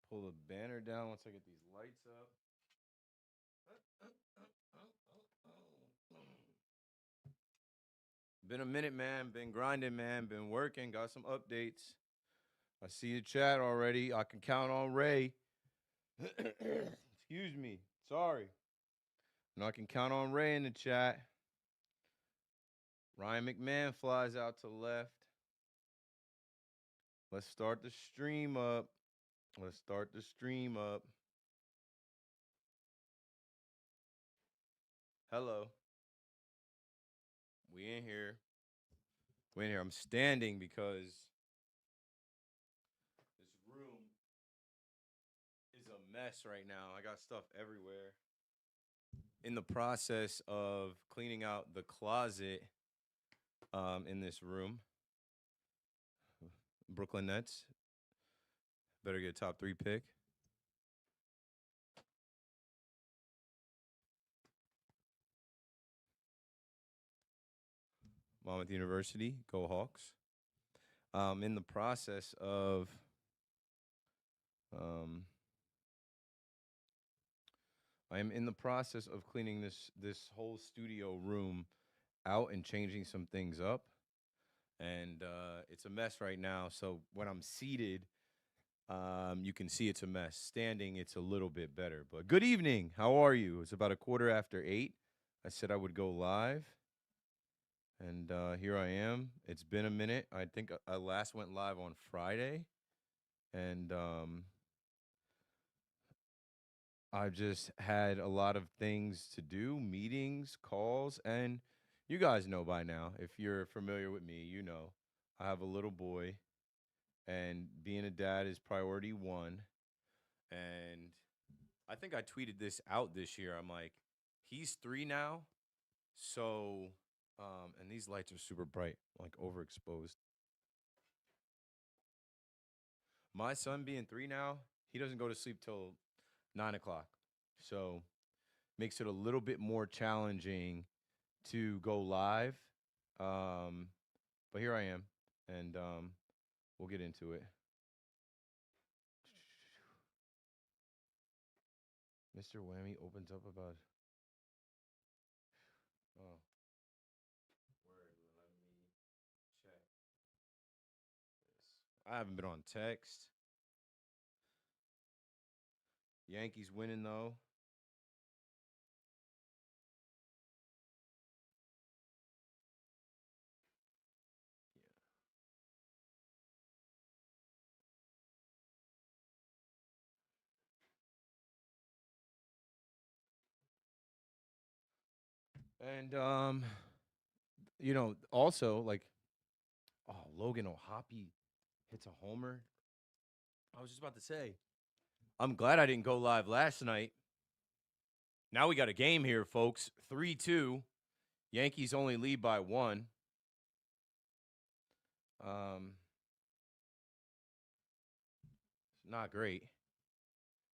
Pull the banner down once I get these lights up. Been a minute, man. Been grinding, man. Been working. Got some updates. I see the chat already. I can count on Ray. Excuse me. Sorry. And I can count on Ray in the chat. Ryan McMahon flies out to left. Let's start the stream up. Let's start the stream up. Hello. We in here. We in here. I'm standing because this room is a mess right now. I got stuff everywhere. In the process of cleaning out the closet in this room. Brooklyn Nets better get a top 3 pick. Monmouth University, go Hawks. In the process of I am in the process of cleaning this whole studio room out and changing some things up. And it's a mess right now. So when I'm seated, you can see it's a mess. Standing, it's a little bit better. But good evening. How are you? It's about 8:15. I said I would go live. And here I am. It's been a minute. I think I last went live on Friday. And I've just had a lot of things to do, meetings, calls, and you guys know by now, if you're familiar with me, you know, I have a little boy, and being a dad is priority one. And I think I tweeted this out this year. I'm like, he's 3 now. So, and these lights are super bright, like overexposed. My son being 3 now, he doesn't go to sleep till 9 o'clock. So makes it a little bit more challenging to go live. But here I am, and we'll get into it. Mr. Whammy opens up about. Oh, word. Let me check this. I haven't been on text. Yankees winning though. And you know, also like, oh, Logan O'Hoppe hits a homer. I was just about to say, I'm glad I didn't go live last night. Now we got a game here, folks. 3-2. Yankees only lead by 1. Not great.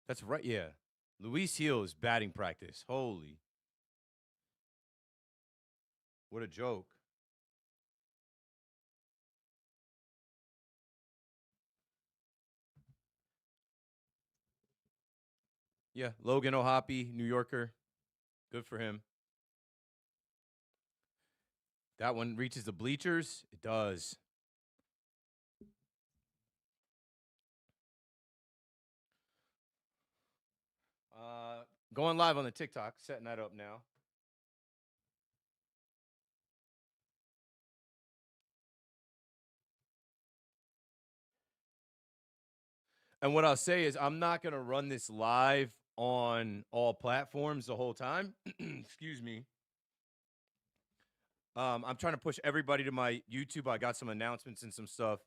That's right. Yeah. Luis Gil's batting practice. Holy. What a joke. Yeah. Logan O'Hoppe, New Yorker. Good for him. That one reaches the bleachers. It does. Going live on the TikTok, setting that up now. And what I'll say is I'm not going to run this live on all platforms the whole time. Excuse me. I'm trying to push everybody to my YouTube. I got some announcements and some stuff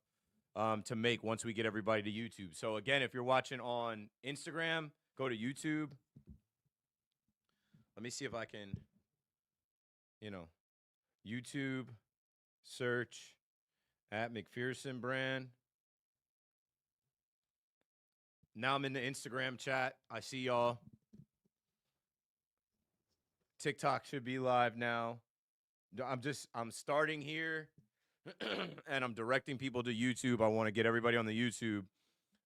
to make once we get everybody to YouTube. So again, if you're watching on Instagram, go to YouTube. Let me see if I can, YouTube, search at McPherson brand. Now I'm in the Instagram chat. I see y'all. TikTok should be live now. I'm starting here and I'm directing people to YouTube. I want to get everybody on the YouTube.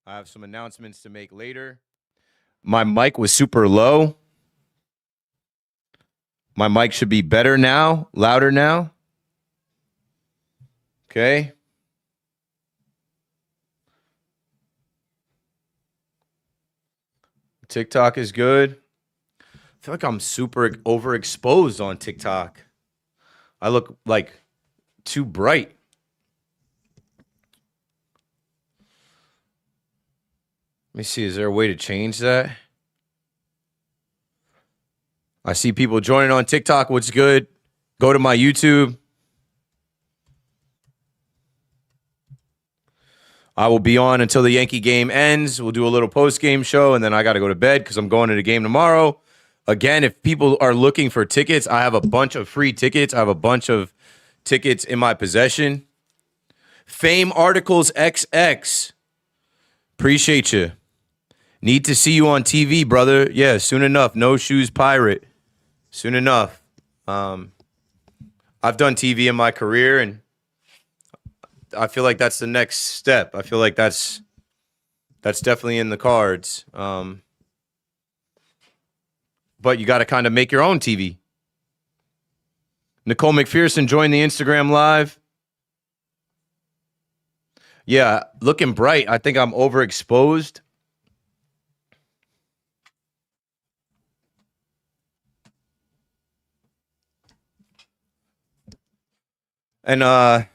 I have some announcements to make later. My mic was super low. My mic should be better now, louder now. Okay. TikTok is good. I feel like I'm super overexposed on TikTok. I look like too bright. Let me see. Is there a way to change that? I see people joining on TikTok. What's good? Go to my YouTube. I will be on until the Yankee game ends. We'll do a little post-game show, and then I got to go to bed because I'm going to the game tomorrow. Again, if people are looking for tickets, I have a bunch of free tickets. I have a bunch of tickets in my possession. Fame Articles XX. Appreciate you. Need to see you on TV, brother. Yeah, soon enough. No Shoes Pirate. Soon enough. I've done TV in my career, and I feel like that's the next step. I feel like that's definitely in the cards. But you got to kind of make your own TV. Nicole McPherson joined the Instagram Live. Yeah, looking bright. I think I'm overexposed. And I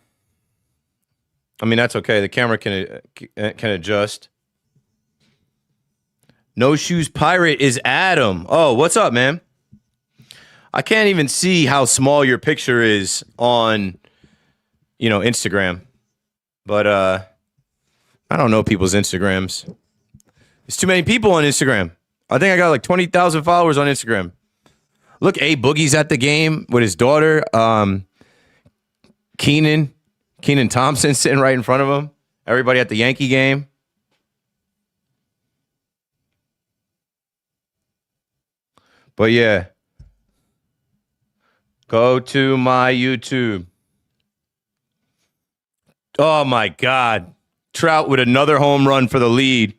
mean, that's okay. The camera can adjust. No Shoes Pirate is Adam. Oh, what's up, man? I can't even see how small your picture is on, Instagram. But I don't know people's Instagrams. There's too many people on Instagram. I think I got like 20,000 followers on Instagram. Look, A Boogie's at the game with his daughter. Keenan Thompson sitting right in front of him. Everybody at the Yankee game. But yeah, go to my YouTube. Oh my God. Trout with another home run for the lead.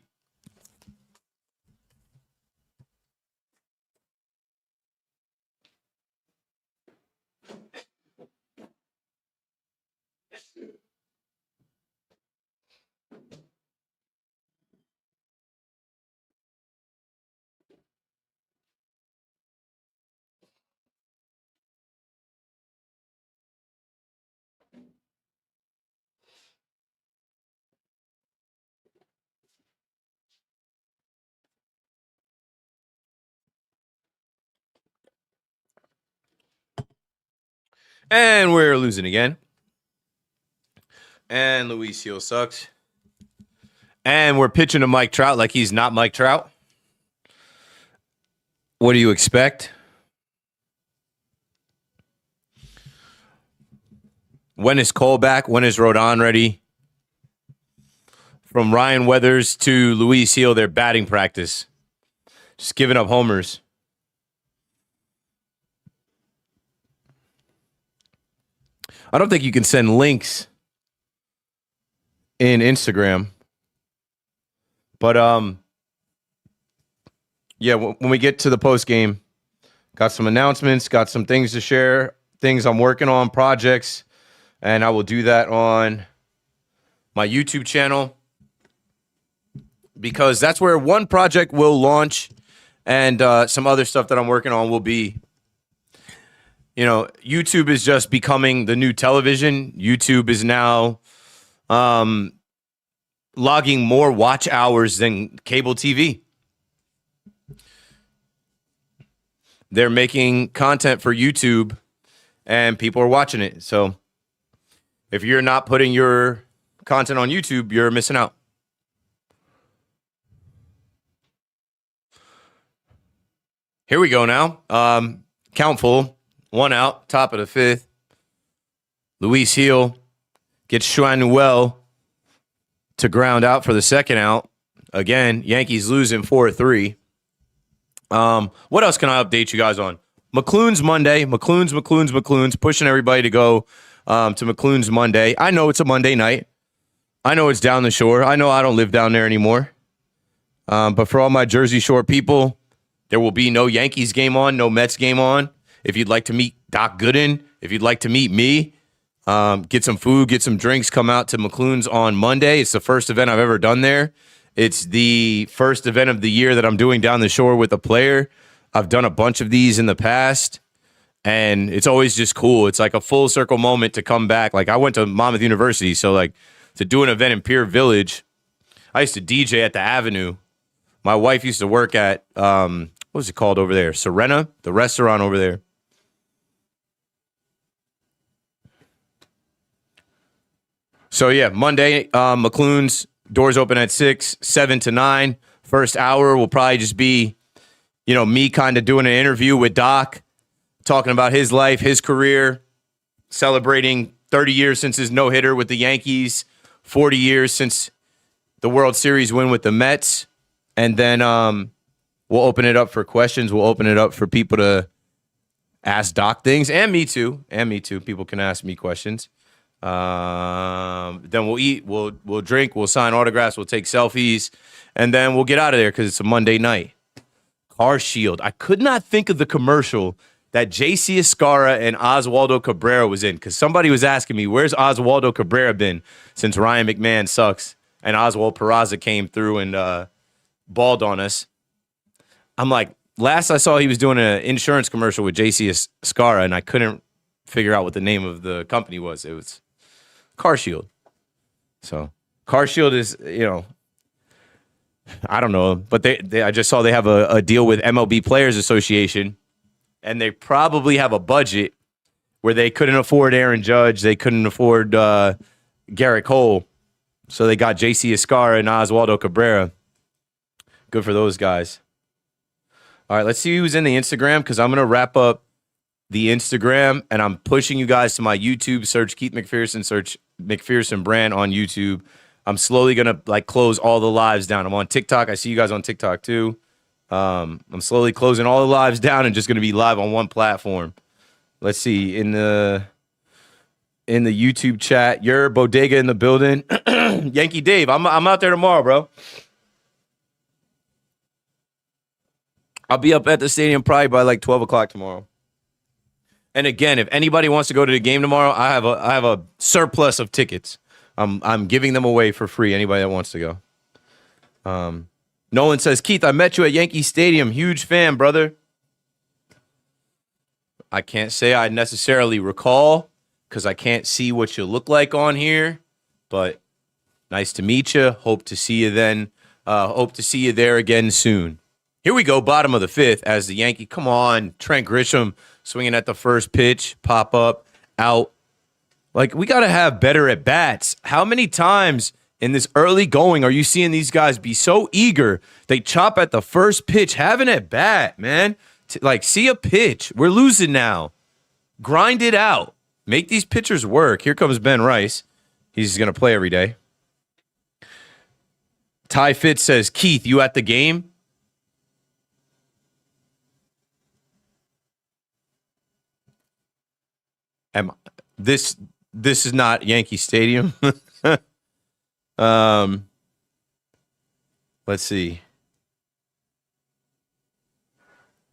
And we're losing again. And Luis Heel sucks. And we're pitching to Mike Trout like he's not Mike Trout. What do you expect? When is Cole back? When is Rodon ready? From Ryan Weathers to Luis Heel, their batting practice. Just giving up homers. I don't think you can send links in Instagram. But yeah, when we get to the post game, got some announcements, got some things to share, things I'm working on, projects, and I will do that on my YouTube channel because that's where one project will launch and some other stuff that I'm working on will be. YouTube is just becoming the new television. YouTube is now logging more watch hours than cable TV. They're making content for YouTube and people are watching it. So if you're not putting your content on YouTube, you're missing out. Here we go now. Count full. 1 out, top of the 5th. Luis Heel gets Schwanuel to ground out for the 2nd out. Again, Yankees losing 4-3. What else can I update you guys on? McClune's Monday. McClune's pushing everybody to go to McClune's Monday. I know it's a Monday night. I know it's down the shore. I know I don't live down there anymore. But for all my Jersey Shore people, there will be no Yankees game on, no Mets game on. If you'd like to meet Doc Gooden, if you'd like to meet me, get some food, get some drinks, come out to McClune's on Monday. It's the first event I've ever done there. It's the first event of the year that I'm doing down the shore with a player. I've done a bunch of these in the past, and it's always just cool. It's like a full circle moment to come back. Like, I went to Monmouth University, so like to do an event in Pier Village, I used to DJ at the Avenue. My wife used to work at, what was it called over there? Serena, the restaurant over there. So, yeah, Monday, McClune's doors open at 6, 7 to 9. First hour will probably just be, me kind of doing an interview with Doc, talking about his life, his career, celebrating 30 years since his no-hitter with the Yankees, 40 years since the World Series win with the Mets. And then we'll open it up for questions. We'll open it up for people to ask Doc things, and me too. People can ask me questions. Then we'll eat, we'll drink, we'll sign autographs, we'll take selfies, and then we'll get out of there because it's a Monday night. Car Shield. I could not think of the commercial that J.C. Escara and Oswaldo Cabrera was in, because somebody was asking me, where's Oswaldo Cabrera been since Ryan McMahon sucks and Oswald Peraza came through and balled on us? I'm like, last I saw he was doing an insurance commercial with J.C. Escara, and I couldn't figure out what the name of the company was. It was Car Shield. So Car Shield is, I don't know, but I just saw they have a deal with MLB Players Association, and they probably have a budget where they couldn't afford Aaron Judge, they couldn't afford Garrett Cole, so they got J.C. Escara and Oswaldo Cabrera. Good for those guys. All right, let's see who's in the Instagram, because I'm going to wrap up the Instagram, and I'm pushing you guys to my YouTube. Search Keith McPherson, search McPherson Brand on YouTube. I'm slowly going to close all the lives down. I'm on TikTok. I see you guys on TikTok too. I'm slowly closing all the lives down and just going to be live on one platform. Let's see, in the YouTube chat, your bodega in the building. Yankee Dave, I'm out there tomorrow, bro. I'll be up at the stadium probably by 12 o'clock tomorrow. And again, if anybody wants to go to the game tomorrow, I have a surplus of tickets. I'm giving them away for free. Anybody that wants to go. Nolan says, Keith, I met you at Yankee Stadium. Huge fan, brother. I can't say I necessarily recall because I can't see what you look like on here. But nice to meet you. Hope to see you then. Hope to see you there again soon. Here we go, bottom of the fifth as the Yankee. Come on, Trent Grisham swinging at the first pitch, pop up, out. We got to have better at bats. How many times in this early going are you seeing these guys be so eager? They chop at the first pitch, have an at bat, man. See a pitch. We're losing now. Grind it out. Make these pitchers work. Here comes Ben Rice. He's going to play every day. Ty Fitz says, Keith, you at the game? This is not Yankee Stadium. Let's see.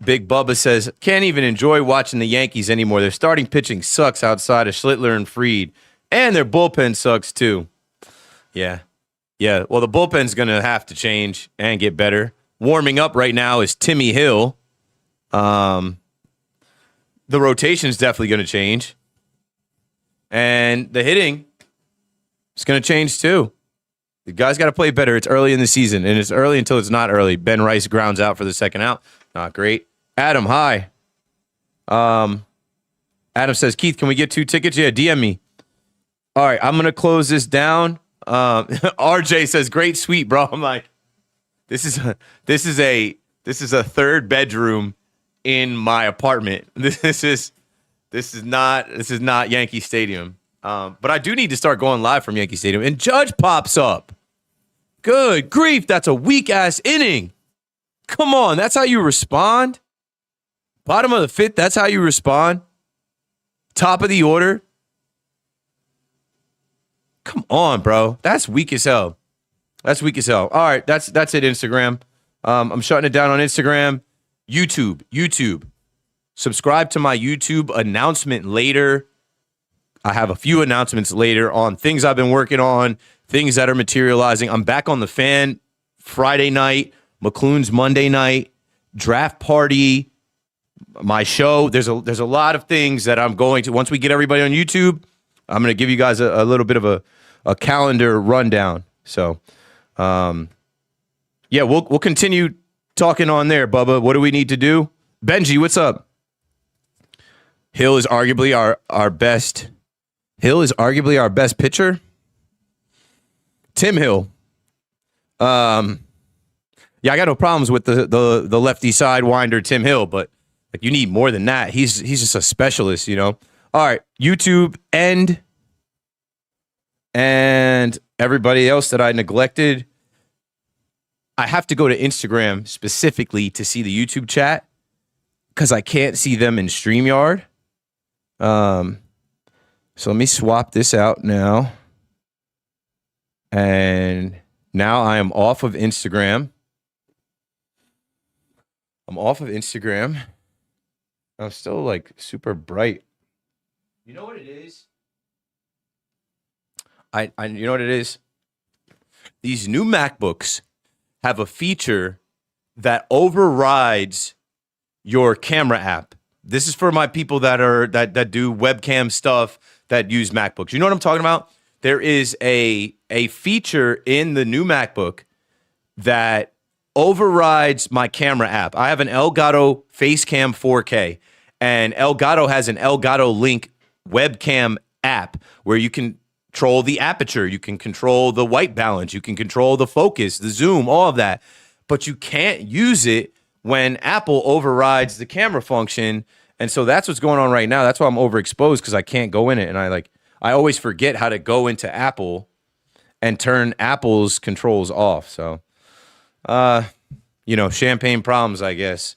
Big Bubba says, can't even enjoy watching the Yankees anymore. Their starting pitching sucks outside of Schlittler and Fried. And their bullpen sucks too. Yeah. Well, the bullpen's going to have to change and get better. Warming up right now is Timmy Hill. The rotation's definitely going to change. And the hitting is going to change too. The guys got to play better. It's early in the season, and it's early until it's not early. Ben Rice grounds out for the second out. Not great. Adam, hi. Adam says, Keith, can we get 2 tickets? Yeah, DM me. All right, I'm going to close this down. RJ says, great suite, bro. I'm like, this is a third bedroom in my apartment. This is not Yankee Stadium. But I do need to start going live from Yankee Stadium. And Judge pops up. Good grief, that's a weak-ass inning. Come on, that's how you respond? Bottom of the fifth, that's how you respond? Top of the order? Come on, bro. That's weak as hell. That's weak as hell. All right, that's it, Instagram. I'm shutting it down on Instagram. YouTube. Subscribe to my YouTube announcement later. I have a few announcements later on things I've been working on, things that are materializing. I'm back on the Fan Friday night, McClune's Monday night, draft party, my show. There's a lot of things that I'm going to, once we get everybody on YouTube, I'm going to give you guys a little bit of a calendar rundown. So, yeah, we'll continue talking on there, Bubba. What do we need to do? Benji, what's up? Hill is arguably our best pitcher. Tim Hill. Yeah, I got no problems with the lefty sidewinder Tim Hill, but like you need more than that. He's just a specialist, you know. All right, YouTube and everybody else that I neglected. I have to go to Instagram specifically to see the YouTube chat because I can't see them in StreamYard. So let me swap this out now. And now I am off of Instagram. I'm still like super bright. You know what it is? You know what it is? These new MacBooks have a feature that overrides your camera app. This is for my people that do webcam stuff that use MacBooks. You know what I'm talking about? There is a feature in the new MacBook that overrides my camera app. I have an Elgato Facecam 4K, and Elgato has an Elgato Link webcam app where you can control the aperture, you can control the white balance, you can control the focus, the zoom, all of that. But you can't use it when Apple overrides the camera function. And so that's what's going on right now. That's why I'm overexposed, because I can't go in it. And I always forget how to go into Apple and turn Apple's controls off. So, champagne problems, I guess.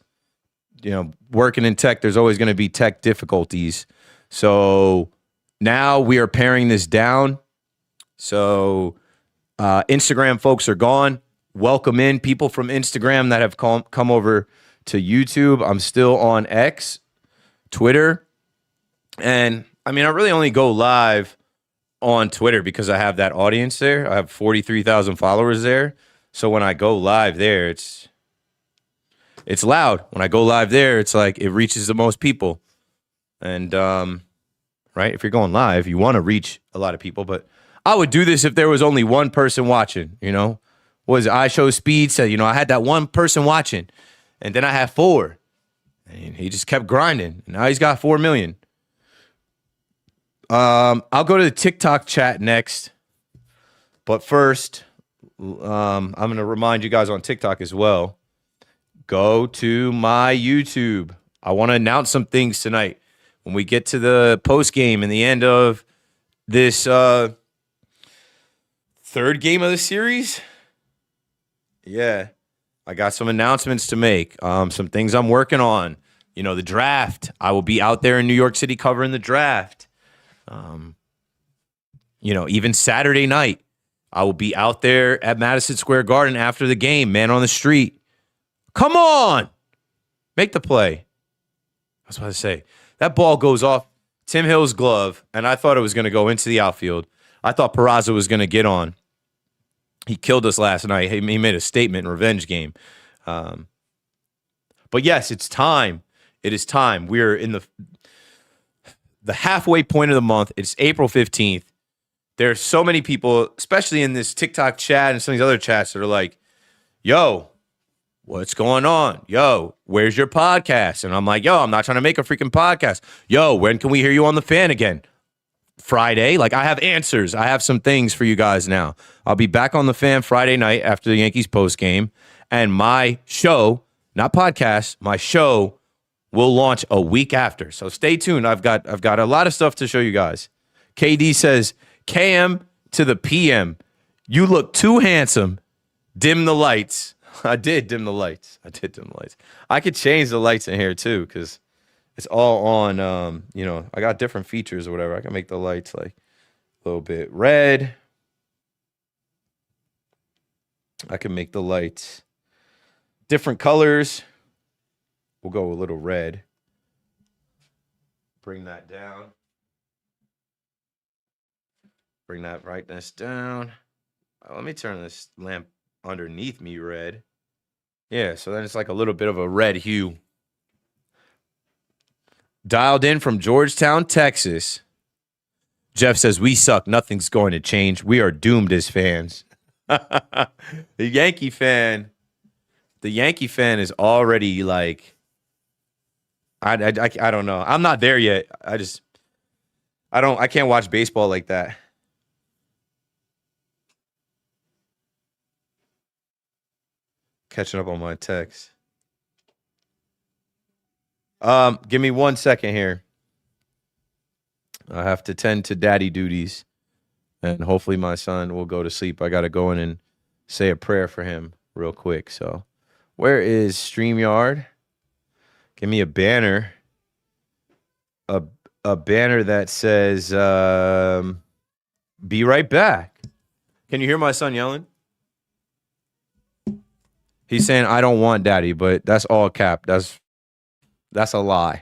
Working in tech, there's always going to be tech difficulties. So now we are paring this down. So Instagram folks are gone. Welcome in people from Instagram that have come over to YouTube. I'm still on X, Twitter. And I really only go live on Twitter because I have that audience there. I have 43,000 followers there. So when I go live there, it's loud. When I go live there, it's like it reaches the most people. And right, if you're going live, you want to reach a lot of people. But I would do this if there was only one person watching, Was I Show Speed said, I had that one person watching, and then I had 4. And he just kept grinding. And now he's got 4 million. I'll go to the TikTok chat next. But first, I'm going to remind you guys on TikTok as well. Go to my YouTube. I want to announce some things tonight. When we get to the postgame and the end of this third game of the series, yeah, I got some announcements to make. Some things I'm working on. The draft. I will be out there in New York City covering the draft. Even Saturday night, I will be out there at Madison Square Garden after the game, man on the street. Come on! Make the play. I was about to say, that ball goes off Tim Hill's glove, and I thought it was going to go into the outfield. I thought Peraza was going to get on. He killed us last night. He made a statement, revenge game. But yes, it's time. It is time. We're in the halfway point of the month. It's April 15th. There's so many people, especially in this TikTok chat and some of these other chats, that are like, yo, what's going on? Yo, where's your podcast? And I'm like, yo, I'm not trying to make a freaking podcast. Yo, when can we hear you on the Fan again? Friday? Like, I have answers. I have some things for you guys now. I'll be back on the Fan Friday night after the Yankees postgame. And my show, not podcast, my show will launch a week after. So stay tuned. I've got a lot of stuff to show you guys. KD says, KM to the PM. You look too handsome. Dim the lights. I did dim the lights. I could change the lights in here too, because it's all on, I got different features or whatever. I can make the lights like A little bit red. I can make the lights different colors. We'll go a little red. Bring that down. Bring that brightness down. Let me turn this lamp underneath me red. Yeah, so then it's like a little bit of a red hue. Dialed in from Georgetown, Texas. Jeff says, we suck. Nothing's going to change. We are doomed as fans. The Yankee fan is already like, I don't know. I'm not there yet. I can't watch baseball like that. Catching up on my text. Give me 1 second here. I have to tend to daddy duties, and hopefully my son will go to sleep. I got to go in and say a prayer for him real quick. So, where is StreamYard? Give me a banner. A banner that says, be right back. Can you hear my son yelling? He's saying, I don't want daddy, but that's all cap. That's a lie.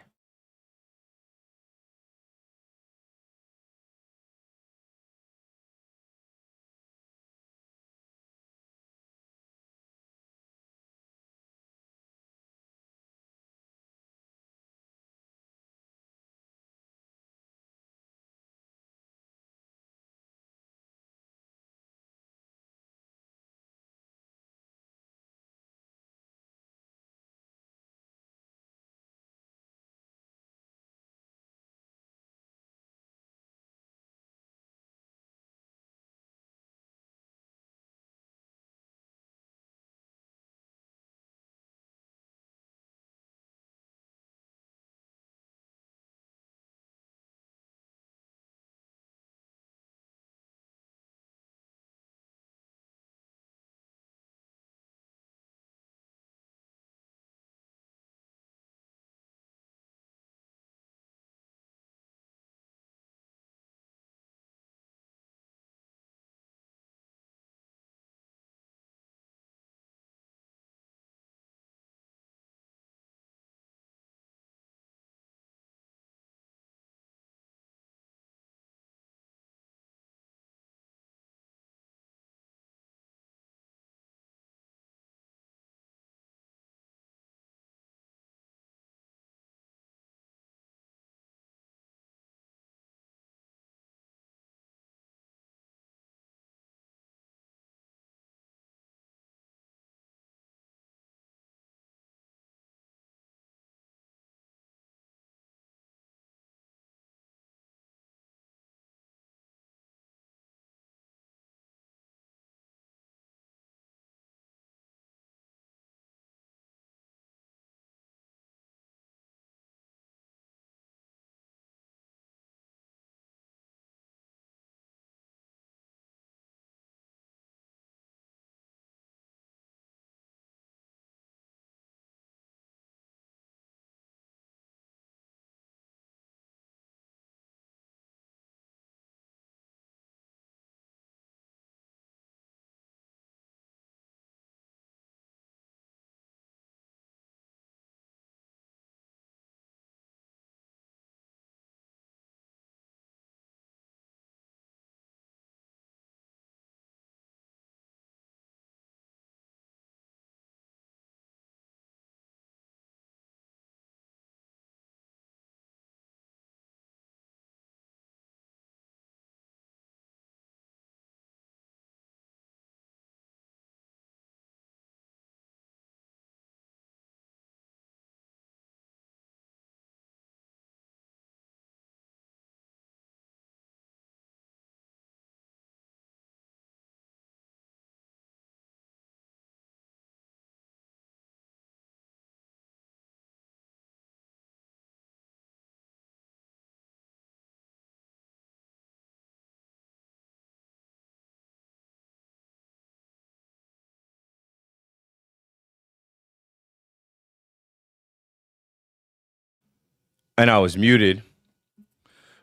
And I was muted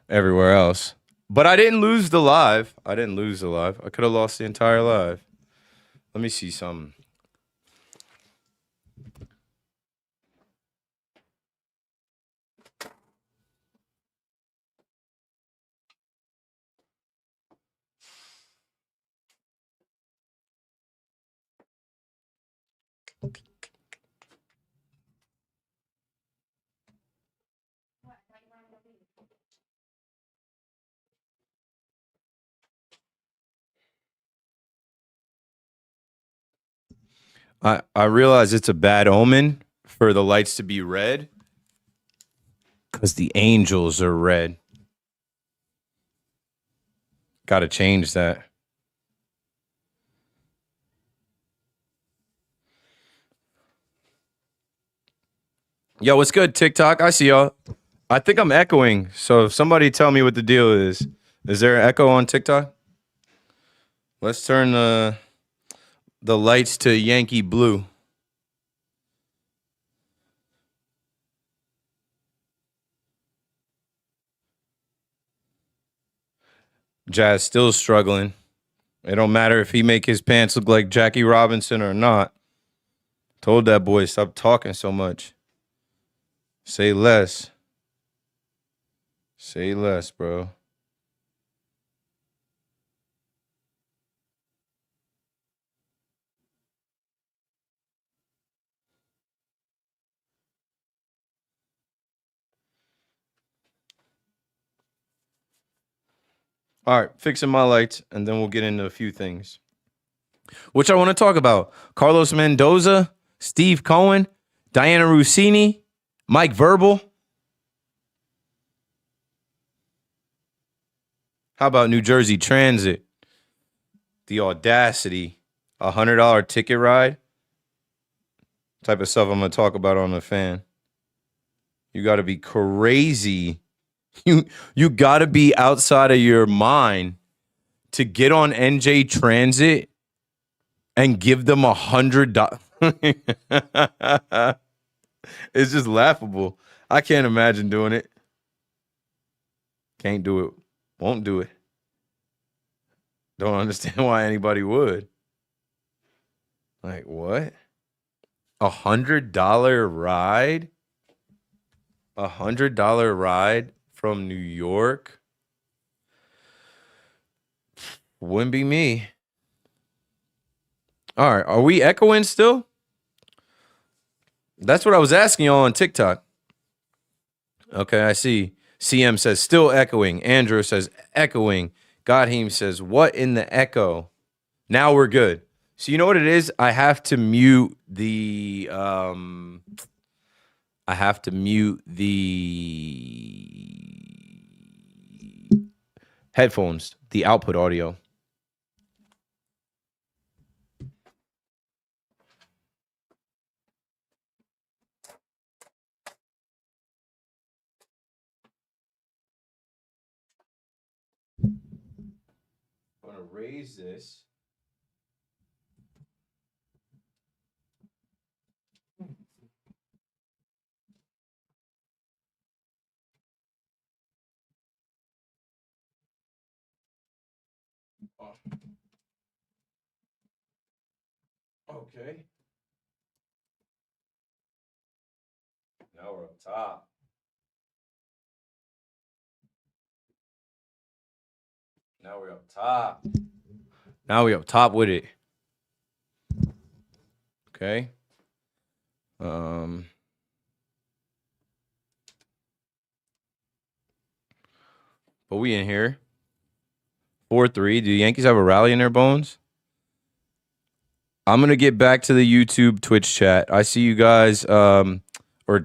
everywhere else. But I didn't lose the live. I didn't lose the live. I could have lost the entire live. Let me see something. I realize it's a bad omen for the lights to be red because the angels are red. Got to change that. Yo, what's good, TikTok? I see y'all. I think I'm echoing. So if somebody tell me what the deal is. Is there an echo on TikTok? Let's turn the lights to Yankee blue. Jazz still struggling. It don't matter if he make his pants look like Jackie Robinson or not. Told that boy stop talking so much. Say less. Say less, bro. All right, fixing my lights, and then we'll get into a few things. Which I want to talk about. Carlos Mendoza, Steve Cohen, Diana Rossini, Mike Verbal. How about New Jersey Transit? The audacity. $100 ticket ride. Type of stuff I'm going to talk about on the fan. You got to be crazy. You got to be outside of your mind to get on NJ Transit and give them $100. It's just laughable. I can't imagine doing it. Can't do it. Won't do it. Don't understand why anybody would. Like, what? $100 ride? $100 ride from New York? Wouldn't be me. All right. Are we echoing still? That's what I was asking y'all on TikTok. Okay, I see. CM says still echoing. Andrew says echoing. Godheem says, what in the echo? Now we're good. So you know what it is? I have to mute the headphones, the output audio. I'm gonna raise this. Okay. Now we're up top. Now we're up top. Now we're up top with it. Okay. But we in here. 4-3. Do the Yankees have a rally in their bones? I'm going to get back to the YouTube Twitch chat. I see you guys, or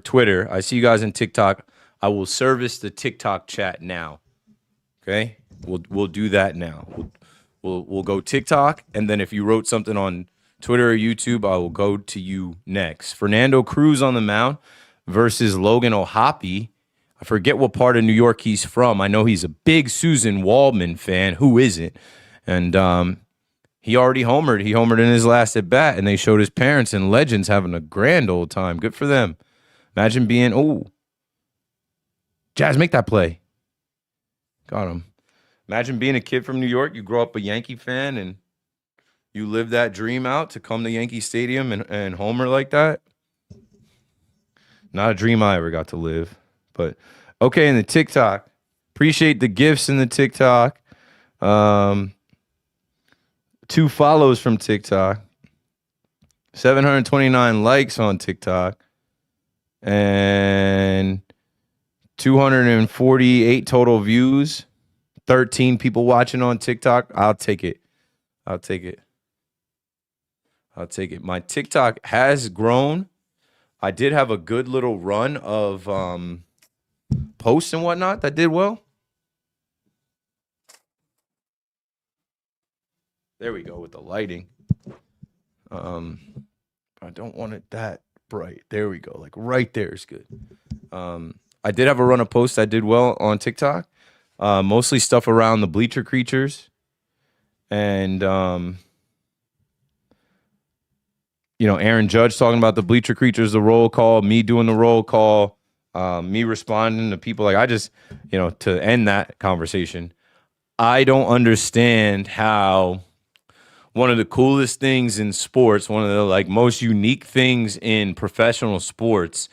Twitter. I see you guys in TikTok. I will service the TikTok chat now. Okay? We'll do that now. We'll go TikTok, and then if you wrote something on Twitter or YouTube, I will go to you next. Fernando Cruz on the mound versus Logan O'Hoppe. I forget what part of New York he's from. I know he's a big Susan Waldman fan. Who isn't? And he already homered. He homered in his last at bat, and they showed his parents and legends having a grand old time. Good for them. Imagine being, Jazz, make that play. Got him. Imagine being a kid from New York. You grow up a Yankee fan and you live that dream out to come to Yankee Stadium and homer like that. Not a dream I ever got to live. But okay, in the TikTok. Appreciate the gifts in the TikTok. 2 follows from TikTok. 729 likes on TikTok. And 248 total views. 13 people watching on TikTok. I'll take it. My TikTok has grown. I did have a good little run of posts and whatnot that did well. There we go with the lighting. I don't want it that bright. There we go. Like right there is good. I did have a run of posts that did well on TikTok. Mostly stuff around the bleacher creatures. And, Aaron Judge talking about the bleacher creatures, the roll call, me doing the roll call, me responding to people. Like I just, to end that conversation, I don't understand how one of the coolest things in sports, one of the most unique things in professional sports,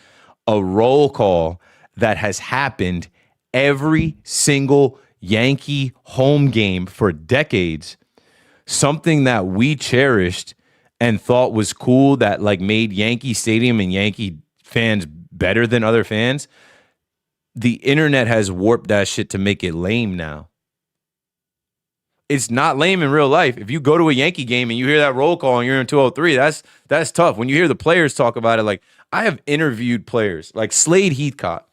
a roll call that has happened every single Yankee home game for decades, something that we cherished and thought was cool that made Yankee Stadium and Yankee fans better than other fans. The internet has warped that shit to make it lame now. It's not lame in real life. If you go to a Yankee game and you hear that roll call and you're in 203, that's tough. When you hear the players talk about it, I have interviewed players like Slade Heathcott.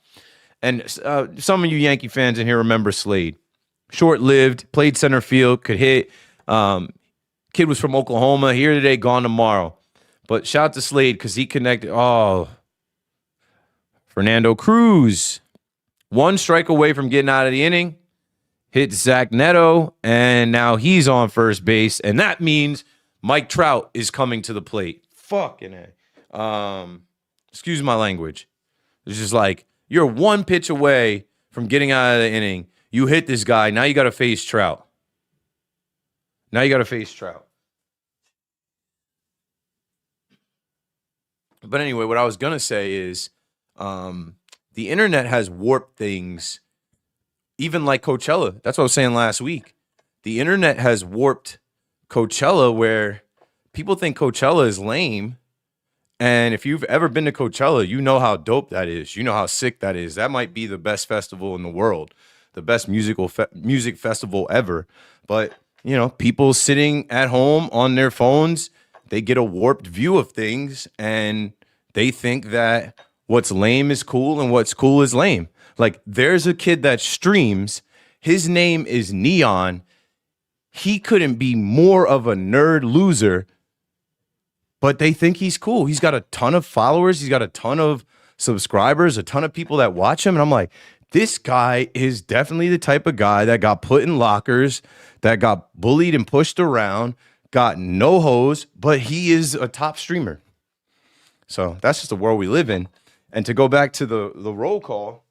And some of you Yankee fans in here remember Slade. Short-lived, played center field, could hit. Kid was from Oklahoma, here today, gone tomorrow. But shout out to Slade because he connected. Oh, Fernando Cruz. 1 strike away from getting out of the inning. Hit Zach Neto, and now he's on first base. And that means Mike Trout is coming to the plate. Fucking A. Excuse my language. It's just you're 1 pitch away from getting out of the inning. You hit this guy. Now you got to face Trout. But anyway, what I was going to say is the internet has warped things, even like Coachella. That's what I was saying last week. The internet has warped Coachella where people think Coachella is lame. And if you've ever been to Coachella, you know how dope that is. You know how sick that is. That might be the best festival in the world, the best music festival ever. But, people sitting at home on their phones, they get a warped view of things and they think that what's lame is cool and what's cool is lame. There's a kid that streams. His name is Neon. He couldn't be more of a nerd loser, but they think he's cool. He's got a ton of followers. He's got a ton of subscribers, a ton of people that watch him. And I'm like, this guy is definitely the type of guy that got put in lockers, that got bullied and pushed around, got no hose, but he is a top streamer. So that's just the world we live in. And to go back to the roll call,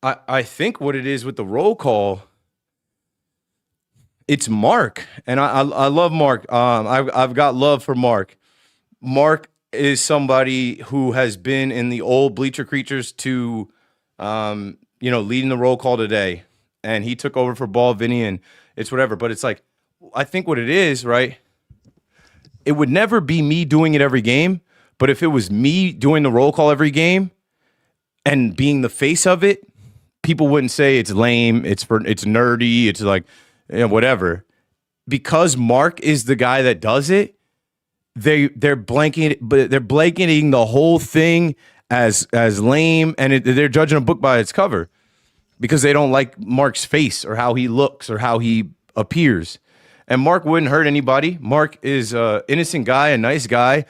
I think what it is with the roll call, it's Mark. And I love Mark. I've got love for Mark. Mark is somebody who has been in the old Bleacher Creatures to, leading the roll call today. And he took over for Ball Vinny and it's whatever. But it's I think what it is, right? It would never be me doing it every game. But if it was me doing the roll call every game and being the face of it, people wouldn't say it's lame, it's nerdy, it's whatever. Because Mark is the guy that does it, they're blanketing the whole thing as lame, and they're judging a book by its cover because they don't like Mark's face or how he looks or how he appears. And Mark wouldn't hurt anybody. Mark is an innocent guy, a nice guy,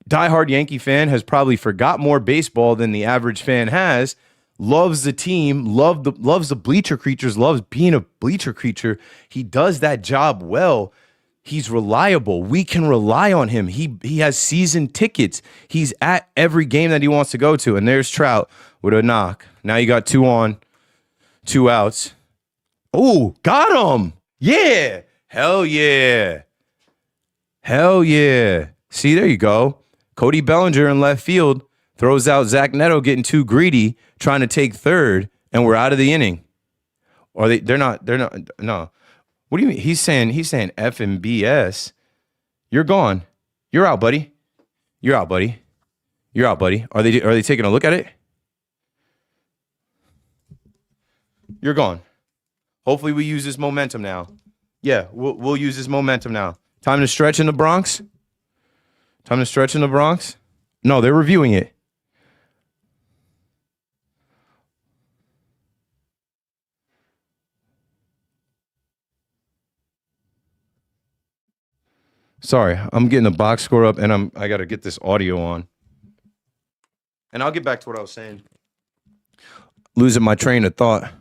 diehard Yankee fan, has probably forgot more baseball than the average fan has. Loves the team, loves the Bleacher Creatures, loves being a Bleacher Creature. He does that job well. He's reliable. We can rely on him. He has season tickets. He's at every game that he wants to go to. And there's Trout with a knock. Now you got 2 on. 2 outs. Oh, got him. Yeah. Hell yeah. Hell yeah. See, there you go. Cody Bellinger in left field throws out Zach Neto getting too greedy, trying to take third, and we're out of the inning. Or they're not, no. What do you mean? He's saying F and BS. You're gone. You're out, buddy. You're out, buddy. You're out, buddy. Are they taking a look at it? You're gone. Hopefully we use this momentum now. Yeah, we'll use this momentum now. Time to stretch in the Bronx? Time to stretch in the Bronx? No, they're reviewing it. Sorry, I'm getting the box score up and I got to get this audio on. And I'll get back to what I was saying. Losing my train of thought.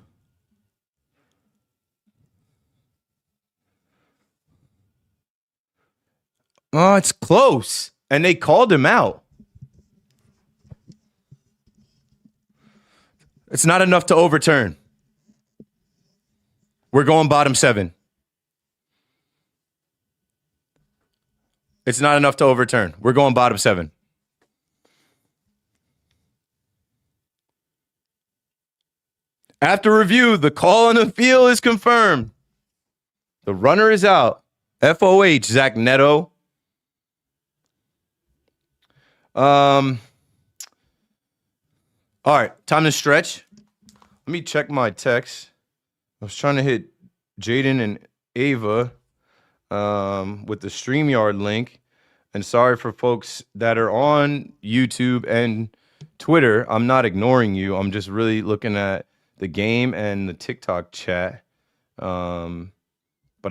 Oh, it's close. And they called him out. It's not enough to overturn. We're going bottom 7. It's not enough to overturn. We're going bottom 7. After review, the call on the field is confirmed. The runner is out. FOH, Zach Neto. All right, time to stretch. Let me check my text. I was trying to hit Jaden and Ava with the StreamYard link. And sorry for folks that are on YouTube and Twitter. I'm not ignoring you. I'm just really looking at the game and the TikTok chat. But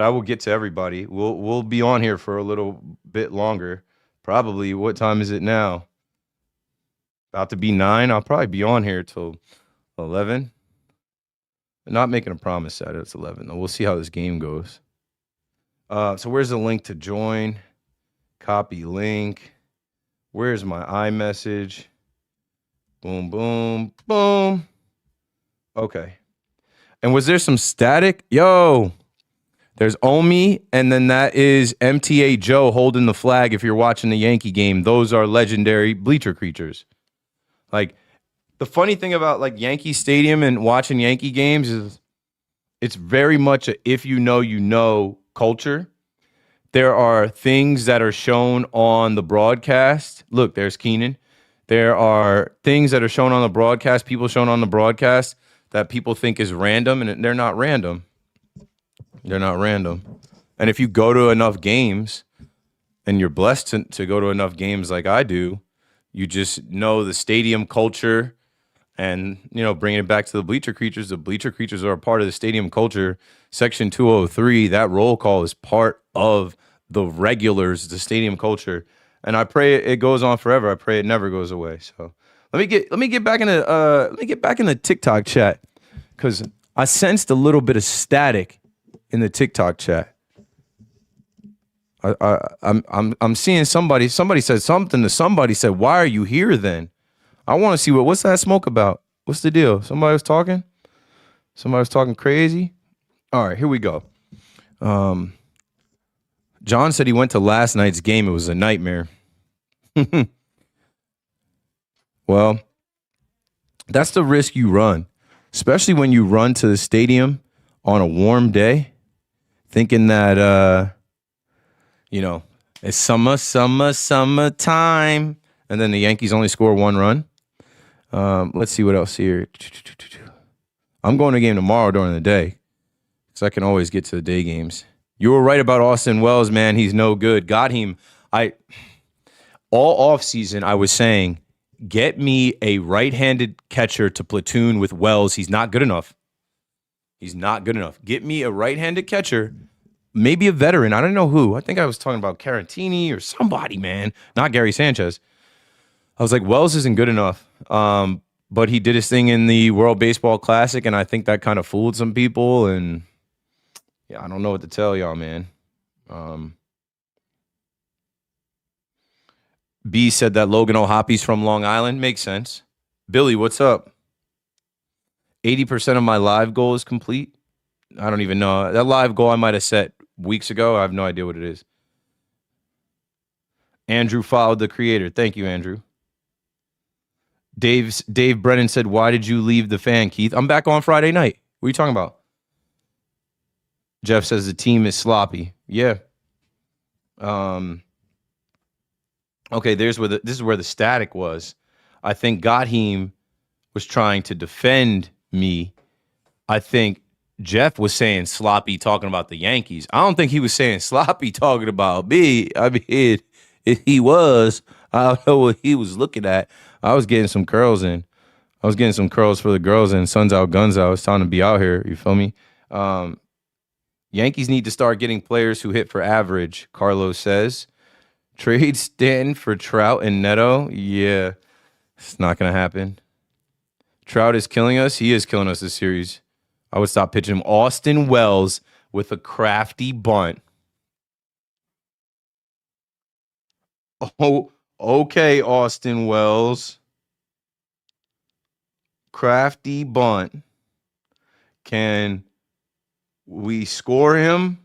I will get to everybody. We'll be on here for a little bit longer. Probably. What time is it now? About to be 9. I'll probably be on here till 11. Not making a promise that it's 11. We'll see how this game goes. So where's the link to join? Copy link. Where's my iMessage? Boom, boom, boom. Okay. And was there some static? Yo, there's Omi, and then that is MTA Joe holding the flag if you're watching the Yankee game. Those are legendary bleacher creatures. Like, the funny thing about, like, Yankee Stadium and watching Yankee games is it's very much a if you know culture. There are things that are shown on the broadcast. Look, there's Keenan. There are things that are shown on the broadcast, people shown on the broadcast that people think is random, and they're not random. They're not random. And if you go to enough games, and you're blessed to go to enough games like I do, you just know the stadium culture and, you know, bringing it back to the bleacher creatures. The bleacher creatures are a part of the stadium culture. Section 203, that roll call is part of the regulars, the stadium culture. And I pray it goes on forever. I pray it never goes away. So let me get back in the TikTok chat, because I sensed a little bit of static in the TikTok chat. I'm seeing somebody said something to somebody, said, "Why are you here then?" I want to see what's that smoke about? What's the deal? Somebody was talking crazy. All right, here we go. John said he went to last night's game. It was a nightmare. Well, that's the risk you run, especially when you run to the stadium on a warm day, thinking that, it's summertime. And then the Yankees only score 1 run. Let's see what else here. I'm going to a game tomorrow during the day, so I can always get to the day games. You were right about Austin Wells, man. He's no good. Got him. All offseason, I was saying, get me a right-handed catcher to platoon with Wells. He's not good enough. Get me a right-handed catcher, maybe a veteran. I don't know who. I think I was talking about Carantini or somebody, man. Not Gary Sanchez. I was like, Wells isn't good enough. But he did his thing in the World Baseball Classic, and I think that kind of fooled some people. And yeah, I don't know what to tell y'all, man. B said that Logan O'Hoppy's from Long Island. Makes sense. Billy, what's up? 80% of my live goal is complete. I don't even know. That live goal I might have set weeks ago. I have no idea what it is. Andrew followed the creator. Thank you, Andrew. Dave Brennan said, "Why did you leave the fan, Keith?" I'm back on Friday night. What are you talking about? Jeff says the team is sloppy. Yeah. Okay, this is where the static was. I think Gotheem was trying to defend me. I think Jeff was saying sloppy talking about the Yankees. I don't think he was saying sloppy talking about me. I mean, if he was, I don't know what he was looking at. I was getting some curls in. I was getting some curls for the girls and suns out, guns out. It's time to be out here. You feel me? Yankees need to start getting players who hit for average, Carlos says. Trade Stanton for Trout and Neto? Yeah, it's not going to happen. Trout is killing us. He is killing us this series. I would stop pitching him. Austin Wells with a crafty bunt. Oh, okay, Austin Wells. Crafty bunt. Can we score him?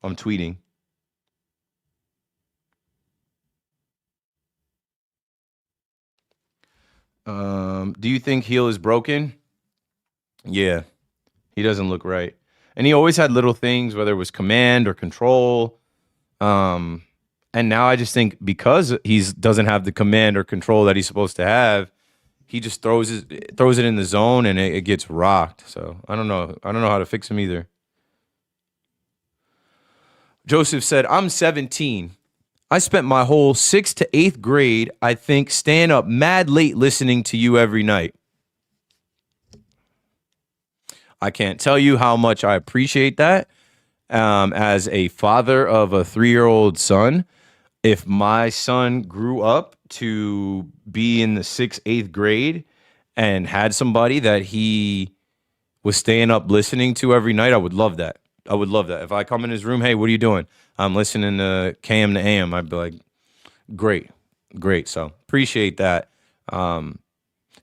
I'm tweeting. Do you think heel is broken? Yeah, he doesn't look right. And he always had little things, whether it was command or control. And now I just think because he doesn't have the command or control that he's supposed to have, he just throws it in the zone and it gets rocked. So I don't know. I don't know how to fix him either. Joseph said, "I'm 17. I spent my whole 6th to 8th grade, I think, staying up mad late listening to you every night. I can't tell you how much I appreciate that. As a father of a 3-year-old son, if my son grew up to be in the 6th, 8th grade and had somebody that he was staying up listening to every night, I would love that. I would love that. If I come in his room, hey, what are you doing? I'm listening to KM to AM. I'd be like, great. So appreciate that.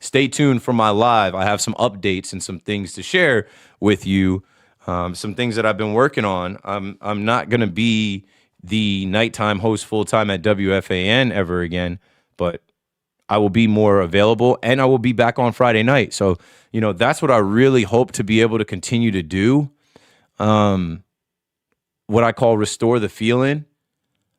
Stay tuned for my live. I have some updates and some things to share with you. Some things that I've been working on. I'm not going to be the nighttime host full time at WFAN ever again, but I will be more available and I will be back on Friday night. So, that's what I really hope to be able to continue to do. What I call restore the feeling.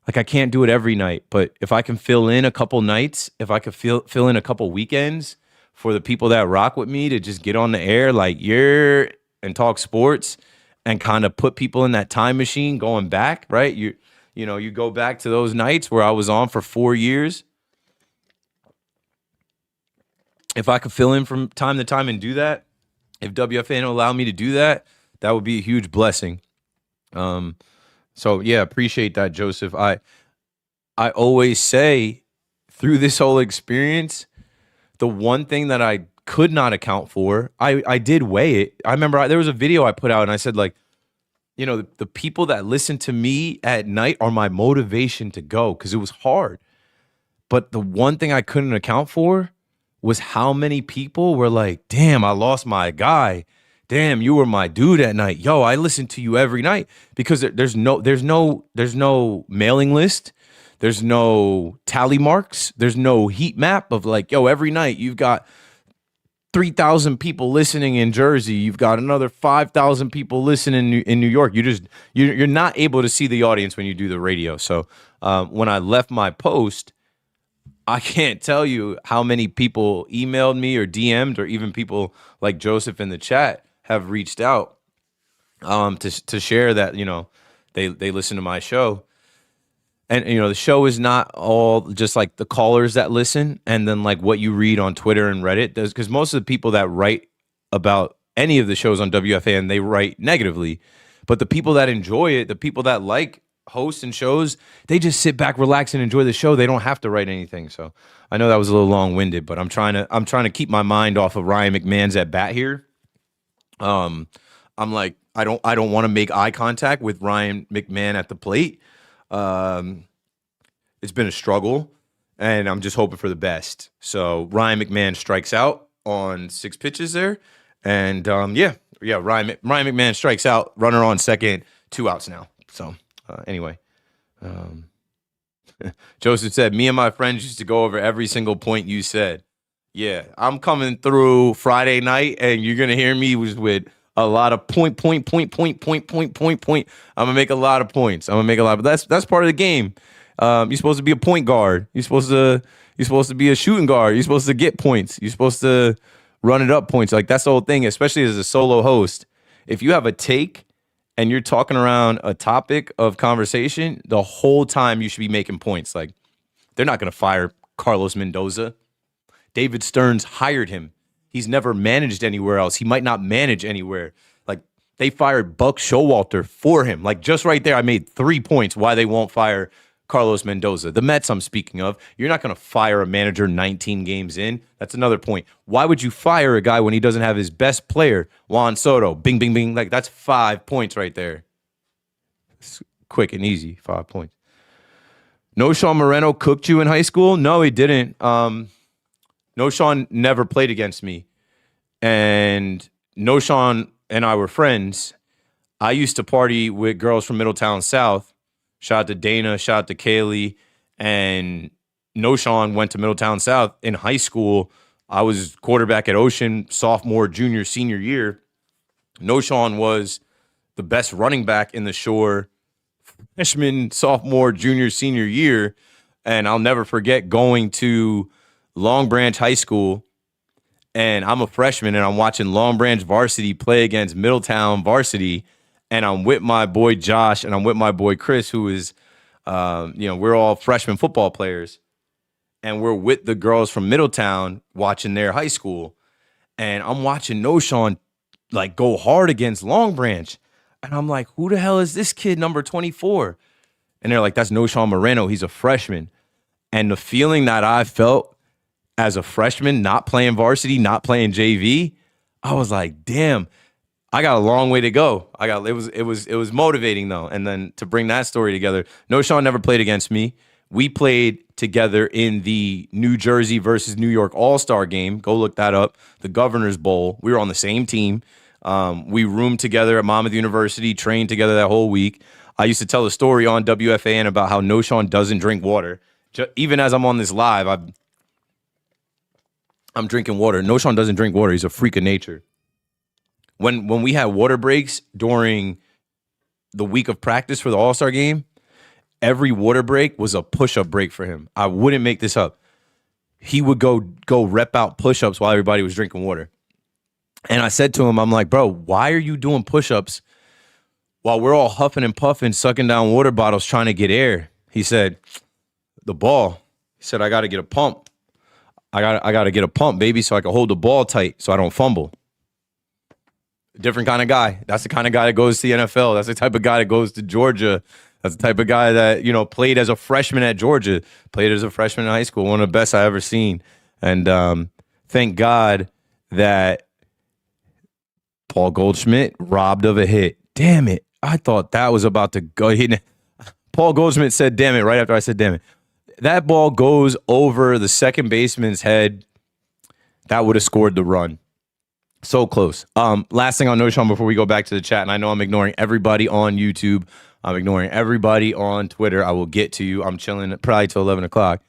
Like I can't do it every night, but if I can fill in a couple nights, if I could fill in a couple weekends for the people that rock with me to just get on the air like and talk sports and kind of put people in that time machine going back, right? You go back to those nights where I was on for 4 years. If I could fill in from time to time and do that, if WFN will allow me to do that, that would be a huge blessing. So yeah, appreciate that, Joseph. I always say through this whole experience, the one thing that I could not account for, I did weigh it. I remember there was a video I put out and I said like, the people that listen to me at night are my motivation to go because it was hard. But the one thing I couldn't account for was how many people were like, damn, I lost my guy. Damn, you were my dude at night. Yo, I listen to you every night because there's no mailing list. There's no tally marks. There's no heat map of like, yo, every night you've got 3,000 people listening in Jersey. You've got another 5,000 people listening in New York. You're not able to see the audience when you do the radio. So when I left my post, I can't tell you how many people emailed me or DM'd or even people like Joseph in the chat have reached out to share that, they listen to my show. And, the show is not all just like the callers that listen and then like what you read on Twitter and Reddit does. Because most of the people that write about any of the shows on WFAN, they write negatively. But the people that enjoy it, the people that like hosts and shows, they just sit back, relax, and enjoy the show. They don't have to write anything. So I know that was a little long-winded, but I'm trying to keep my mind off of Ryan McMahon's at bat here. I'm like, I don't want to make eye contact with Ryan McMahon at the plate. It's been a struggle. and I'm just hoping for the best. So Ryan McMahon strikes out on 6 pitches there, and Ryan McMahon strikes out. Runner on second, 2 outs now. So anyway, Joseph said, "Me and my friends used to go over every single point you said." Yeah, I'm coming through Friday night, and you're gonna hear me with a lot of point. I'm gonna make a lot of points. But that's part of the game. You're supposed to be a point guard. You're supposed to be a shooting guard. You're supposed to get points. You're supposed to run it up points. Like, that's the whole thing, especially as a solo host. If you have a take and you're talking around a topic of conversation, the whole time you should be making points. Like, they're not gonna fire Carlos Mendoza. David Stearns hired him. He's never managed anywhere else. He might not manage anywhere. Like, they fired Buck Showalter for him. Like, just right there, I made 3 points why they won't fire Carlos Mendoza. The Mets I'm speaking of. You're not going to fire a manager 19 games in. That's another point. Why would you fire a guy when he doesn't have his best player, Juan Soto? Bing, bing, bing. Like, that's 5 points right there. It's quick and easy, 5 points. No, Sean Moreno cooked you in high school? No, he didn't. No, Sean never played against me. And No Sean and I were friends. I used to party with girls from Middletown South. Shout out to Dana, shout out to Kaylee. And No Sean went to Middletown South in high school. I was quarterback at Ocean, sophomore, junior, senior year. No Sean was the best running back in the Shore freshman, sophomore, junior, senior year. And I'll never forget going to Long Branch High School, and I'm a freshman, and I'm watching Long Branch varsity play against Middletown varsity, and I'm with my boy Josh, and I'm with my boy Chris, who is, we're all freshman football players, and we're with the girls from Middletown watching their high school, and I'm watching No Sean like go hard against Long Branch, and I'm like, who the hell is this kid number 24? And they're like, that's No Sean Moreno. He's a freshman, and the feeling that I felt as a freshman, not playing varsity, not playing JV, I was like, damn, I got a long way to go. It was motivating though. And then to bring that story together, No Sean never played against me. We played together in the New Jersey versus New York All-Star game. Go look that up. The Governor's Bowl. We were on the same team. We roomed together at Monmouth University, trained together that whole week. I used to tell a story on WFAN about how No Sean doesn't drink water. Even as I'm on this live, I'm drinking water. No Sean doesn't drink water. He's a freak of nature. When we had water breaks during the week of practice for the All-Star game, every water break was a push-up break for him. I wouldn't make this up. He would go rep out push-ups while everybody was drinking water. And I said to him, I'm like, bro, why are you doing push-ups while we're all huffing and puffing, sucking down water bottles, trying to get air? He said, the ball. He said, I got to get a pump. I got to get a pump, baby, so I can hold the ball tight so I don't fumble. Different kind of guy. That's the kind of guy that goes to the NFL. That's the type of guy that goes to Georgia. That's the type of guy that, played as a freshman at Georgia, played as a freshman in high school, one of the best I ever seen. And thank God that Paul Goldschmidt robbed of a hit. Damn it. I thought that was about to go. Paul Goldschmidt said, damn it, right after I said, damn it. That ball goes over the second baseman's head. That would have scored the run. So close. Last thing on No Sean before we go back to the chat, and I know I'm ignoring everybody on YouTube. I'm ignoring everybody on Twitter. I will get to you. I'm chilling probably till 11 o'clock.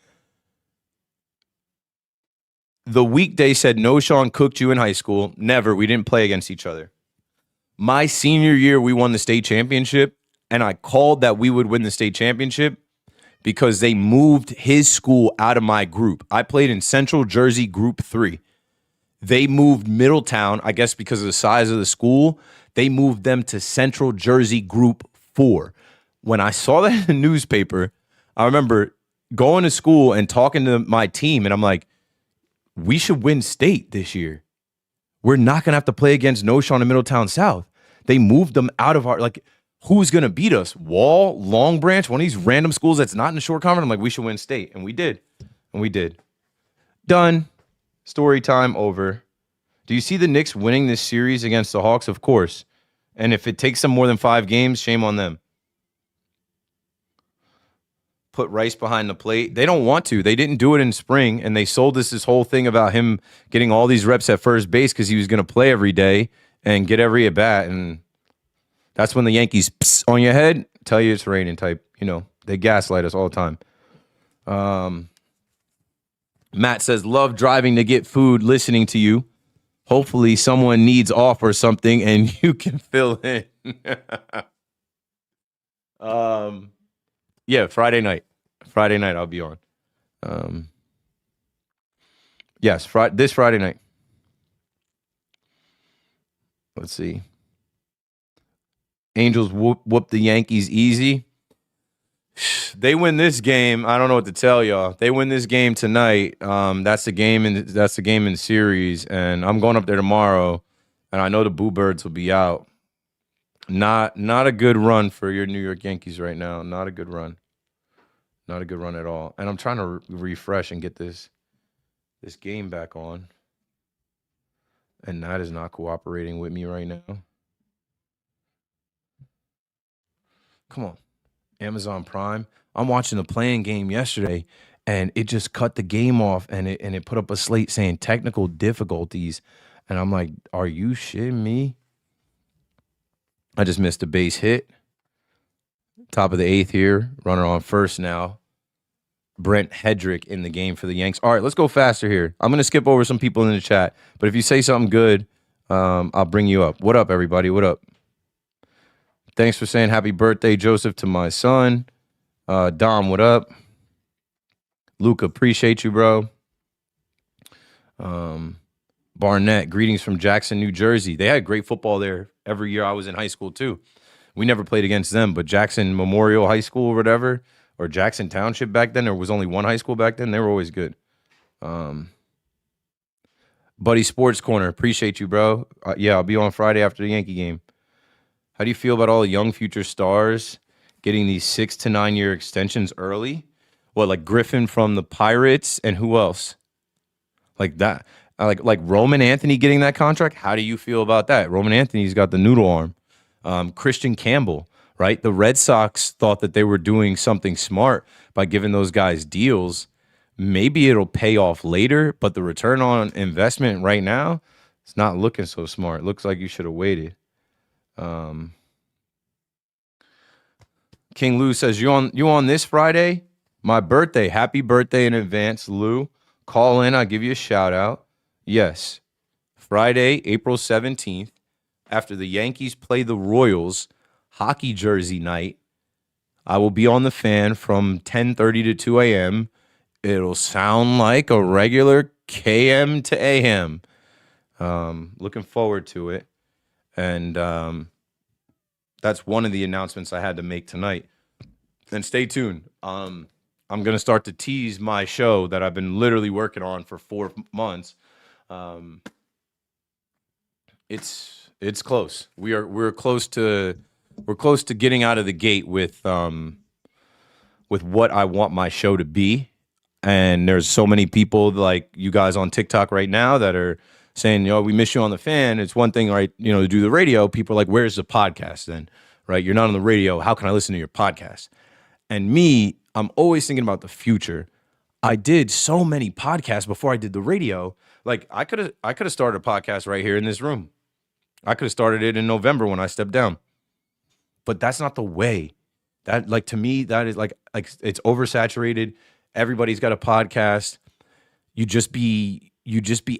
The weekday said No Sean cooked you in high school. Never. We didn't play against each other. My senior year, we won the state championship, and I called that we would win the state championship because they moved his school out of my group. I played in Central Jersey Group 3. They moved Middletown, I guess because of the size of the school, they moved them to Central Jersey Group 4. When I saw that in the newspaper, I remember going to school and talking to my team, and I'm like, we should win state this year. We're not going to have to play against No Sean and Middletown South. They moved them out of our, who's going to beat us? Wall, Long Branch, one of these random schools that's not in the short conference. I'm like, we should win state. And we did. Done. Story time over. Do you see the Knicks winning this series against the Hawks? Of course. And if it takes them more than 5 games, shame on them. put Rice behind the plate. They don't want to. They didn't do it in spring, and they sold us this whole thing about him getting all these reps at first base because he was going to play every day and get every at bat. And that's when the Yankees on your head tell you it's raining type. They gaslight us all the time. Matt says, love driving to get food, listening to you. Hopefully someone needs off or something and you can fill in. Yeah, Friday night. Friday night I'll be on. Yes, this Friday night. Let's see. Angels whoop the Yankees easy. They win this game. I don't know what to tell y'all. They win this game tonight. That's the game in series, and I'm going up there tomorrow. And I know the Boo Birds will be out. Not a good run for your New York Yankees right now. Not a good run. Not a good run at all. And I'm trying to refresh and get this game back on. And that is not cooperating with me right now. Come on. Amazon Prime. I'm watching the playing game yesterday, and it just cut the game off, and it put up a slate saying technical difficulties. And I'm like, are you shitting me? I just missed a base hit. Top of the 8th here. Runner on first now. Brent Hedrick in the game for the Yanks. All right, let's go faster here. I'm going to skip over some people in the chat, but if you say something good, I'll bring you up. What up, everybody? What up? Thanks for saying happy birthday, Joseph, to my son. Dom, what up? Luca, appreciate you, bro. Barnett, greetings from Jackson, New Jersey. They had great football there every year I was in high school, too. We never played against them, but Jackson Memorial High School or whatever, or Jackson Township back then, there was only one high school back then. They were always good. Buddy Sports Corner, appreciate you, bro. Yeah, I'll be on Friday after the Yankee game. How do you feel about all the young future stars getting these 6 to 9 year extensions early? What, like Griffin from the Pirates, and who else? Like that. Like Roman Anthony getting that contract? How do you feel about that? Roman Anthony's got the noodle arm. Christian Campbell, right? The Red Sox thought that they were doing something smart by giving those guys deals. Maybe it'll pay off later, but the return on investment right now, it's not looking so smart. It looks like you should have waited. King Lou says, you on this Friday? My birthday. Happy birthday in advance, Lou. Call in. I'll give you a shout out. Yes. Friday, April 17th, after the Yankees play the Royals, hockey jersey night. I will be on the Fan from 10:30 to 2 a.m. It'll sound like a regular KM to AM. Looking forward to it. And that's one of the announcements I had to make tonight. And stay tuned. I'm going to start to tease my show that I've been literally working on for 4 months. It's close. We're close to getting out of the gate with what I want my show to be. And there's so many people like you guys on TikTok right now that are saying, we miss you on the Fan. It's one thing, right, to do the radio. People are like, where's the podcast then? Right? You're not on the radio. How can I listen to your podcast? And me, I'm always thinking about the future. I did so many podcasts before I did the radio. Like I could have started a podcast right here in this room. I could have started it in November when I stepped down. But that's not the way. That, like, to me, that is like it's oversaturated. Everybody's got a podcast. You just be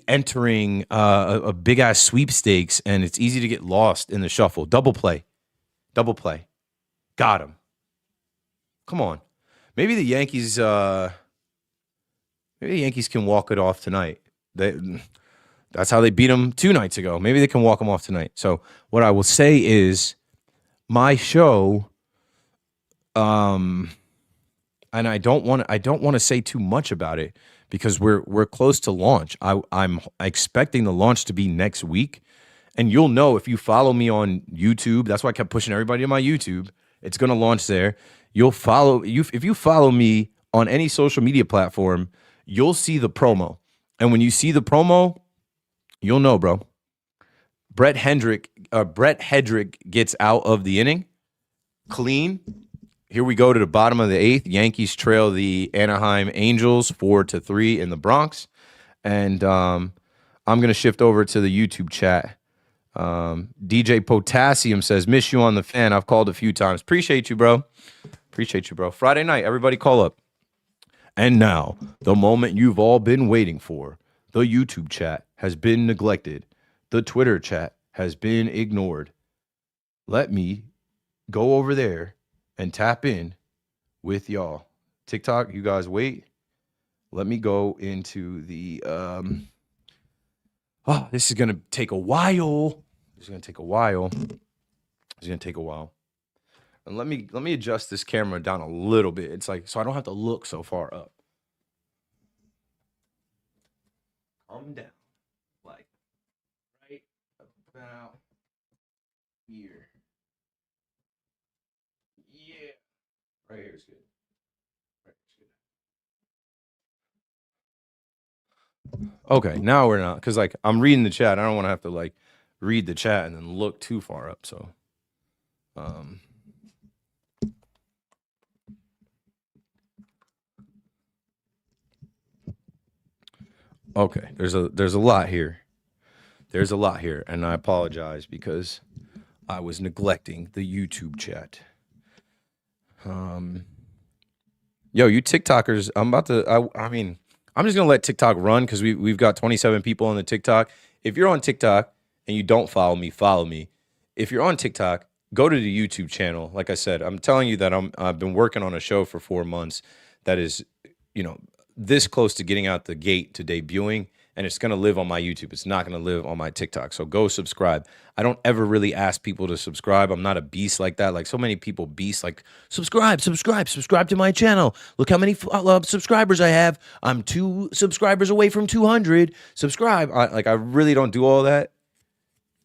entering a big ass sweepstakes, and it's easy to get lost in the shuffle. Double play. Got him. Come on. Maybe the Yankees can walk it off tonight. That's how they beat them 2 nights ago. Maybe they can walk them off tonight. So what I will say is my show, and I don't want to say too much about it because we're close to launch. I'm expecting the launch to be next week. And you'll know if you follow me on YouTube. That's why I kept pushing everybody to my YouTube. It's going to launch there. If you follow me on any social media platform, you'll see the promo. And when you see the promo, you'll know, bro. Brett Hedrick gets out of the inning clean. Here we go to the bottom of the eighth. Yankees trail the Anaheim Angels 4-3 in the Bronx. And I'm going to shift over to the YouTube chat. DJ Potassium says, miss you on the fan. I've called a few times. Appreciate you, bro. Friday night, everybody call up. And now, the moment you've all been waiting for. The YouTube chat has been neglected. The Twitter chat has been ignored. Let me go over there and tap in with y'all. TikTok, you guys wait. Let me go into the this is gonna take a while. And let me adjust this camera down a little bit. It's like so I don't have to look so far up. Calm down. Like right about here. Yeah. Right here is good. Okay, now we're not, because like I'm reading the chat. I don't want to have to like read the chat and then look too far up. So, okay, there's a lot here. And I apologize because I was neglecting the YouTube chat. Yo, you TikTokers, I'm just gonna let TikTok run because we've got 27 people on the TikTok. If you're on TikTok and you don't follow me. If you're on TikTok, go to the YouTube channel. Like I said, I'm telling you that I've been working on a show for 4 months that is, this close to getting out the gate to debuting, and it's gonna live on my YouTube. It's not gonna live on my TikTok. So go subscribe. I don't ever really ask people to subscribe. I'm not a beast like that. Like so many people beast like subscribe to my channel. Look how many subscribers I have. I'm 2 subscribers away from 200. Subscribe. I really don't do all that,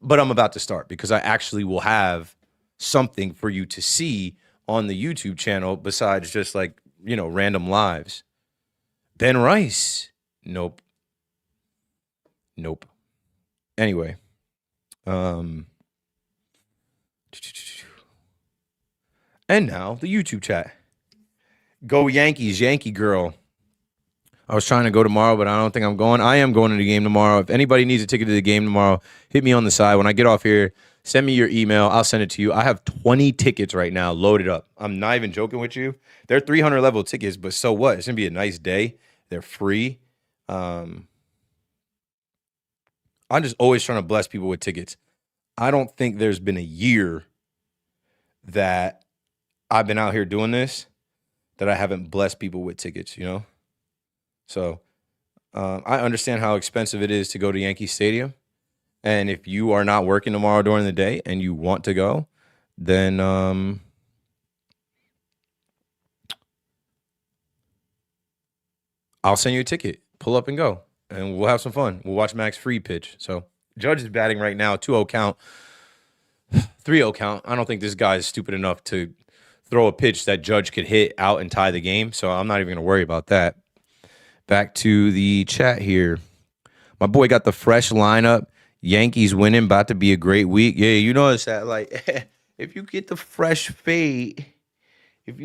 but I'm about to start because I actually will have something for you to see on the YouTube channel besides just like, random lives. Ben Rice. Nope. Anyway. And now the YouTube chat. Go Yankees, Yankee girl. I was trying to go tomorrow, but I don't think I'm going. I am going to the game tomorrow. If anybody needs a ticket to the game tomorrow, hit me on the side. When I get off here, send me your email. I'll send it to you. I have 20 tickets right now loaded up. I'm not even joking with you. They're 300 level tickets, but so what? It's going to be a nice day. They're free. I'm just always trying to bless people with tickets. I don't think there's been a year that I've been out here doing this that I haven't blessed people with tickets, So I understand how expensive it is to go to Yankee Stadium. And if you are not working tomorrow during the day and you want to go, then I'll send you a ticket. Pull up and go. And we'll have some fun. We'll watch Max Fried pitch. So Judge is batting right now, 2-0 count, 3-0 count. I don't think this guy is stupid enough to throw a pitch that Judge could hit out and tie the game. So I'm not even going to worry about that. Back to the chat here. My boy got the fresh lineup. Yankees winning, about to be a great week. Yeah, you notice that. Like, if you get the fresh fade and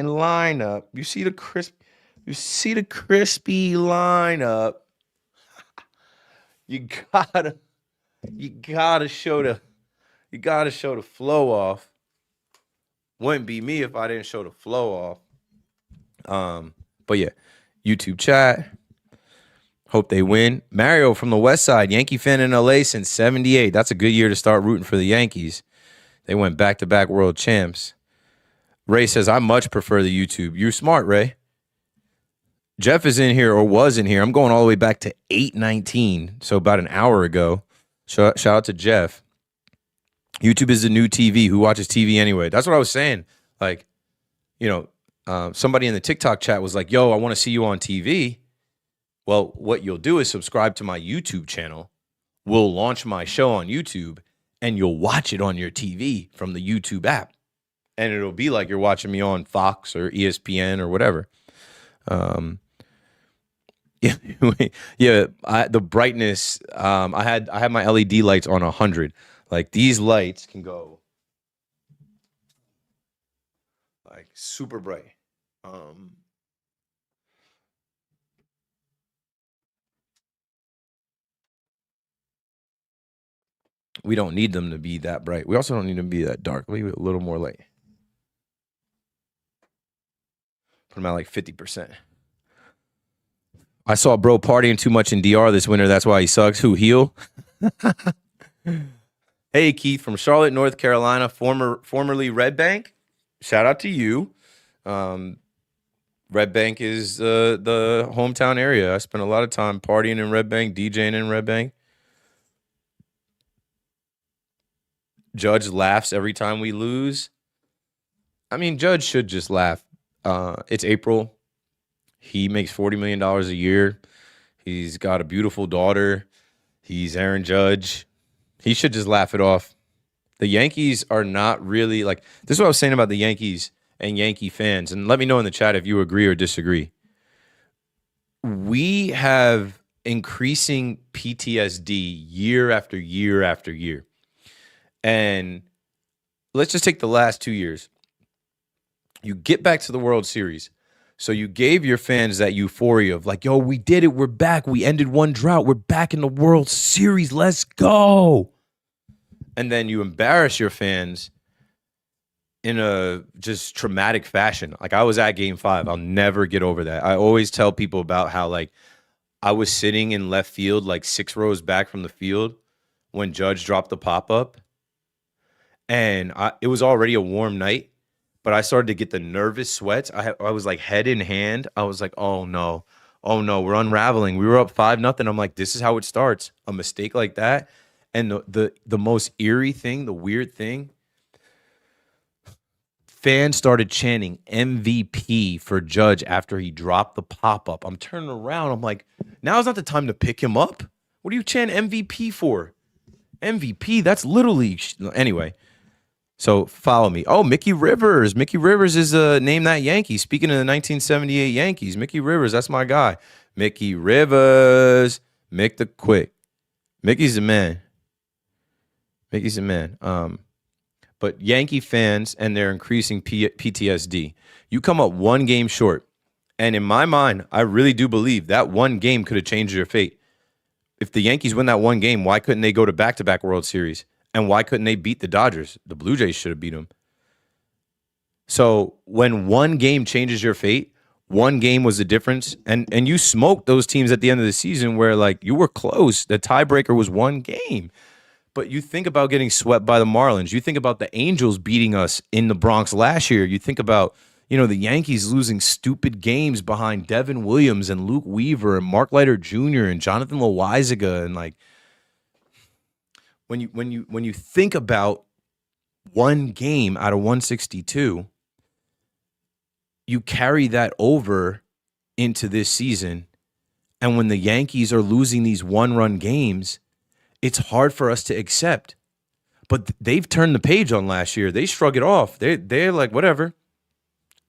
lineup, you see the crispy lineup. You gotta show the flow off. Wouldn't be me if I didn't show the flow off. But yeah, YouTube chat. Hope they win. Mario from the West Side, Yankee fan in LA since 78. That's a good year to start rooting for the Yankees. They went back-to-back world champs. Ray says, I much prefer the YouTube. You're smart, Ray. Jeff is in here or was in here. I'm going all the way back to 8:19, so about an hour ago. Shout out to Jeff. YouTube is the new TV. Who watches TV anyway? That's what I was saying. Like, somebody in the TikTok chat was like, yo, I want to see you on TV. Well, what you'll do is subscribe to my YouTube channel. We'll launch my show on YouTube, and you'll watch it on your TV from the YouTube app. And it'll be like you're watching me on Fox or ESPN or whatever. The brightness. I had my LED lights on 100. Like these lights can go like super bright. Um, we don't need them to be that bright. We also don't need them to be that dark. Leave it a little more light. Put them at like 50%. I saw bro partying too much in DR this winter. That's why he sucks. Who, Heel? Hey, Keith from Charlotte, North Carolina, formerly Red Bank. Shout out to you. Red Bank is the hometown area. I spent a lot of time partying in Red Bank, DJing in Red Bank. Judge laughs every time we lose. I mean, Judge should just laugh. It's April. He makes $40 million a year. He's got a beautiful daughter. He's Aaron Judge. He should just laugh it off. The Yankees are not really like, this is what I was saying about the Yankees and Yankee fans. And let me know in the chat if you agree or disagree. We have increasing PTSD year after year after year. And let's just take the last 2 years. You get back to the World Series. So you gave your fans that euphoria of like, yo, we did it. We're back. We ended one drought. We're back in the World Series. Let's go. And then you embarrass your fans in a just traumatic fashion. Like I was at Game 5. I'll never get over that. I always tell people about how like I was sitting in left field, like 6 rows back from the field when Judge dropped the pop-up. And it was already a warm night. But I started to get the nervous sweats. I was like head in hand. I was like, oh no, we're unraveling. We were up 5-0. I'm like, this is how it starts. A mistake like that. And the most eerie thing, the weird thing, fans started chanting MVP for Judge after he dropped the pop-up. I'm turning around. I'm like, now's not the time to pick him up. What do you chant MVP for? MVP, that's literally, anyway. So follow me. Oh, Mickey Rivers. Mickey Rivers is name that Yankee. Speaking of the 1978 Yankees, Mickey Rivers, that's my guy. Mickey Rivers. Mick the Quick. Mickey's the man. Mickey's the man. But Yankee fans and their increasing PTSD. You come up one game short. And in my mind, I really do believe that one game could have changed your fate. If the Yankees win that one game, why couldn't they go to back-to-back World Series? And why couldn't they beat the Dodgers? The Blue Jays should have beat them. So when one game changes your fate, one game was the difference. And you smoked those teams at the end of the season where, like, you were close. The tiebreaker was one game. But you think about getting swept by the Marlins. You think about the Angels beating us in the Bronx last year. You think about, the Yankees losing stupid games behind Devin Williams and Luke Weaver and Mark Leiter Jr. and Jonathan Loaizaga and, like, when you think about one game out of 162, you carry that over into this season. And when the Yankees are losing these one-run games, it's hard for us to accept. But they've turned the page on last year. They shrug it off. They're like, whatever.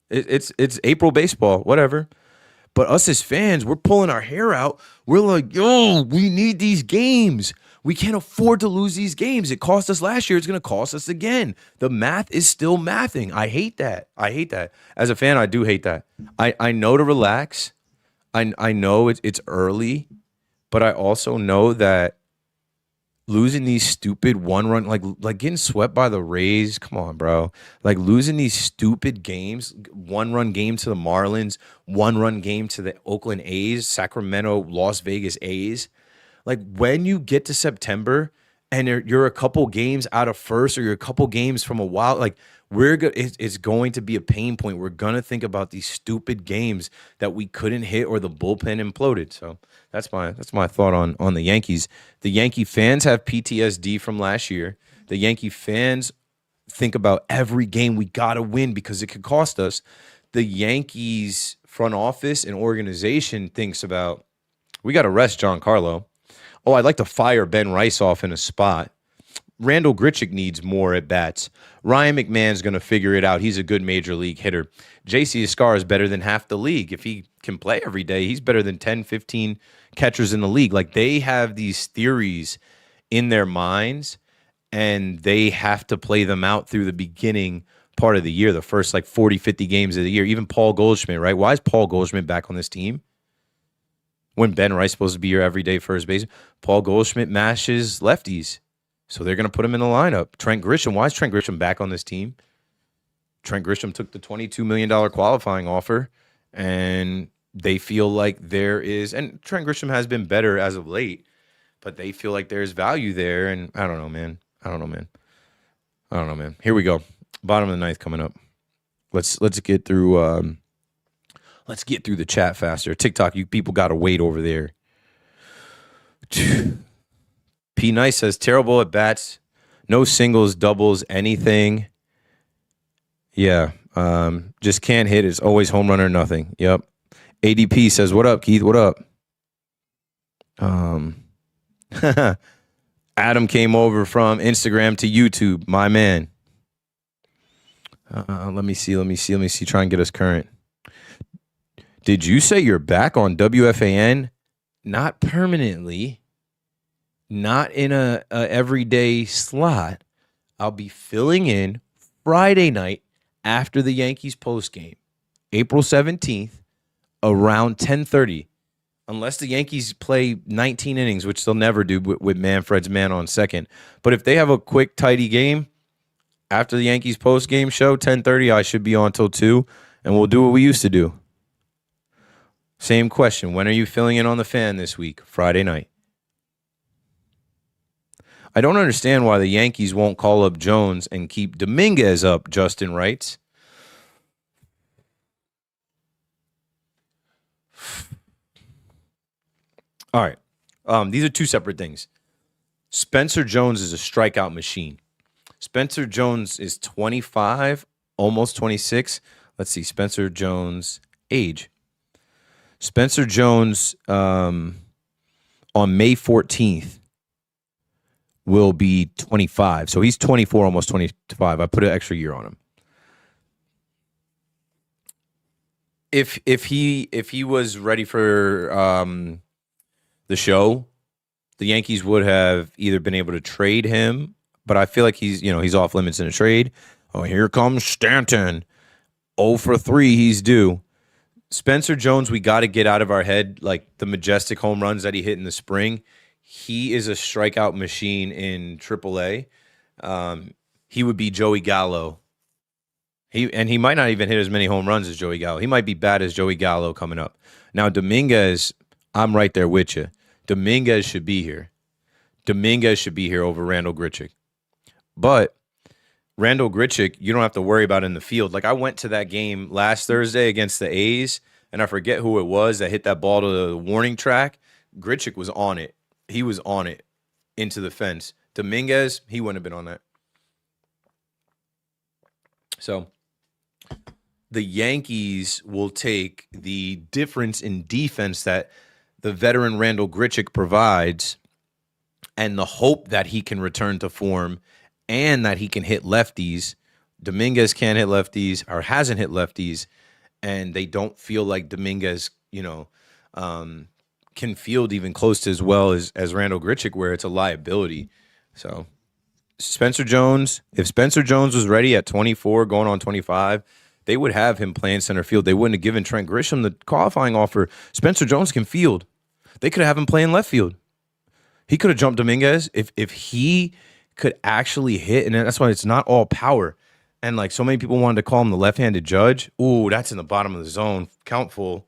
It's April baseball, whatever. But us as fans, we're pulling our hair out. We're like, yo, we need these games. We can't afford to lose these games. It cost us last year. It's going to cost us again. The math is still mathing. I hate that. As a fan, I do hate that. I know to relax. I know it's early, but I also know that losing these stupid one-run, like getting swept by the Rays, come on, bro. Like losing these stupid games, one-run game to the Marlins, one-run game to the Oakland A's, Sacramento, Las Vegas A's. Like when you get to September and you're a couple games out of first or you're a couple games from a while, like it's going to be a pain point. We're going to think about these stupid games that we couldn't hit or the bullpen imploded. So that's my thought on the Yankees. The Yankee fans have PTSD from last year. The Yankee fans think about every game we got to win because it could cost us. The Yankees front office and organization thinks about, we got to rest Giancarlo. Oh, I'd like to fire Ben Rice off in a spot. Randall Grichuk needs more at bats. Ryan McMahon's going to figure it out. He's a good major league hitter. JC Escar is better than half the league. If he can play every day, he's better than 10, 15 catchers in the league. Like they have these theories in their minds and they have to play them out through the beginning part of the year, the first like 40, 50 games of the year. Even Paul Goldschmidt, right? Why is Paul Goldschmidt back on this team when Ben Wright's supposed to be your everyday first baseman? Paul Goldschmidt mashes lefties, so they're going to put him in the lineup. Trent Grisham, why is Trent Grisham back on this team? Trent Grisham took the $22 million qualifying offer, and they feel like there is, and Trent Grisham has been better as of late, but they feel like there's value there, and I don't know, man. Here we go. Bottom of the ninth coming up. Let's get through the chat faster. TikTok, you people got to wait over there. P Nice says terrible at bats, no singles, doubles, anything. Yeah, just can't hit. It's always home run or nothing. Yep. ADP says, "What up, Keith? What up?" Adam came over from Instagram to YouTube. My man. Let me see. Try and get us current. Did you say you're back on WFAN? Not permanently. Not in a everyday slot. I'll be filling in Friday night after the Yankees postgame, April 17th, around 10:30. Unless the Yankees play 19 innings, which they'll never do with Manfred's man on second. But if they have a quick, tidy game after the Yankees postgame show, 10:30, I should be on till 2, and we'll do what we used to do. Same question. When are you filling in on the fan this week? Friday night. I don't understand why the Yankees won't call up Jones and keep Dominguez up, Justin writes. All right. These are two separate things. Spencer Jones is a strikeout machine. Spencer Jones is 25, almost 26. Let's see. Spencer Jones' age. Spencer Jones on May 14th will be 25. So he's 24, almost 25. I put an extra year on him. If he was ready for the show, the Yankees would have either been able to trade him, but I feel like he's off limits in a trade. Oh, here comes Stanton. 0 for 3, he's due. Spencer Jones, we got to get out of our head, like the majestic home runs that he hit in the spring. He is a strikeout machine in AAA. He would be Joey Gallo. He might not even hit as many home runs as Joey Gallo. He might be bad as Joey Gallo coming up. Now, Dominguez, I'm right there with you. Dominguez should be here. Dominguez should be here over Randall Grichuk. But Randall Grichuk, you don't have to worry about in the field. Like, I went to that game last Thursday against the A's, and I forget who it was that hit that ball to the warning track. Grichuk was on it. He was on it into the fence. Dominguez, he wouldn't have been on that. So the Yankees will take the difference in defense that the veteran Randall Grichuk provides and the hope that he can return to form and that he can hit lefties. Dominguez can't hit lefties or hasn't hit lefties, and they don't feel like Dominguez, can field even close to as well as Randall Grichuk, where it's a liability. So Spencer Jones, if Spencer Jones was ready at 24, going on 25, they would have him playing center field. They wouldn't have given Trent Grisham the qualifying offer. Spencer Jones can field. They could have him playing left field. He could have jumped Dominguez if he could actually hit, and that's why it's not all power. And like so many people wanted to call him the left-handed judge. Ooh, that's in the bottom of the zone. Count full.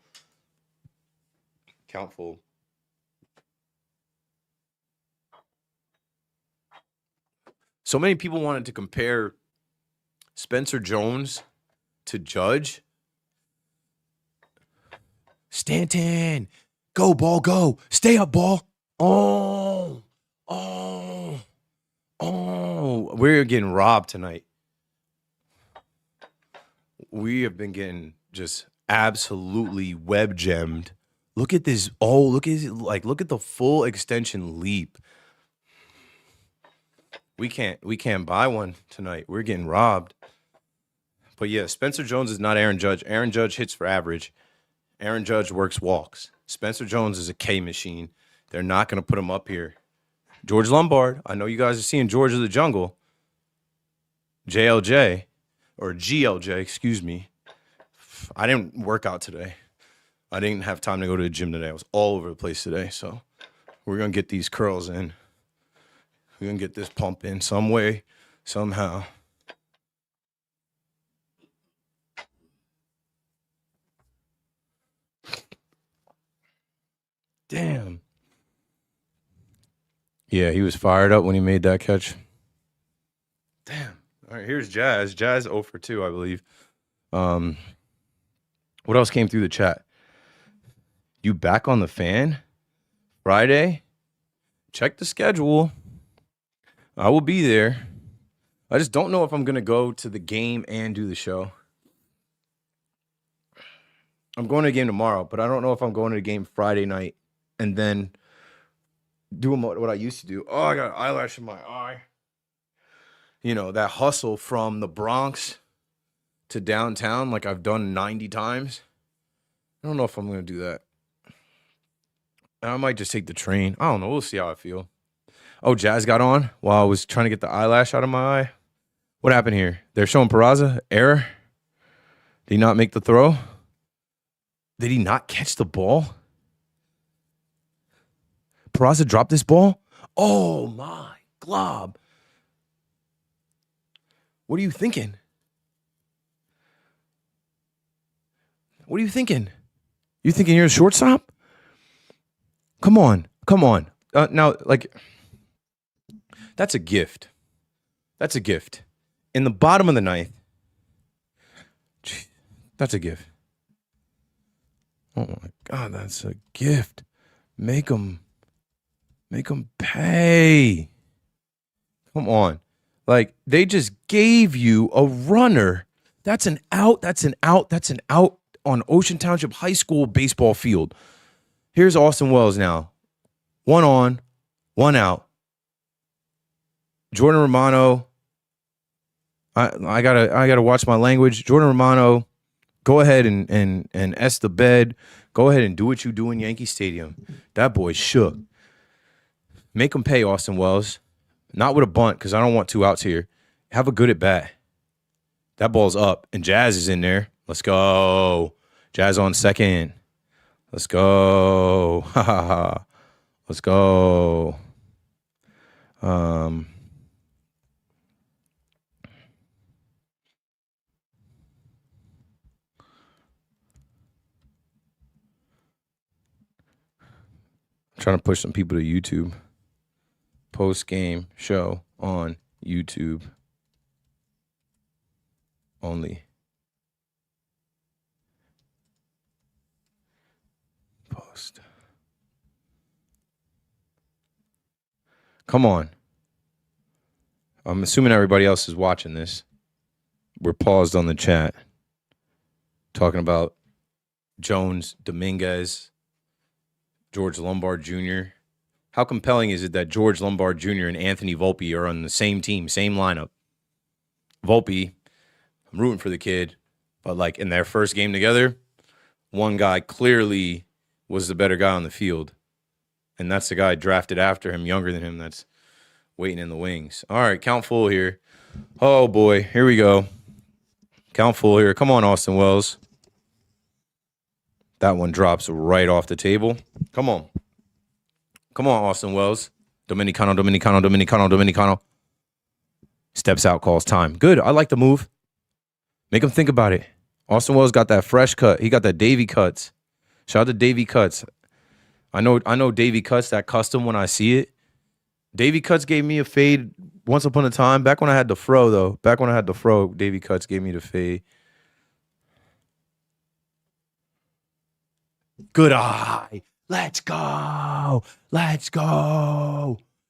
So many people wanted to compare Spencer Jones to Judge. Stanton, go, ball, go. Stay up, ball. Oh. We're getting robbed tonight. We have been getting just absolutely web gemmed. Look at this. Oh, look at the full extension leap. We can't buy one tonight. We're getting robbed. But yeah, Spencer Jones is not Aaron Judge. Aaron Judge hits for average. Aaron Judge works walks. Spencer Jones is a K machine. They're not going to put him up here. George Lombard. I know you guys are seeing George of the Jungle. JLJ. or GLJ, excuse me. I didn't work out today. I didn't have time to go to the gym today. I was all over the place today. So we're going to get these curls in. We're going to get this pump in some way, somehow. Damn. Yeah, he was fired up when he made that catch. Damn. All right, here's Jazz. Jazz 0 for 2, I believe. What else came through the chat? You back on the fan? Friday? Check the schedule. I will be there. I just don't know if I'm going to go to the game and do the show. I'm going to the game tomorrow, but I don't know if I'm going to the game Friday night and then doing what I used to do. Oh, I got an eyelash in my eye. You know, that hustle from the Bronx to downtown like I've done 90 times. I don't know if I'm going to do that. I might just take the train. I don't know. We'll see how I feel. Oh, Jazz got on while I was trying to get the eyelash out of my eye. What happened here? They're showing Peraza. Error. Did he not make the throw? Did he not catch the ball? Peraza dropped this ball? Oh, my glob. What are you thinking? What are you thinking? You thinking you're a shortstop? Come on. Come on. Now, like, that's a gift. That's a gift. In the bottom of the ninth, that's a gift. Oh, my God, that's a gift. Make them pay. Come on. Like, they just gave you a runner. That's an out. That's an out. That's an out on Ocean Township High School baseball field. Here's Austin Wells now. 1 on, 1 out. Jordan Romano. I gotta watch my language. Jordan Romano, go ahead and S the bed. Go ahead and do what you do in Yankee Stadium. That boy shook. Make him pay, Austin Wells. Not with a bunt, because I don't want 2 outs here. Have a good at bat. That ball's up, and Jazz is in there. Let's go. Jazz on second. Let's go. Ha ha ha. Let's go. Trying to push some people to YouTube. Post-game show on YouTube only. Post. Come on. I'm assuming everybody else is watching this. We're paused on the chat. Talking about Jones, Dominguez, George Lombard Jr. How compelling is it that George Lombard Jr. and Anthony Volpe are on the same team, same lineup? Volpe, I'm rooting for the kid, but like in their first game together, one guy clearly was the better guy on the field. And that's the guy drafted after him, younger than him, that's waiting in the wings. All right, count full here. Oh, boy, here we go. Count full here. Come on, Austin Wells. That one drops right off the table. Come on. Come on, Austin Wells. Dominicano. Steps out, calls time. Good. I like the move. Make him think about it. Austin Wells got that fresh cut. He got that Davy cuts. Shout out to Davy Cuts. I know Davy Cuts, that custom when I see it. Davy Cuts gave me a fade once upon a time. Back when I had the fro, though. Davy Cuts gave me the fade. Good eye. Let's go.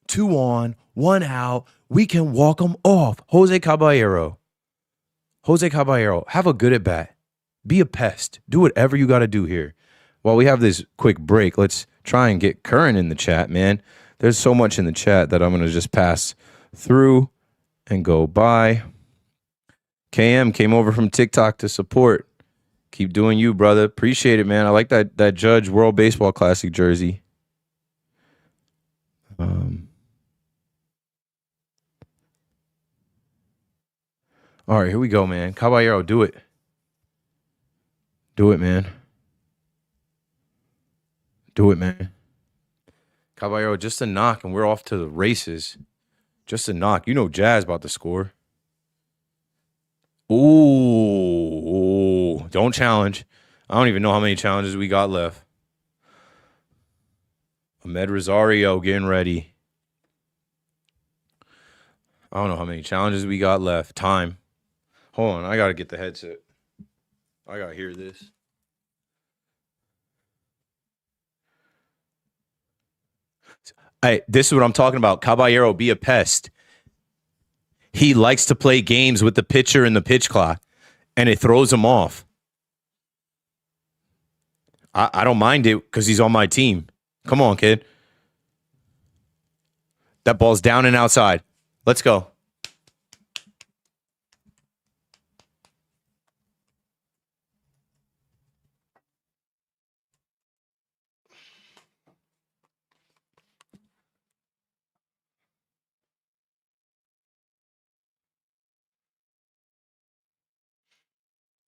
2 on, 1 out. We can walk them off. Jose Caballero, have a good at bat. Be a pest. Do whatever you got to do here. While we have this quick break, let's try and get Curran in the chat, man. There's so much in the chat that I'm going to just pass through and go by. KM came over from TikTok to support. Keep doing you, brother. Appreciate it, man. I like that Judge World Baseball Classic jersey. All right, here we go, man. Caballero, do it. Do it, man. Do it, man. Caballero, just a knock, and we're off to the races. Just a knock. You know Jazz about to score. Ooh, don't challenge. I don't even know how many challenges we got left. Ahmed Rosario getting ready. I don't know how many challenges we got left. Time. Hold on, I got to get the headset. I got to hear this. Hey, this is what I'm talking about. Caballero, be a pest. He likes to play games with the pitcher and the pitch clock, and it throws him off. I don't mind it because he's on my team. Come on, kid. That ball's down and outside. Let's go.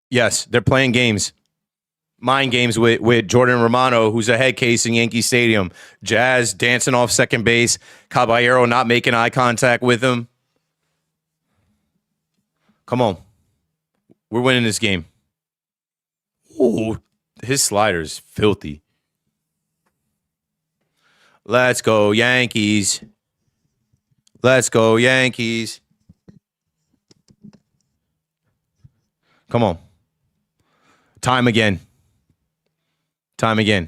Yes, they're playing games. Mind games with Jordan Romano, who's a head case in Yankee Stadium. Jazz dancing off second base. Caballero not making eye contact with him. Come on. We're winning this game. Ooh, his slider's filthy. Let's go, Yankees. Let's go, Yankees. Come on. Time again. Time again.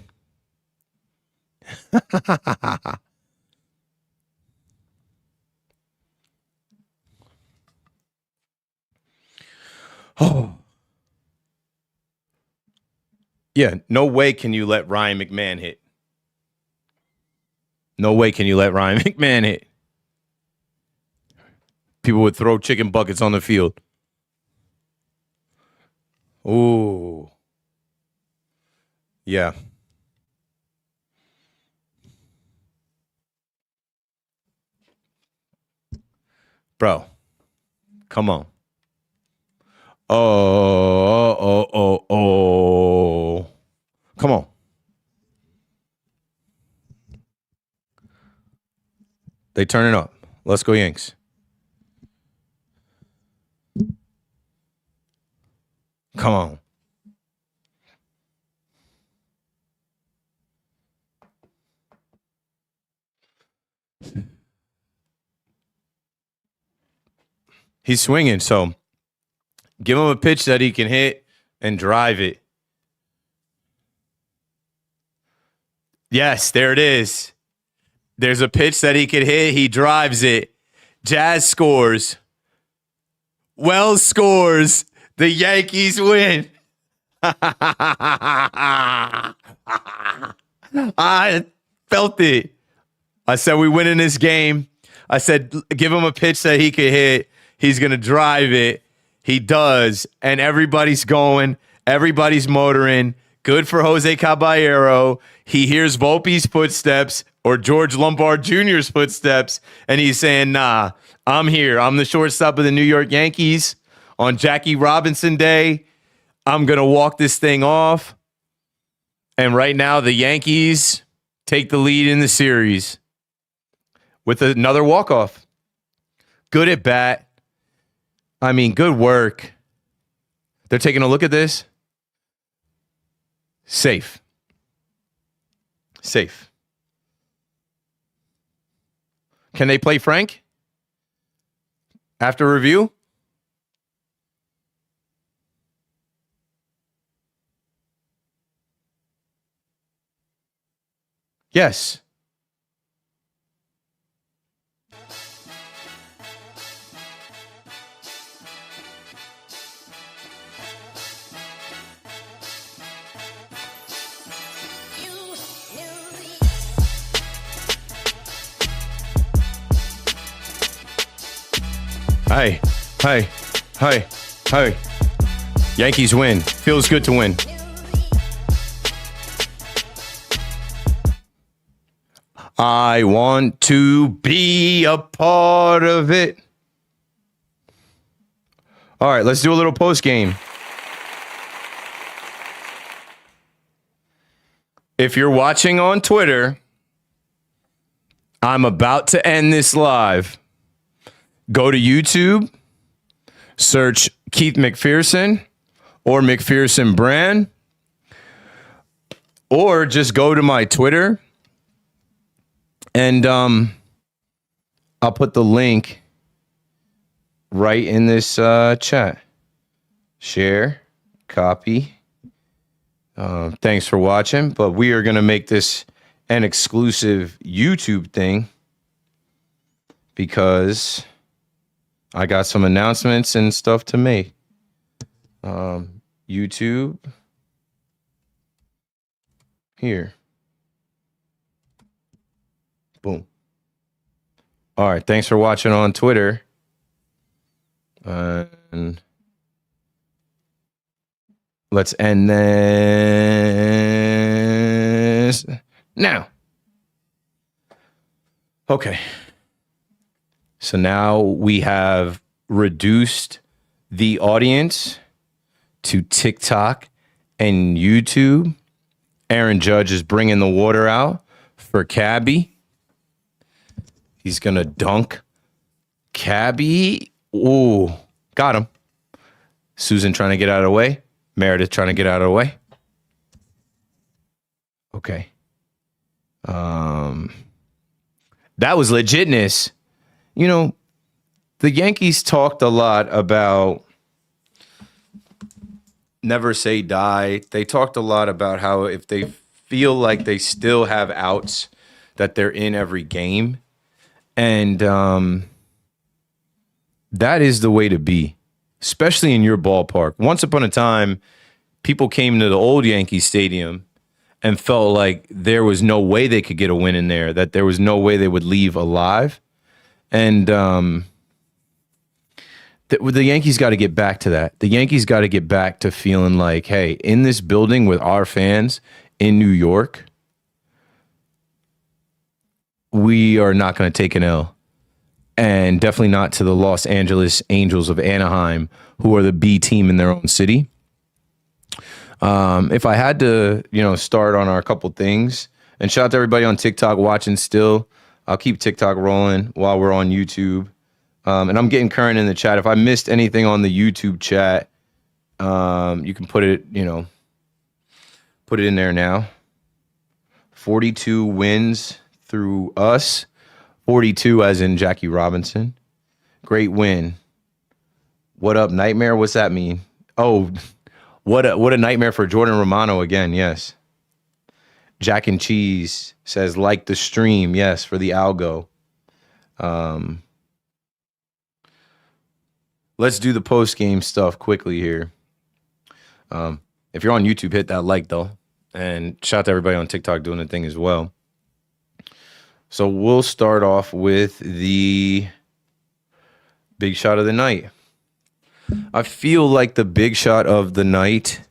Oh. Yeah, no way can you let Ryan McMahon hit. No way can you let Ryan McMahon hit. People would throw chicken buckets on the field. Ooh. Yeah. Bro, come on. Oh. Come on. They turn it up. Let's go, Yanks. Come on. He's swinging, so give him a pitch that he can hit and drive it. Yes, there it is. There's a pitch that he can hit. He drives it. Jazz scores. Wells scores. The Yankees win. I felt it. I said we win in this game. I said give him a pitch that he could hit. He's going to drive it. He does. And everybody's going. Everybody's motoring. Good for Jose Caballero. He hears Volpe's footsteps or George Lombard Jr.'s footsteps, and he's saying, nah, I'm here. I'm the shortstop of the New York Yankees on Jackie Robinson Day. I'm going to walk this thing off. And right now, the Yankees take the lead in the series with another walk-off. Good at bat. I mean, good work. They're taking a look at this. Safe. Can they play Frank after review? Yes. Hey. Yankees win. Feels good to win. I want to be a part of it. All right, let's do a little post game. If you're watching on Twitter, I'm about to end this live. Go to YouTube, search Keith McPherson or McPherson Brand, or just go to my Twitter and I'll put the link right in this chat. Share, copy. Thanks for watching, but we are going to make this an exclusive YouTube thing because I got some announcements and stuff to make. YouTube. Here. Boom. All right. Thanks for watching on Twitter. And let's end this now. Okay. So now we have reduced the audience to TikTok and YouTube. Aaron Judge is bringing the water out for Cabby. He's going to dunk Cabby. Ooh, got him. Susan trying to get out of the way. Meredith trying to get out of the way. Okay. That was legitness. You know, the Yankees talked a lot about never say die. They talked a lot about how if they feel like they still have outs, that they're in every game. And that is the way to be, especially in your ballpark. Once upon a time, people came to the old Yankee Stadium and felt like there was no way they could get a win in there, that there was no way they would leave alive. And the Yankees got to get back to that. The Yankees got to get back to feeling like, hey, in this building with our fans in New York, we are not going to take an L. And definitely not to the Los Angeles Angels of Anaheim, who are the B team in their own city. If I had to, start on our couple things, and shout out to everybody on TikTok watching still. I'll keep TikTok rolling while we're on YouTube. And I'm getting current in the chat. If I missed anything on the YouTube chat, you can put it in there now. 42 wins through us. 42 as in Jackie Robinson. Great win. What up, Nightmare? What's that mean? Oh, what a nightmare for Jordan Romano again, yes. Jack and Cheese says, like the stream, yes, for the algo. Let's do the post-game stuff quickly here. If you're on YouTube, hit that like, though. And shout out to everybody on TikTok doing the thing as well. So we'll start off with the big shot of the night. I feel like the big shot of the night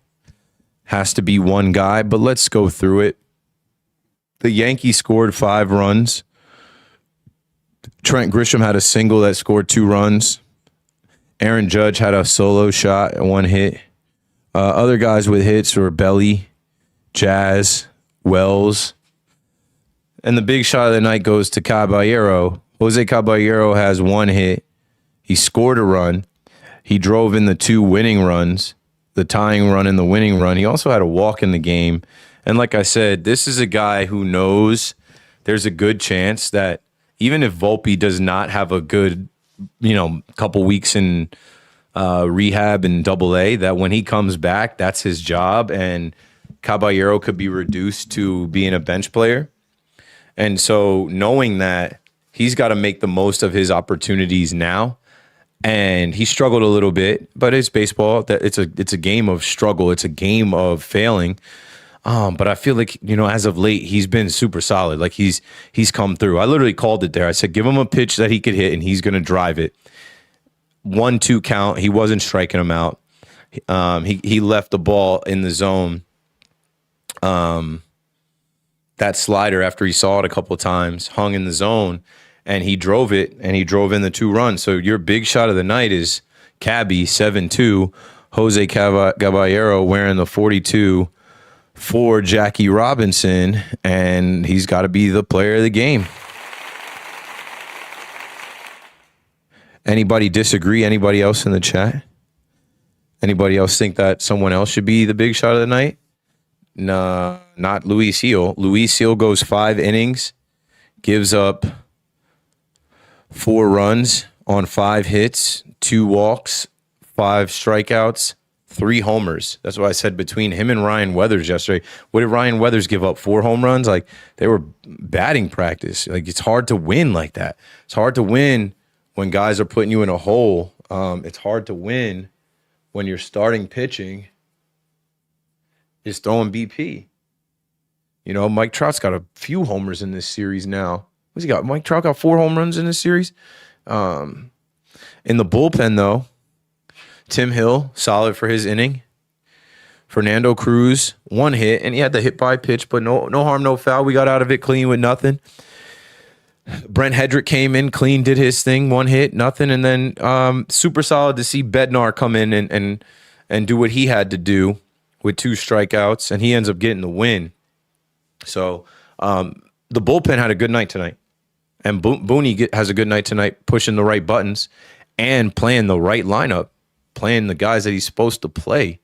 has to be one guy, but let's go through it. The Yankees scored 5 runs. Trent Grisham had a single that scored 2 runs. Aaron Judge had a solo shot and 1 hit. Other guys with hits were Belly, Jazz, Wells. And the big shot of the night goes to Caballero. Jose Caballero has 1 hit. He scored a run. He drove in the 2 winning runs, the tying run and the winning run. He also had a walk in the game. And like I said, this is a guy who knows there's a good chance that even if Volpe does not have a good, couple weeks in rehab in AA, that when he comes back, that's his job. And Caballero could be reduced to being a bench player. And so knowing that, he's got to make the most of his opportunities now. And he struggled a little bit, but it's baseball. It's a game of struggle. It's a game of failing. But I feel like, as of late, he's been super solid. Like he's come through. I literally called it there. I said, give him a pitch that he could hit and he's going to drive it. 1-2 count. He wasn't striking him out. He left the ball in the zone. That slider, after he saw it a couple of times, hung in the zone, and he drove it, and he drove in the 2 runs. So your big shot of the night is Cabby 7-2. Jose Caballero wearing the 42 for Jackie Robinson, and he's got to be the player of the game. Anybody disagree? Anybody else in the chat? Anybody else think that someone else should be the big shot of the night? No, not Luis Gil. Luis Gil goes 5 innings, gives up 4 runs on 5 hits, 2 walks, 5 strikeouts, 3 homers. That's what I said between him and Ryan Weathers yesterday. What did Ryan Weathers give up? 4 home runs? Like, they were batting practice. Like, it's hard to win like that. It's hard to win when guys are putting you in a hole. It's hard to win when you're starting pitching is throwing BP. You know, Mike Trout's got a few homers in this series now. What's he got? Mike Trout got 4 home runs in this series. In the bullpen, though, Tim Hill, solid for his inning. Fernando Cruz, 1 hit, and he had the hit by pitch, but no harm, no foul. We got out of it clean with nothing. Brent Hedrick came in clean, did his thing, 1 hit, nothing, and then super solid to see Bednar come in and do what he had to do with 2 strikeouts, and he ends up getting the win. So the bullpen had a good night tonight, and Booney has a good night tonight, pushing the right buttons and playing the right lineup, playing the guys that he's supposed to play.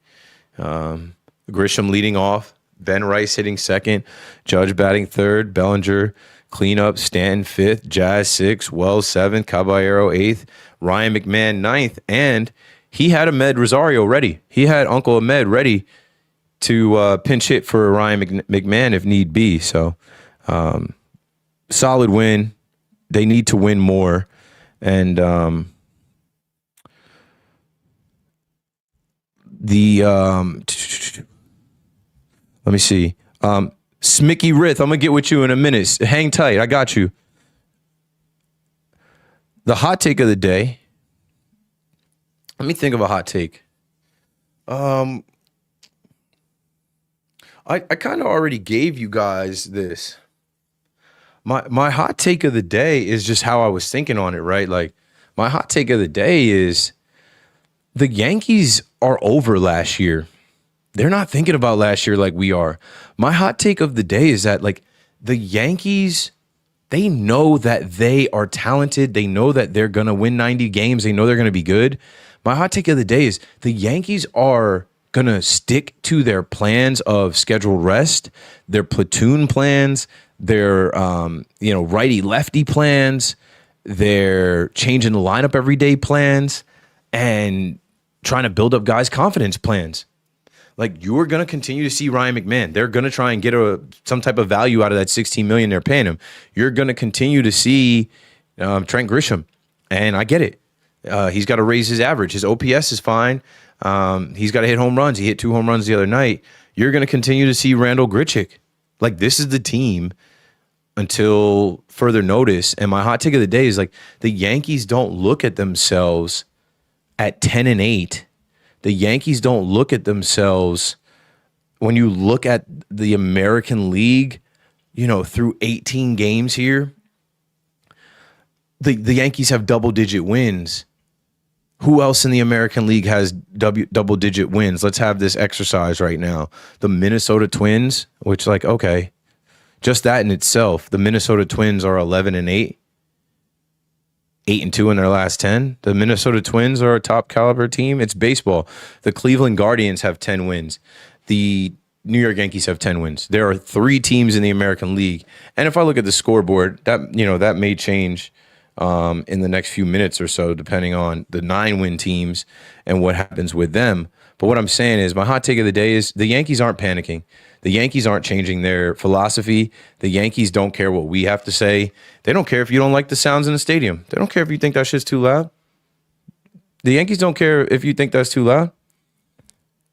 Grisham leading off, Ben Rice hitting second, Judge batting third, Bellinger cleanup, Stanton 5th, Jazz 6th, Wells 7th, Caballero 8th, Ryan McMahon 9th, and he had Ahmed Rosario ready. He had Uncle Ahmed ready to pinch hit for Ryan McMahon if need be. So solid win. They need to win more. And let me see. Smicky Rith, I'm going to get with you in a minute. Hang tight. I got you. The hot take of the day. Let me think of a hot take. I kind of already gave you guys this. My hot take of the day is just how I was thinking on it, right? Like, my hot take of the day is the Yankees are over last year. They're not thinking about last year like we are. My hot take of the day is that, like, the Yankees, they know that they are talented. They know that they're going to win 90 games. They know they're going to be good. My hot take of the day is the Yankees are going to stick to their plans of scheduled rest, their platoon plans, their righty-lefty plans, their changing the lineup every day plans, and trying to build up guys' confidence plans. Like, you're going to continue to see Ryan McMahon. They're going to try and get some type of value out of that $16 million they're paying him. You're going to continue to see Trent Grisham, and I get it. He's got to raise his average. His OPS is fine. He's got to hit home runs. He hit 2 home runs the other night. You're going to continue to see Randall Grichuk. Like, this is the team until further notice. And my hot take of the day is, like, the Yankees don't look at themselves at 10-8. The Yankees don't look at themselves when you look at the American League, through 18 games here. The Yankees have double-digit wins. Who else in the American League has double-digit wins? Let's have this exercise right now. The Minnesota Twins, which, like, okay, just that in itself, the Minnesota Twins are 11-8. 8-2 in their last 10. The Minnesota Twins are a top caliber team. It's baseball. The Cleveland Guardians have 10 wins. The New York Yankees have 10 wins. There are 3 teams in the American League. And if I look at the scoreboard, that may change in the next few minutes or so, depending on the 9-win teams and what happens with them. But what I'm saying is, my hot take of the day is the Yankees aren't panicking. The Yankees aren't changing their philosophy. The Yankees don't care what we have to say. They don't care if you don't like the sounds in the stadium. They don't care if you think that shit's too loud. The Yankees don't care if you think that's too loud.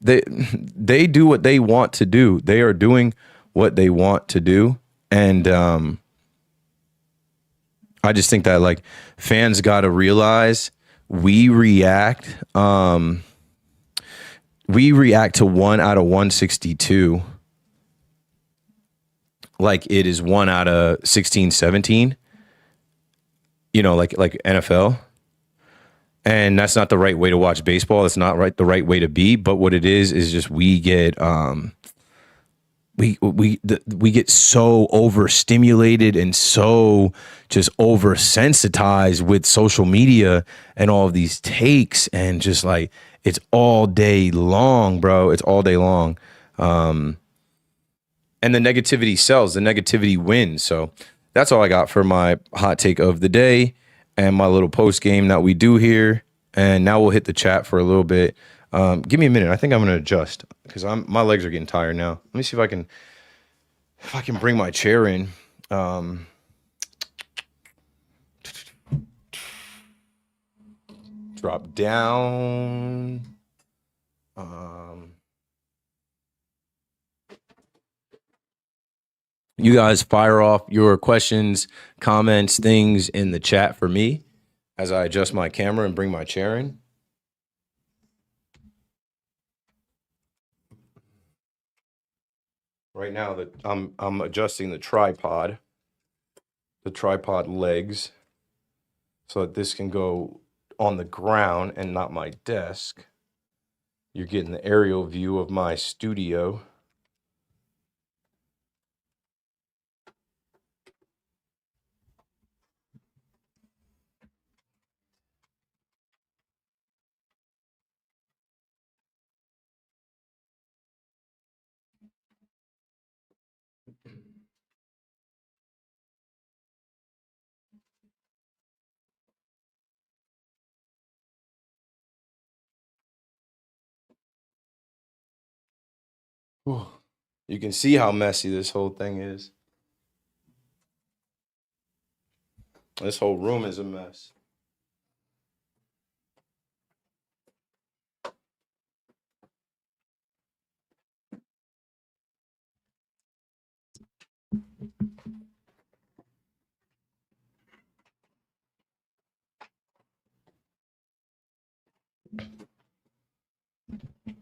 They do what they want to do. They are doing what they want to do. And I just think that, like, fans got to realize we react to 1 out of 162 like it is 1 out of 16, 17, like NFL. And that's not the right way to watch baseball. It's not the right way to be. But what it is just we get we get so overstimulated and so just oversensitized with social media and all of these takes, and just like it's all day long, bro. It's all day long. And the negativity sells, the negativity wins. So that's all I got for my hot take of the day and my little post game that we do here. And now we'll hit the chat for a little bit. Give me a minute. I think I'm going to adjust because my legs are getting tired now. Let me see if I can bring my chair in. Drop down. You guys fire off your questions, comments, things in the chat for me as I adjust my camera and bring my chair in. Right now that I'm adjusting the tripod legs so that this can go on the ground and not my desk. You're getting the aerial view of my studio. You can see how messy this whole thing is. This whole room is a mess.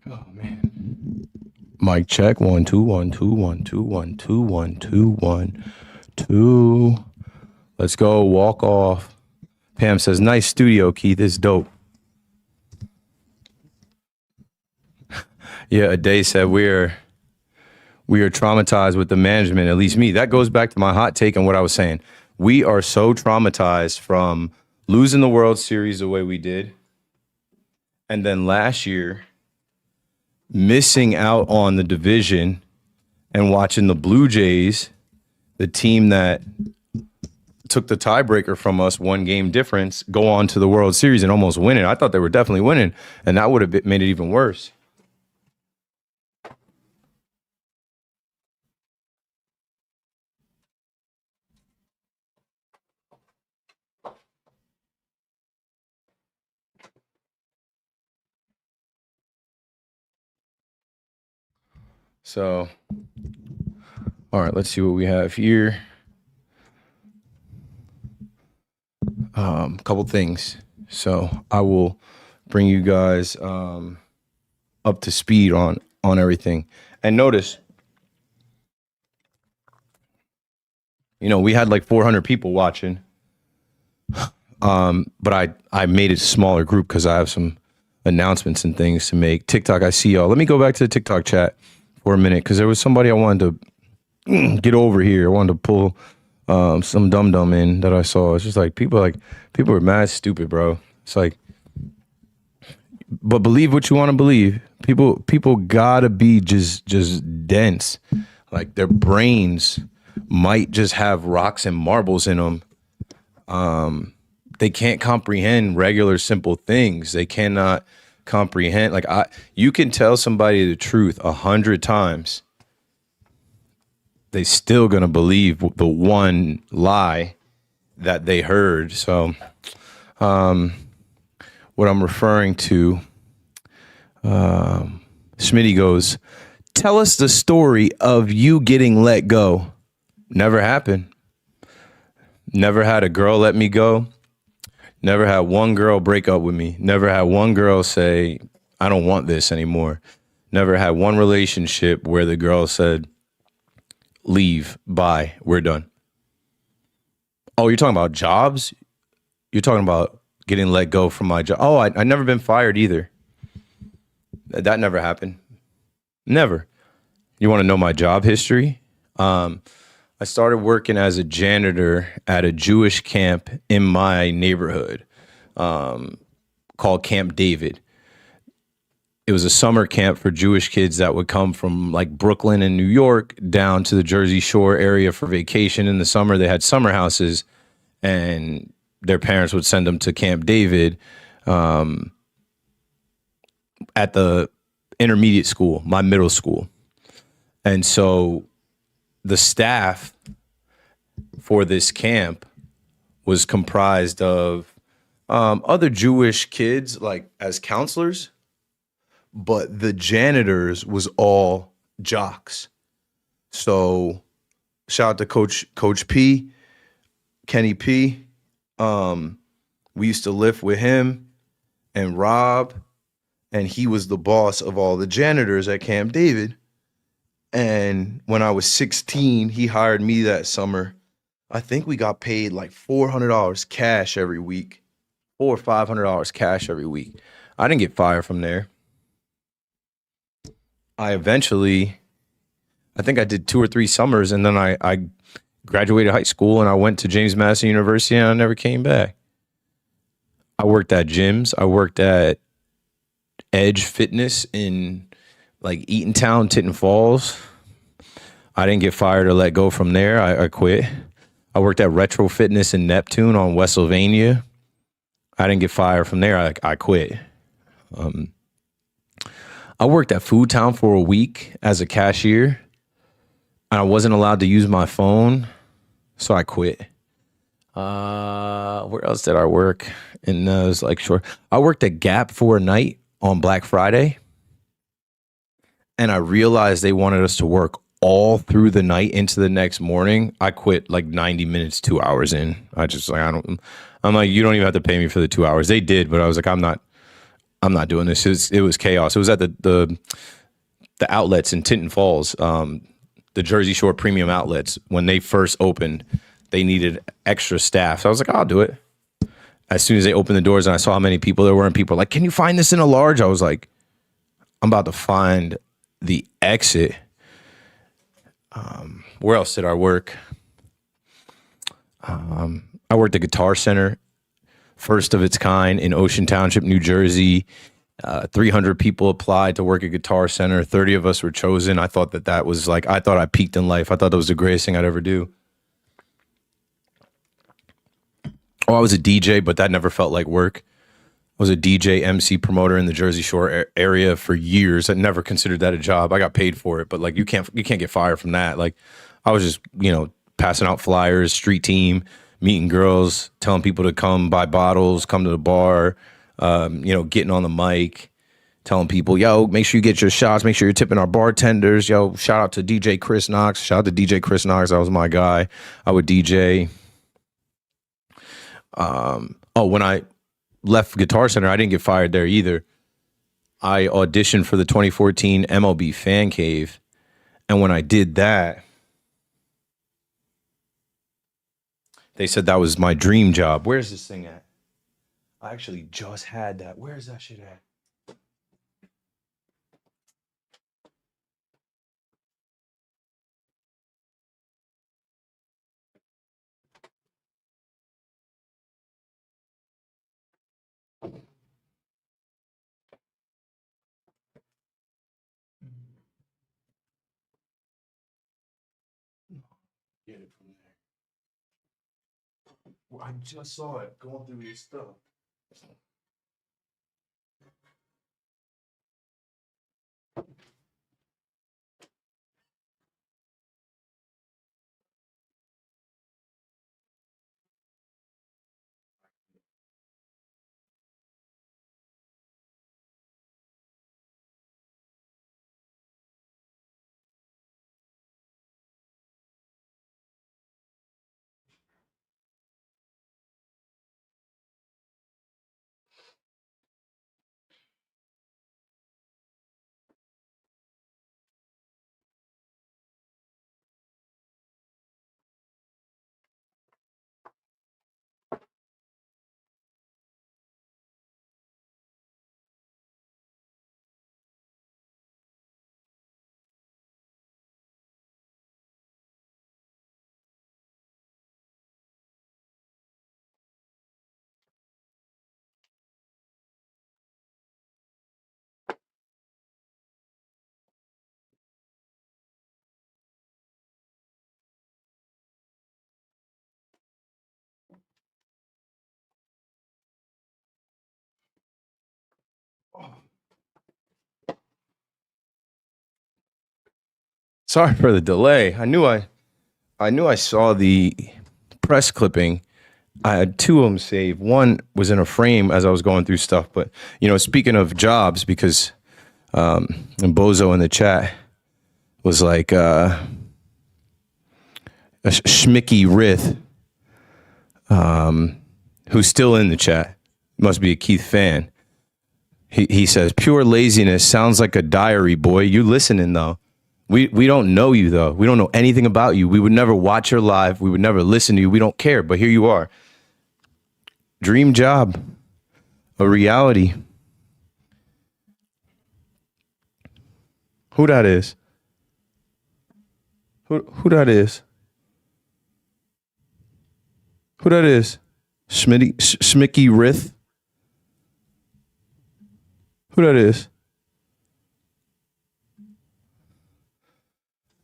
Oh man. Mic check. 1 2 1 2 1 2 1 2 1 2 1 2. Let's go. Walk off. Pam says, "Nice studio, Keith. It's dope." Yeah, a day said we are traumatized with the management, at least me. That goes back to my hot take and what I was saying. We are so traumatized from losing the World Series the way we did. And then last year, missing out on the division and watching the Blue Jays, the team that took the tiebreaker from us, 1 game difference, go on to the World Series and almost win it. I thought they were definitely winning, and that would have made it even worse. So, all right, let's see what we have here. Couple things. So I will bring you guys up to speed on everything. And notice, we had like 400 people watching. But I made it a smaller group because I have some announcements and things to make. TikTok, I see y'all. Let me go back to the TikTok chat for a minute because there was somebody I wanted to get over here. I wanted to pull some dum-dum in that I saw. It's just like people are mad stupid, bro. It's like, but believe what you want to believe. People gotta be just dense. Like their brains might just have rocks and marbles in them. They can't comprehend regular simple things. They cannot comprehend. You can tell somebody the truth 100 times. They still gonna believe the one lie that they heard. So, what I'm referring to, Smitty goes, "Tell us the story of you getting let go." Never happened. Never had a girl let me go. Never had one girl break up with me. Never had one girl say, "I don't want this anymore." Never had one relationship where the girl said, "Leave, bye, we're done." Oh, you're talking about jobs? You're talking about getting let go from my job. Oh, I never been fired either. That never happened. Never. You want to know my job history? I started working as a janitor at a Jewish camp in my neighborhood called Camp David. It was a summer camp for Jewish kids that would come from like Brooklyn and New York down to the Jersey Shore area for vacation in the summer. They had summer houses, and their parents would send them to Camp David at the intermediate school, my middle school. And so the staff for this camp was comprised of other Jewish kids, like as counselors, but the janitors was all jocks. So shout out to Coach P, Kenny P. We used to lift with him and Rob, and he was the boss of all the janitors at Camp David. And when I was 16, he hired me that summer. I think we got paid like $400 cash every week, $400 or $500 cash every week. I didn't get fired from there. I think I did 2 or 3 summers, and then I graduated high school and I went to James Madison University, and I never came back. I worked at gyms. I worked at Edge Fitness in like Eatontown, Tinton Falls. I didn't get fired or let go from there. I quit. I worked at Retro Fitness in Neptune on West Sylvania. I didn't get fired from there. I quit. I worked at Food Town for a week as a cashier. I wasn't allowed to use my phone, so I quit. Where else did I work? And it was like short. I worked at Gap for a night on Black Friday, and I realized they wanted us to work all through the night into the next morning. I quit like 90 minutes, 2 hours in. I'm like, you don't even have to pay me for the 2 hours. They did, but I was like, I'm not doing this. It was chaos. It was at the outlets in Tinton Falls, the Jersey Shore premium outlets. When they first opened, they needed extra staff. So I was like, I'll do it. As soon as they opened the doors and I saw how many people there were, and people were like, can you find this in a large? I was like, I'm about to find the exit. Where else did I work? I worked at Guitar Center, first of its kind in Ocean Township, New Jersey. 300 people applied to work at Guitar Center. 30 of us were chosen. I thought that was like, I thought I peaked in life. I thought that was the greatest thing I'd ever do. Oh, I was a DJ, but that never felt like work. I was a DJ, MC, promoter in the Jersey Shore area for years. I never considered that a job. I got paid for it, but like you can't get fired from that. Like I was just, passing out flyers, street team, meeting girls, telling people to come buy bottles, come to the bar, getting on the mic, telling people, yo, make sure you get your shots, make sure you're tipping our bartenders. Yo, shout out to DJ Chris Knox. Shout out to DJ Chris Knox. That was my guy. I would DJ. When I left Guitar Center, I didn't get fired there either. I auditioned for the 2014 MLB Fan Cave. And when I did that, they said that was my dream job. Where's this thing at? I actually just had that. Where's that shit at? Get it from there. Well, I just saw it going through this stuff. Sorry for the delay. I knew I saw the press clipping. I had two of them saved. One was in a frame as I was going through stuff. But speaking of jobs, because and Bozo in the chat was like a Schmicky Rith, who's still in the chat. Must be a Keith fan. He says, pure laziness sounds like a diary, boy. You listening, though. We don't know you, though. We don't know anything about you. We would never watch your live. We would never listen to you. We don't care. But here you are. Dream job. A reality. Who that is? Who that is? Who that is? Schmicky Rith? Who that is?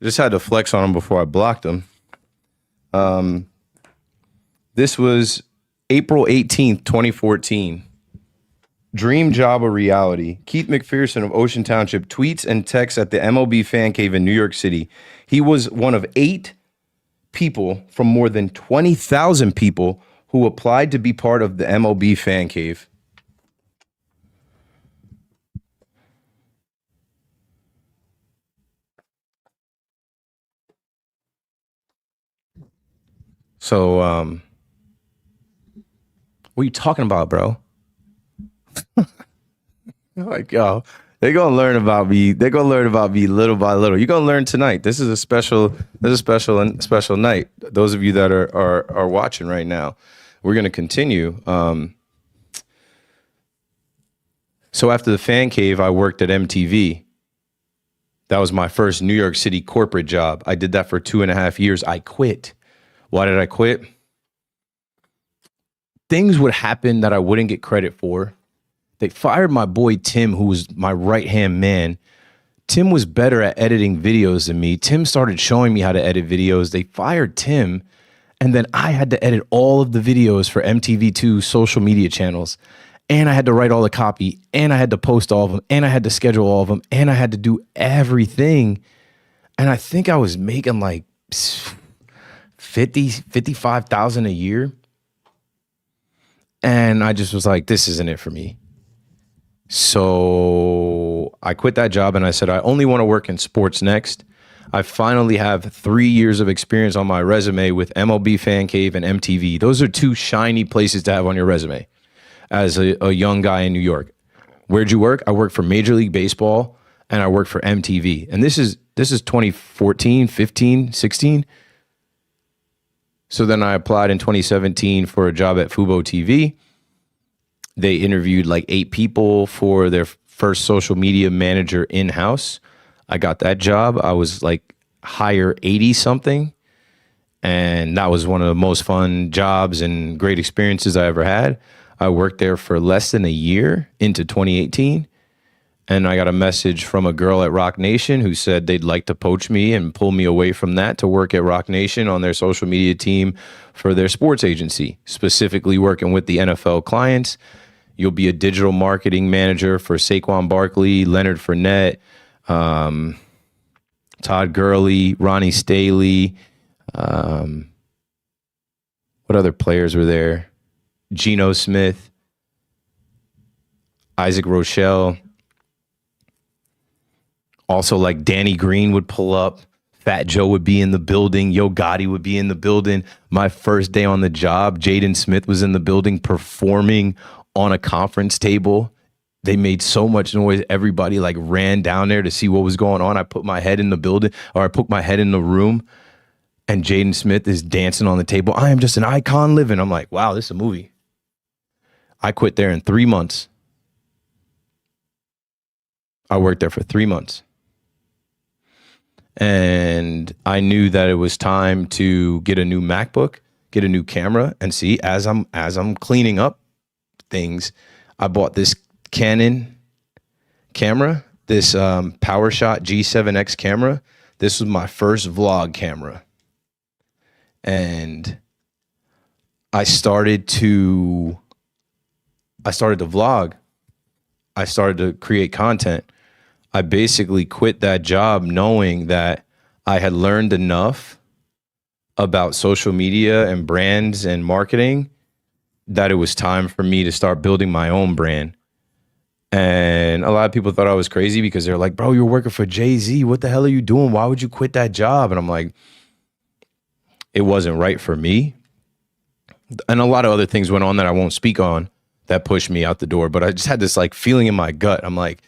Just had to flex on him before I blocked him. This was April 18th, 2014. Dream job or reality. Keith McPherson of Ocean Township tweets and texts at the MLB fan cave in New York City. He was one of 8 people from more than 20,000 people who applied to be part of the MLB fan cave. So, what are you talking about, bro? Like, yo, they're gonna learn about me. They're gonna learn about me little by little. You're gonna learn tonight. This is a special night. Those of you that are watching right now, we're gonna continue. So after the fan cave, I worked at MTV. That was my first New York City corporate job. I did that for 2.5 years. I quit. Why did I quit? Things would happen that I wouldn't get credit for. They fired my boy Tim, who was my right-hand man. Tim was better at editing videos than me. Tim started showing me how to edit videos. They fired Tim, and then I had to edit all of the videos for MTV2 social media channels. And I had to write all the copy, and I had to post all of them, and I had to schedule all of them, and I had to do everything. And I think I was making like 55,000 a year. And I just was like, this isn't it for me. So I quit that job and I said, I only want to work in sports next. I finally have 3 years of experience on my resume with MLB Fan Cave and MTV. Those are 2 shiny places to have on your resume as a young guy in New York. Where'd you work? I worked for Major League Baseball and I worked for MTV. And this is 2014, 15, 16. So then I applied in 2017 for a job at Fubo TV. They interviewed like 8 people for their first social media manager in-house. I got that job. I was like higher 80 something. And that was one of the most fun jobs and great experiences I ever had. I worked there for less than a year into 2018. And I got a message from a girl at Rock Nation who said they'd like to poach me and pull me away from that to work at Rock Nation on their social media team for their sports agency, specifically working with the NFL clients. You'll be a digital marketing manager for Saquon Barkley, Leonard Fournette, Todd Gurley, Ronnie Staley. What other players were there? Geno Smith, Isaac Rochelle. Also, like Danny Green would pull up. Fat Joe would be in the building. Yo Gotti would be in the building. My first day on the job, Jaden Smith was in the building performing on a conference table. They made so much noise. Everybody like ran down there to see what was going on. I put my head in the building, or I put my head in the room, and Jaden Smith is dancing on the table. I am just an icon living. I'm like, wow, this is a movie. I quit there in 3 months. I worked there for 3 months. And I knew that it was time to get a new MacBook, get a new camera, and see, as I'm cleaning up things, I bought this Canon camera, this PowerShot G7X camera. This was my first vlog camera. And I started to vlog. I started to create content. I basically quit that job knowing that I had learned enough about social media and brands and marketing that it was time for me to start building my own brand. And a lot of people thought I was crazy because they're like, bro, you're working for Jay-Z. What the hell are you doing? Why would you quit that job? And I'm like, it wasn't right for me. And a lot of other things went on that I won't speak on that pushed me out the door. But I just had this like feeling in my gut. I'm like,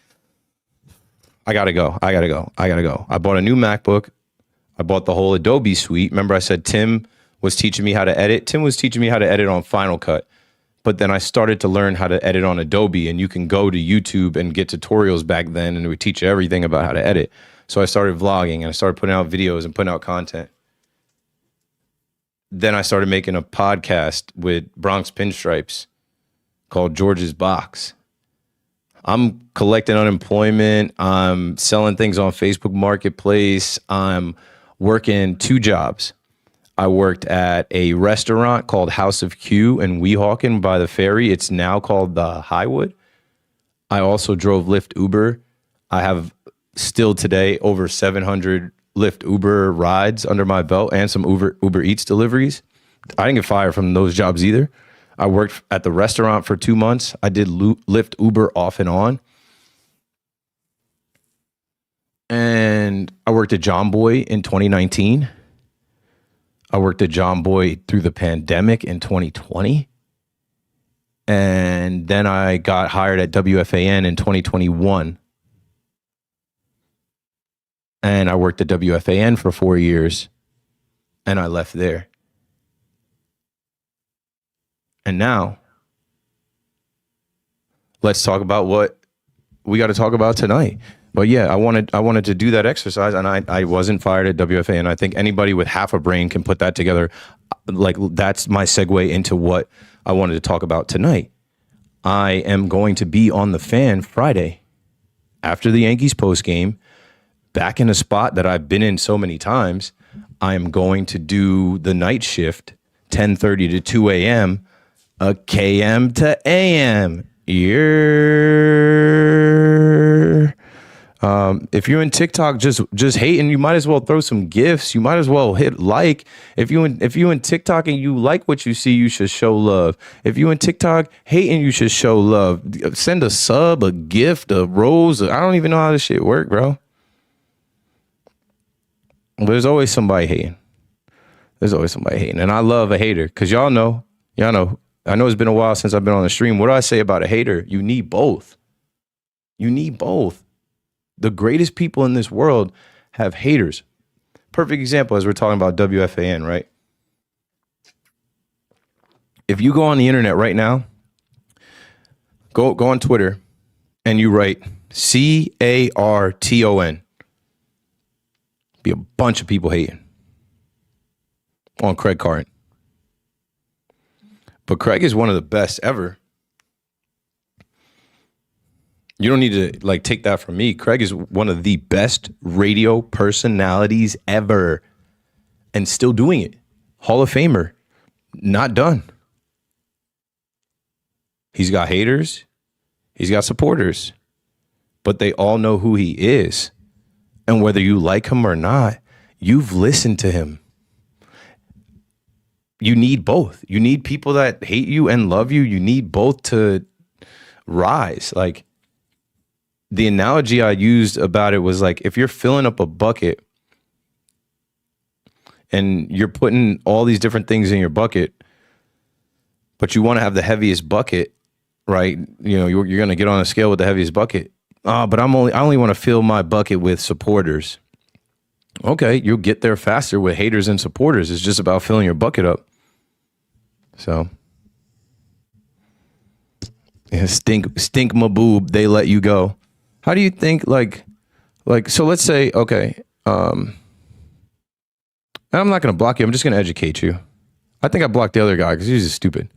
I gotta go. I bought a new MacBook. I bought the whole Adobe suite. Remember I said Tim was teaching me how to edit? Tim was teaching me how to edit on Final Cut. But then I started to learn how to edit on Adobe, and you can go to YouTube and get tutorials back then, and it would teach you everything about how to edit. So I started vlogging, and I started putting out videos and putting out content. Then I started making a podcast with Bronx Pinstripes called George's Box. I'm collecting unemployment. I'm selling things on Facebook Marketplace. I'm working 2 jobs. I worked at a restaurant called House of Q in Weehawken by the ferry. It's now called the Highwood. I also drove Lyft Uber. I have still today over 700 Lyft Uber rides under my belt and some Uber Eats deliveries. I didn't get fired from those jobs either. I worked at the restaurant for 2 months. I did Lyft Uber off and on. And I worked at John Boy in 2019. I worked at John Boy through the pandemic in 2020. And then I got hired at WFAN in 2021. And I worked at WFAN for 4 years. And I left there. And now, let's talk about what we got to talk about tonight. But yeah, I wanted to do that exercise, and I wasn't fired at WFA, and I think anybody with half a brain can put that together. Like, that's my segue into what I wanted to talk about tonight. I am going to be on the Fan Friday after the Yankees postgame, back in a spot that I've been in so many times. I am going to do the night shift, 10:30 to 2 a.m., a KM to AM. If you're in TikTok just hating, you might as well throw some gifts. You might as well hit like. If you in TikTok and you like what you see, you should show love. If you in TikTok hating, you should show love. Send a sub, a gift, a rose. I don't even know how this shit work, bro. But there's always somebody hating. And I love a hater, because y'all know. I know it's been a while since I've been on the stream. What do I say about a hater? You need both. The greatest people in this world have haters. Perfect example, as we're talking about WFAN, right? If you go on the internet right now, go on Twitter, and you write CARTON, be a bunch of people hating on Craig Carton. But Craig is one of the best ever. You don't need to like take that from me. Craig is one of the best radio personalities ever, and still doing it. Hall of Famer, not done. He's got haters. He's got supporters, but they all know who he is. And whether you like him or not, you've listened to him. You need both. You need people that hate you and love you. You need both to rise. Like, the analogy I used about it was like, if you're filling up a bucket and you're putting all these different things in your bucket, but you want to have the heaviest bucket, right? You know, you're going to get on a scale with the heaviest bucket. But I only want to fill my bucket with supporters. Okay, you'll get there faster with haters and supporters. It's just about filling your bucket up. So, yeah, stink my boob, they let you go. How do you think, like, so let's say, okay, and I'm not going to block you. I'm just going to educate you. I think I blocked the other guy because he's just stupid.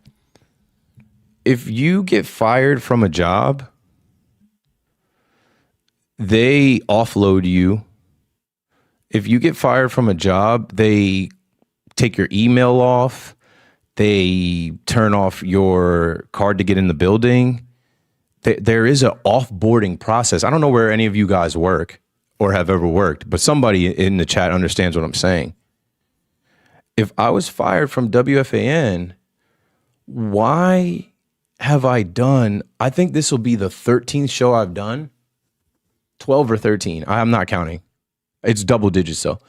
If you get fired from a job, they offload you. If you get fired from a job, they take your email off. They turn off your card to get in the building. There is an offboarding process. I don't know where any of you guys work or have ever worked, but somebody in the chat understands what I'm saying. If I was fired from WFAN, why have I done, I think this will be the 13th show I've done, 12 or 13. I'm not counting. It's double digits though.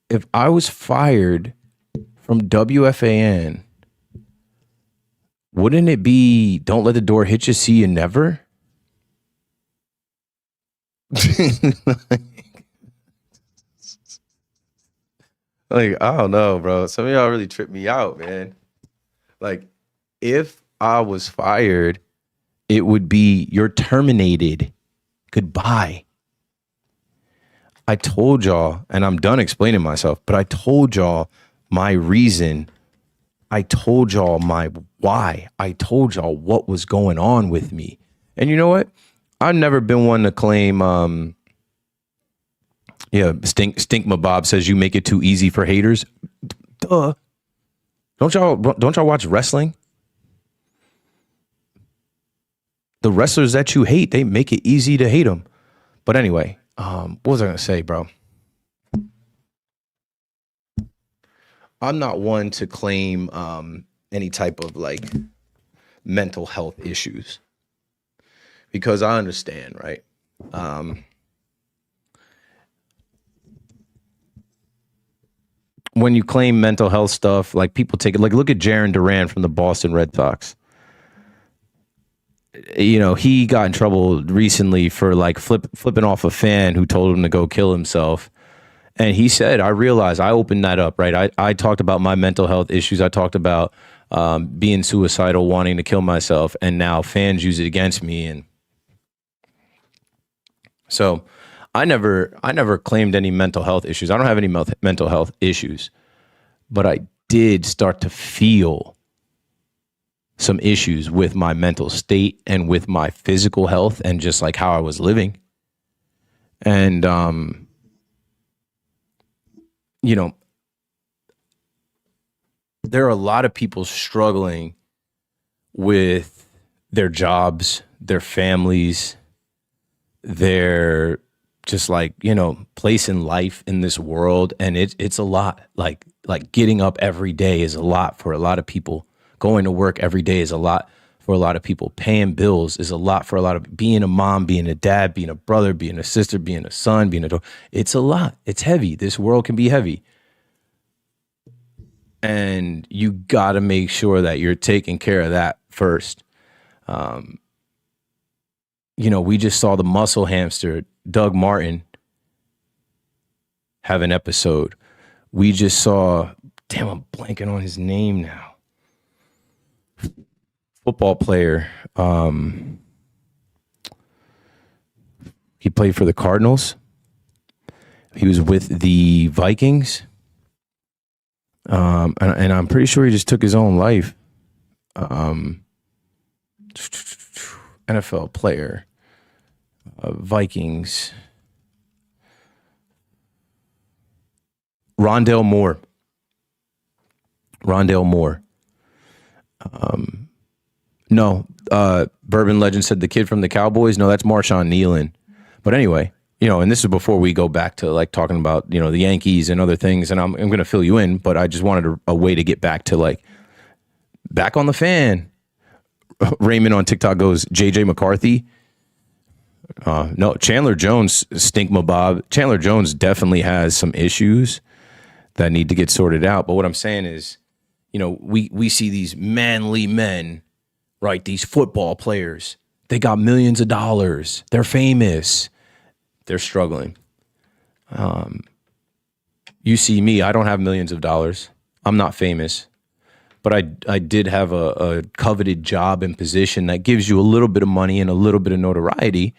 If I was fired from WFAN, wouldn't it be don't let the door hit you, see you never? Like, I don't know, bro. Some of y'all really tripped me out, man. Like, if I was fired, it would be you're terminated. Goodbye. I told y'all, and I'm done explaining myself, but I told y'all my reason. I told y'all my why. I told y'all what was going on with me. And you know what? I've never been one to claim, Stinkma Bob says you make it too easy for haters. Duh. Don't y'all watch wrestling? The wrestlers that you hate, they make it easy to hate them. But anyway, what was I gonna say, bro? I'm not one to claim any type of like mental health issues because I understand, right? When you claim mental health stuff, like people take it, like look at Jaron Duran from the Boston Red Sox. You know, he got in trouble recently for like flipping off a fan who told him to go kill himself. And he said, I realized I opened that up, right? I talked about my mental health issues. I talked about being suicidal, wanting to kill myself. And now fans use it against me. And so I never claimed any mental health issues. I don't have any mental health issues. But I did start to feel some issues with my mental state and with my physical health and just like how I was living. And, you know, there are a lot of people struggling with their jobs, their families, their just like, you know, place in life in this world. And it's a lot. Like getting up every day is a lot for a lot of people. Going to work every day is a lot for a lot of people. Paying bills is a lot for a lot of, being a mom, being a dad, being a brother, being a sister, being a son, being a daughter. It's a lot. It's heavy. This world can be heavy. And you got to make sure that you're taking care of that first. You know, we just saw the muscle hamster, Doug Martin, have an episode. We just saw, damn, I'm blanking on his name now. Football player. He played for the Cardinals. He was with the Vikings. And I'm pretty sure he just took his own life. NFL player. Vikings. Rondale Moore. No, Bourbon Legend said the kid from the Cowboys. No, that's Marshawn Nealon. But anyway, you know, and this is before we go back to like talking about, you know, the Yankees and other things. And I'm going to fill you in, but I just wanted a way to get back to like back on the fan. Raymond on TikTok goes, JJ McCarthy. No, Chandler Jones, Stinkma Bob. Chandler Jones definitely has some issues that need to get sorted out. But what I'm saying is, you know, we see these manly men, right? These football players, they got millions of dollars. They're famous. They're struggling. You see me, I don't have millions of dollars. I'm not famous, but I did have a coveted job and position that gives you a little bit of money and a little bit of notoriety.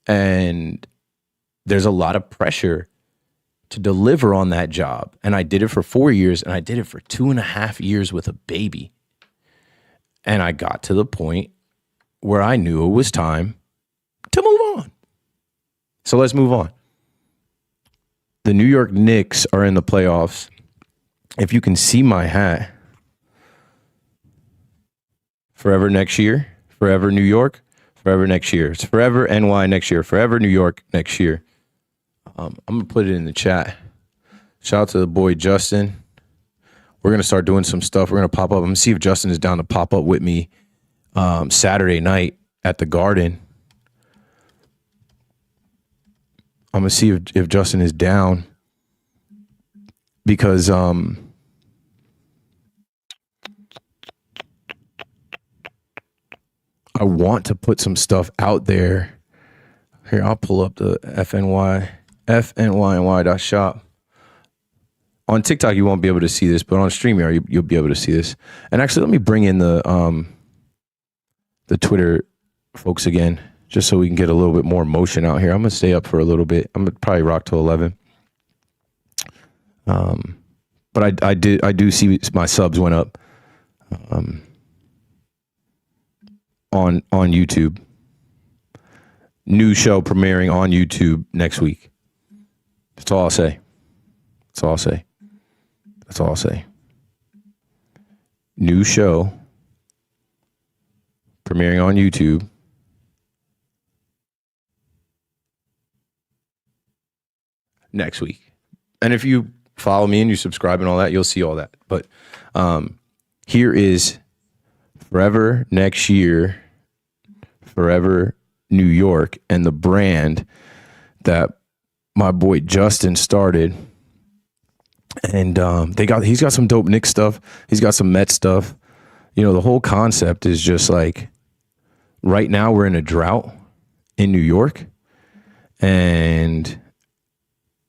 And there's a lot of pressure to deliver on that job. And I did it for 4 years, and I did it for 2.5 years with a baby. And I got to the point where I knew it was time to move on. So let's move on. The New York Knicks are in the playoffs. If you can see my hat, forever next year, forever New York, forever next year. It's forever NY next year, forever New York next year. I'm gonna put it in the chat. Shout out to the boy Justin. We're gonna start doing some stuff. We're gonna pop up. I'm gonna see if Justin is down to pop up with me Saturday night at the Garden. I'm gonna see if Justin is down because I want to put some stuff out there. Here, I'll pull up the fnyny.shop. On TikTok, you won't be able to see this, but on StreamYard, you'll be able to see this. And actually, let me bring in the Twitter folks again, just so we can get a little bit more motion out here. I'm gonna stay up for a little bit. I'm gonna probably rock till 11. But I do see my subs went up on YouTube. New show premiering on YouTube next week. That's all I'll say. That's all I'll say. That's all I'll say. New show premiering on YouTube next week. And if you follow me and you subscribe and all that, you'll see all that. But here is Forever Next Year, Forever New York, and the brand that my boy Justin started. And he's got some dope Knicks stuff. He's got some Mets stuff. You know, the whole concept is just like, right now we're in a drought in New York, and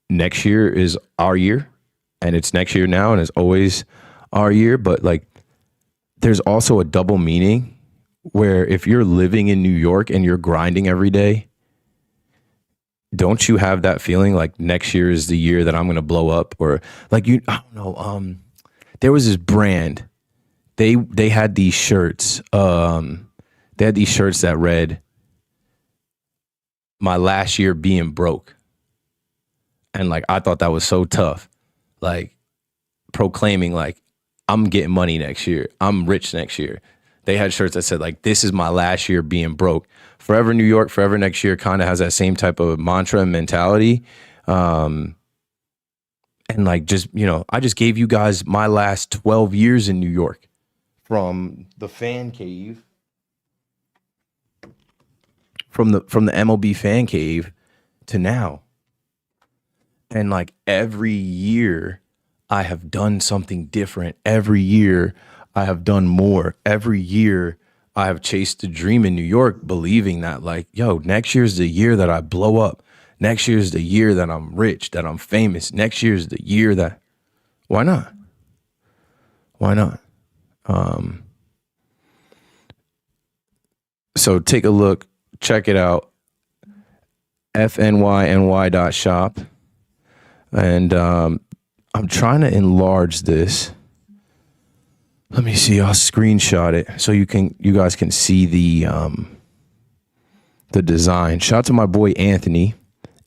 next year is our year, and it's next year now, and it's always our year. But like, there's also a double meaning where if you're living in New York and you're grinding every day, don't you have that feeling like next year is the year that I'm going to blow up? Or like, I don't know. There was this brand. They had these shirts. They had these shirts that read, "My last year being broke." And like, I thought that was so tough. Like, proclaiming like, I'm getting money next year. I'm rich next year. They had shirts that said like, "This is my last year being broke." Forever New York, Forever Next Year kind of has that same type of mantra and mentality. And like, just, you know, I just gave you guys my last 12 years in New York, from the fan cave, from the MLB fan cave to now. And like, every year I have done something different. Every year I have done more. Every year I have chased a dream in New York, believing that like, yo, next year's the year that I blow up. Next year's the year that I'm rich, that I'm famous. Next year's the year that, why not? Why not? So take a look, check it out, fnyny.shop. And I'm trying to enlarge this. Let me see. I'll screenshot it so you guys can see the design. Shout out to my boy Anthony.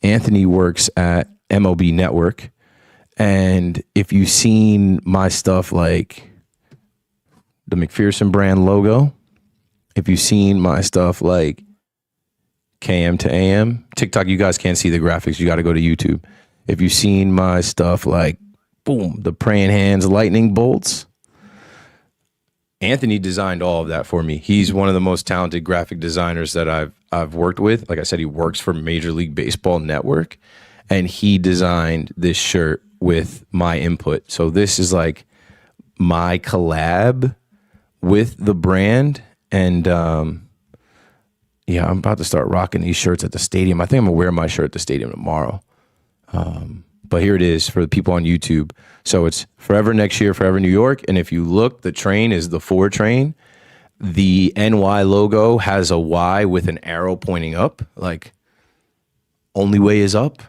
Anthony works at MLB Network, and if you've seen my stuff like the McPherson brand logo, if you've seen my stuff like KM to AM, TikTok, you guys can't see the graphics. You got to go to YouTube. If you've seen my stuff like, boom, the praying hands, lightning bolts, Anthony designed all of that for me. He's one of the most talented graphic designers that I've worked with. Like I said, he works for Major League Baseball Network, and he designed this shirt with my input. So this is like my collab with the brand. And yeah, I'm about to start rocking these shirts at the stadium. I think I'm gonna wear my shirt at the stadium tomorrow. But here it is for the people on YouTube. So it's Forever Next Year, Forever New York. And if you look, the train is the 4 train. The NY logo has a Y with an arrow pointing up. Like, only way is up.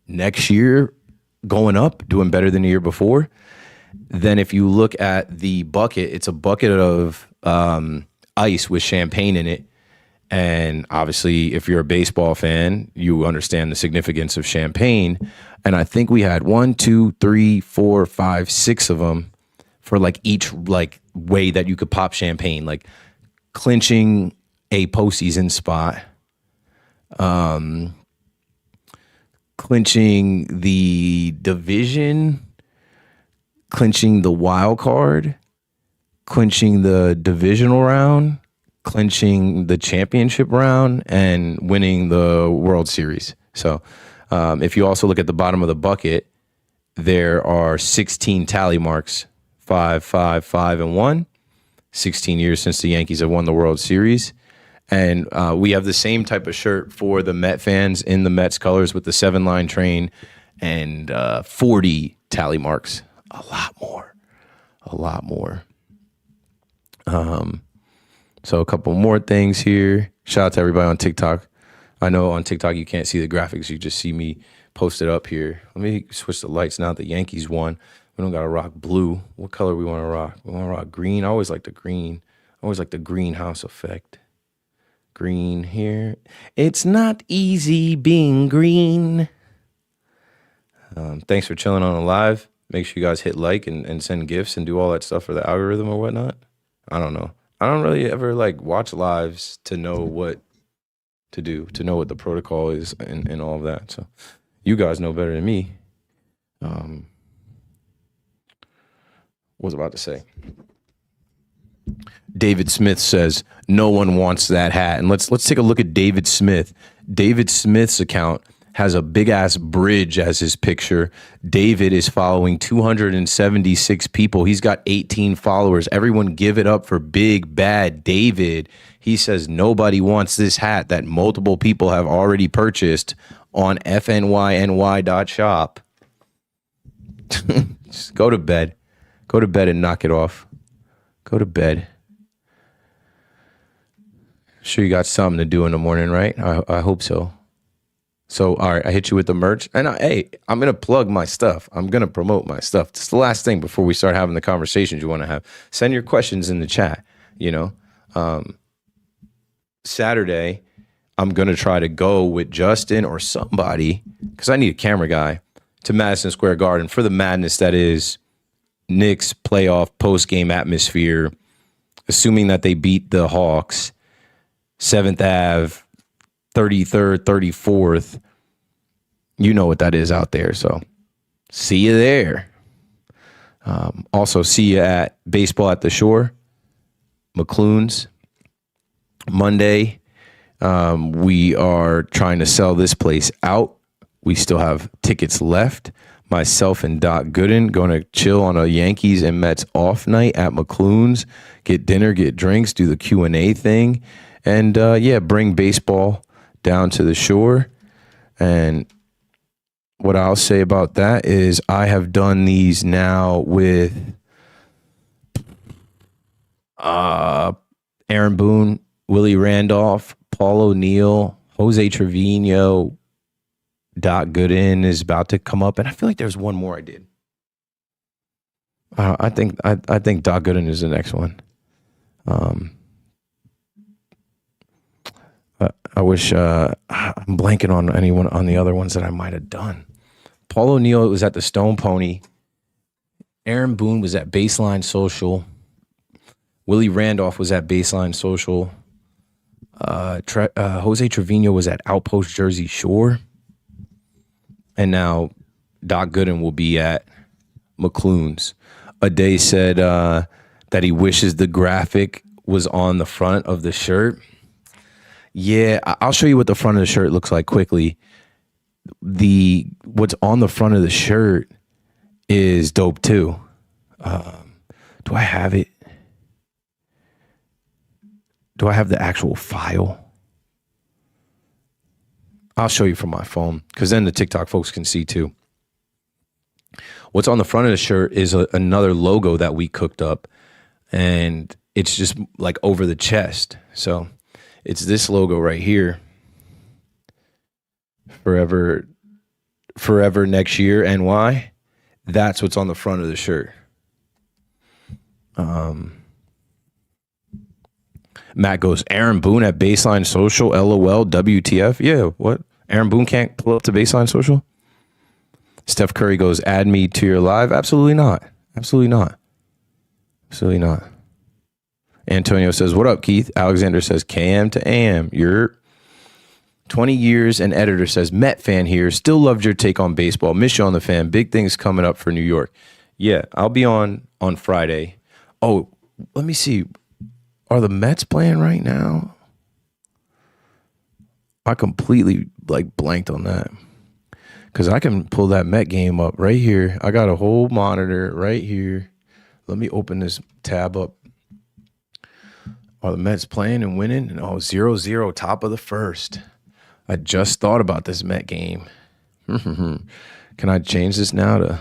Next year, going up, doing better than the year before. Then if you look at the bucket, it's a bucket of ice with champagne in it. And obviously, if you're a baseball fan, you understand the significance of champagne. And I think we had 1, 2, 3, 4, 5, 6 of them for like each like way that you could pop champagne, like clinching a postseason spot, clinching the division, clinching the wild card, clinching the divisional round, clinching the championship round, and winning the World Series. So if you also look at the bottom of the bucket, there are 16 tally marks, 5, 5, 5, and 1. 16 years since the Yankees have won the World Series. And we have the same type of shirt for the Met fans in the Mets colors with the 7-line train and 40 tally marks. A lot more. So a couple more things here. Shout out to everybody on TikTok. I know on TikTok you can't see the graphics. You just see me post it up here. Let me switch the lights now. The Yankees won. We don't got to rock blue. What color we want to rock? We want to rock green. I always like the green. I always like the greenhouse effect. Green here. It's not easy being green. Thanks for chilling on the live. Make sure you guys hit like and send gifts and do all that stuff for the algorithm or whatnot. I don't know. I don't really ever like watch lives to know what to do, to know what the protocol is and all of that. So you guys know better than me. What was I about to say? David Smith says no one wants that hat. And let's take a look at David Smith. David Smith's account has a big ass bridge as his picture. David is following 276 people. He's got 18 followers. Everyone give it up for big bad David. He says nobody wants this hat that multiple people have already purchased on fnyny.shop. Just go to bed. Go to bed and knock it off. Go to bed. Sure you got something to do in the morning, right? I hope so. So, all right, I hit you with the merch. And hey, I'm going to plug my stuff. I'm going to promote my stuff. It's the last thing before we start having the conversations you want to have. Send your questions in the chat, you know. Saturday, I'm going to try to go with Justin or somebody, because I need a camera guy, to Madison Square Garden for the madness that is Knicks playoff post-game atmosphere, assuming that they beat the Hawks, 7th Ave, 33rd, 34th. You know what that is out there. So see you there. Also see you at Baseball at the Shore, McClune's. Monday, we are trying to sell this place out. We still have tickets left. Myself and Doc Gooden going to chill on a Yankees and Mets off night at McClune's, get dinner, get drinks, do the Q&A thing, and bring baseball down to the shore. And what I'll say about that is I have done these now with Aaron Boone, Willie Randolph, Paul O'Neill, Jose Trevino. Doc Gooden is about to come up, and I feel like there's one more I did. I think Doc Gooden is the next one. I wish I'm blanking on anyone on the other ones that I might have done. Paul O'Neill was at the Stone Pony. Aaron Boone was at Baseline Social. Willie Randolph was at Baseline Social. Jose Trevino was at Outpost Jersey Shore. And now Doc Gooden will be at McClune's. Ade said that he wishes the graphic was on the front of the shirt. Yeah, I'll show you what the front of the shirt looks like quickly. What's on the front of the shirt is dope too. Do I have it? Do I have the actual file? I'll show you from my phone, because then the TikTok folks can see too. What's on the front of the shirt is another logo that we cooked up, and it's just like over the chest. So it's this logo right here. Forever next year, NY. That's what's on the front of the shirt. Matt goes, Aaron Boone at Baseline Social, LOL, WTF. Yeah, what? Aaron Boone can't pull up to Baseline Social? Steph Curry goes, add me to your live. Absolutely not. Absolutely not. Absolutely not. Antonio says, what up, Keith? Alexander says, KM to AM. You're 20 years and editor says, Met fan here. Still loved your take on baseball. Miss you on the fan. Big things coming up for New York. Yeah, I'll be on Friday. Oh, let me see. Are the Mets playing right now? I completely blanked on that. Because I can pull that Met game up right here. I got a whole monitor right here. Let me open this tab up. Are the Mets playing and winning? And 0-0, top of the first. I just thought about this Met game. Can I change this now to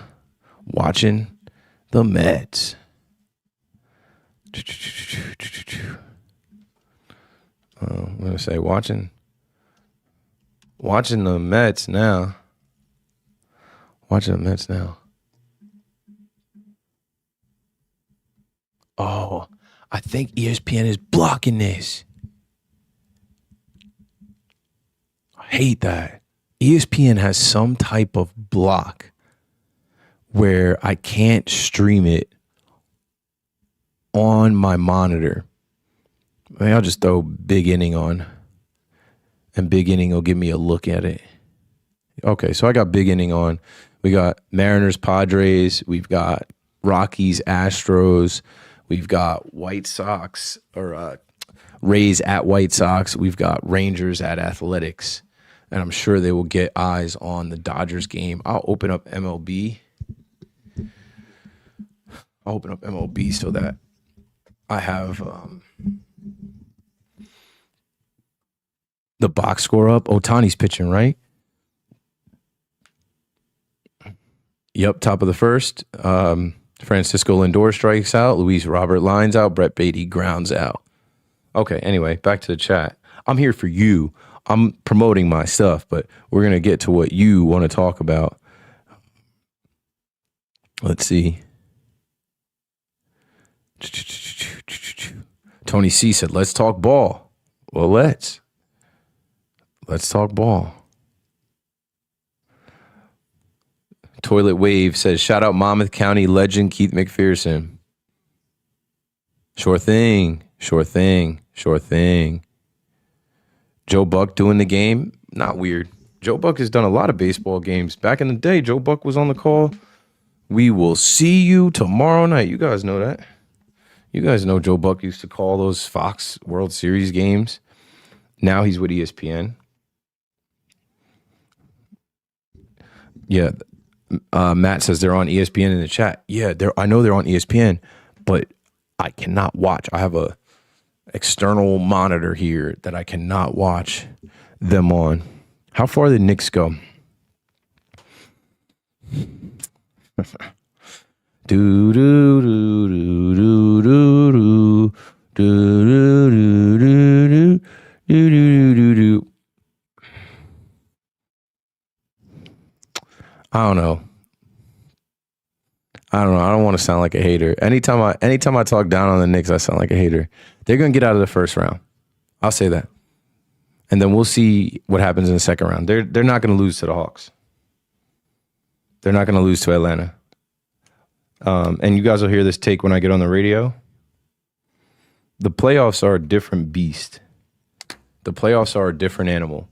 watching the Mets? I'm going to say watching the Mets now. Watching the Mets now. Oh, I think ESPN is blocking this. I hate that. ESPN has some type of block where I can't stream it on my monitor. Maybe I'll just throw Big Inning on, and Big Inning will give me a look at it. Okay, so I got Big Inning on. We got Mariners, Padres. We've got Rockies, Astros. We've got White Sox, or Rays at White Sox. We've got Rangers at Athletics. And I'm sure they will get eyes on the Dodgers game. I'll open up MLB. So that I have the box score up. Ohtani's pitching, right? Yep, top of the first. Francisco Lindor strikes out. Luis Robert lines out. Brett Beatty grounds out. Okay, anyway, back to the chat. I'm here for you. I'm promoting my stuff, but we're going to get to what you want to talk about. Let's see. Tony C said, let's talk ball. Well, let's talk ball. Toilet Wave says, shout out Monmouth County legend Keith McPherson. Sure thing. Joe Buck doing the game? Not weird. Joe Buck has done a lot of baseball games. Back in the day, Joe Buck was on the call. We will see you tomorrow night. You guys know that. You guys know Joe Buck used to call those Fox World Series games. Now he's with ESPN. Yeah. Matt says they're on ESPN in the chat. Yeah, I know they're on ESPN, but I cannot watch. I have a external monitor here that I cannot watch them on. How far did the Knicks go? do do do do do do do do do do do do. I don't know. I don't want to sound like a hater. Anytime I talk down on the Knicks, I sound like a hater. They're going to get out of the first round. I'll say that. And then we'll see what happens in the second round. They're not going to lose to the Hawks. They're not going to lose to Atlanta. And you guys will hear this take when I get on the radio. The playoffs are a different beast. The playoffs are a different animal.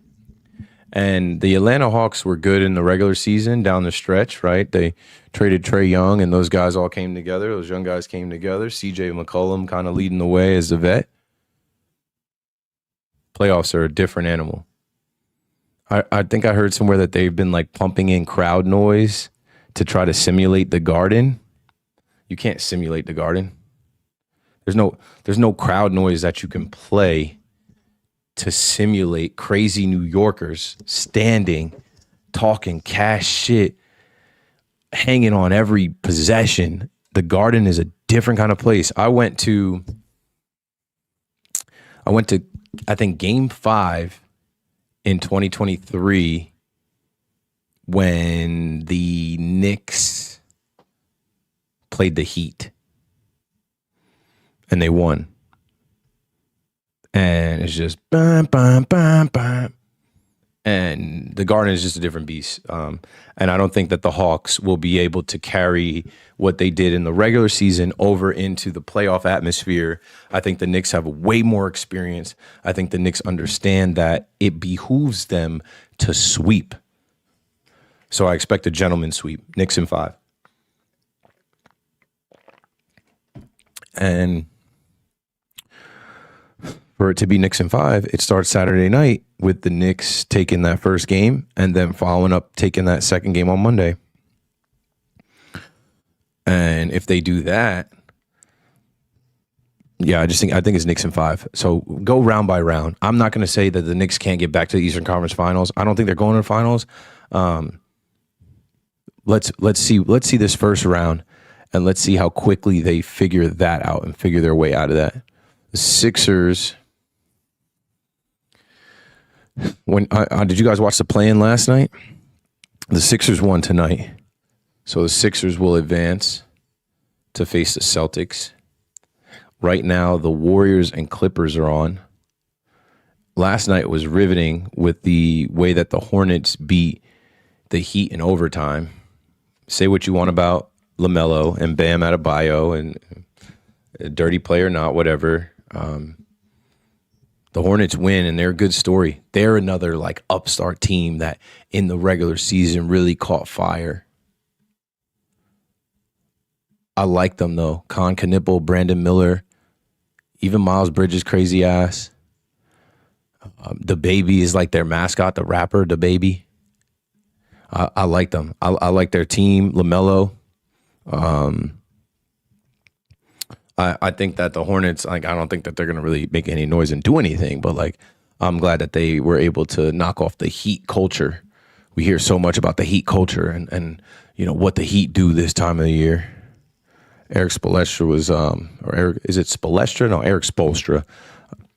And the Atlanta Hawks were good in the regular season down the stretch, right? They traded Trae Young, and those guys all came together. Those young guys came together. CJ McCollum kind of leading the way as the vet. Playoffs are a different animal. I think I heard somewhere that they've been pumping in crowd noise to try to simulate the Garden. You can't simulate the Garden. There's no crowd noise that you can play to simulate crazy New Yorkers standing, talking cash shit, hanging on every possession. The Garden is a different kind of place. I went to I think Game 5 in 2023 when the Knicks played the Heat and they won. And it's just bam, bam, bam, bam. and the Garden is just a different beast. And I don't think that the Hawks will be able to carry what they did in the regular season over into the playoff atmosphere. I think the Knicks have way more experience. I think the Knicks understand that it behooves them to sweep. So I expect a gentleman's sweep. Knicks in 5. And for it to be Knicks in 5, it starts Saturday night with the Knicks taking that first game and then following up taking that second game on Monday. And if they do that, yeah, I think it's Knicks in 5. So go round by round. I'm not going to say that the Knicks can't get back to the Eastern Conference Finals. I don't think they're going to the finals. Let's see this first round, and let's see how quickly they figure that out and figure their way out of that. The Sixers. When did you guys watch the play-in last night? The Sixers won tonight, so the Sixers will advance to face the Celtics. Right now, the Warriors and Clippers are on. Last night was riveting with the way that the Hornets beat the Heat in overtime. Say what you want about LaMelo and Bam Adebayo and a dirty play or not, whatever. The Hornets win, and they're a good story. They're another like upstart team that in the regular season really caught fire. I like them, though. Con Knipple, Brandon Miller, even Miles Bridges' crazy ass. The Baby is like their mascot, the rapper, the Baby. I like them. I like their team, LaMelo. I think that the Hornets, like, I don't think that they're going to really make any noise and do anything, but like, I'm glad that they were able to knock off the Heat culture. We hear so much about the Heat culture and you know, what the Heat do this time of the year. Eric Spoelstra was, is it Spoelstra? No, Eric Spoelstra.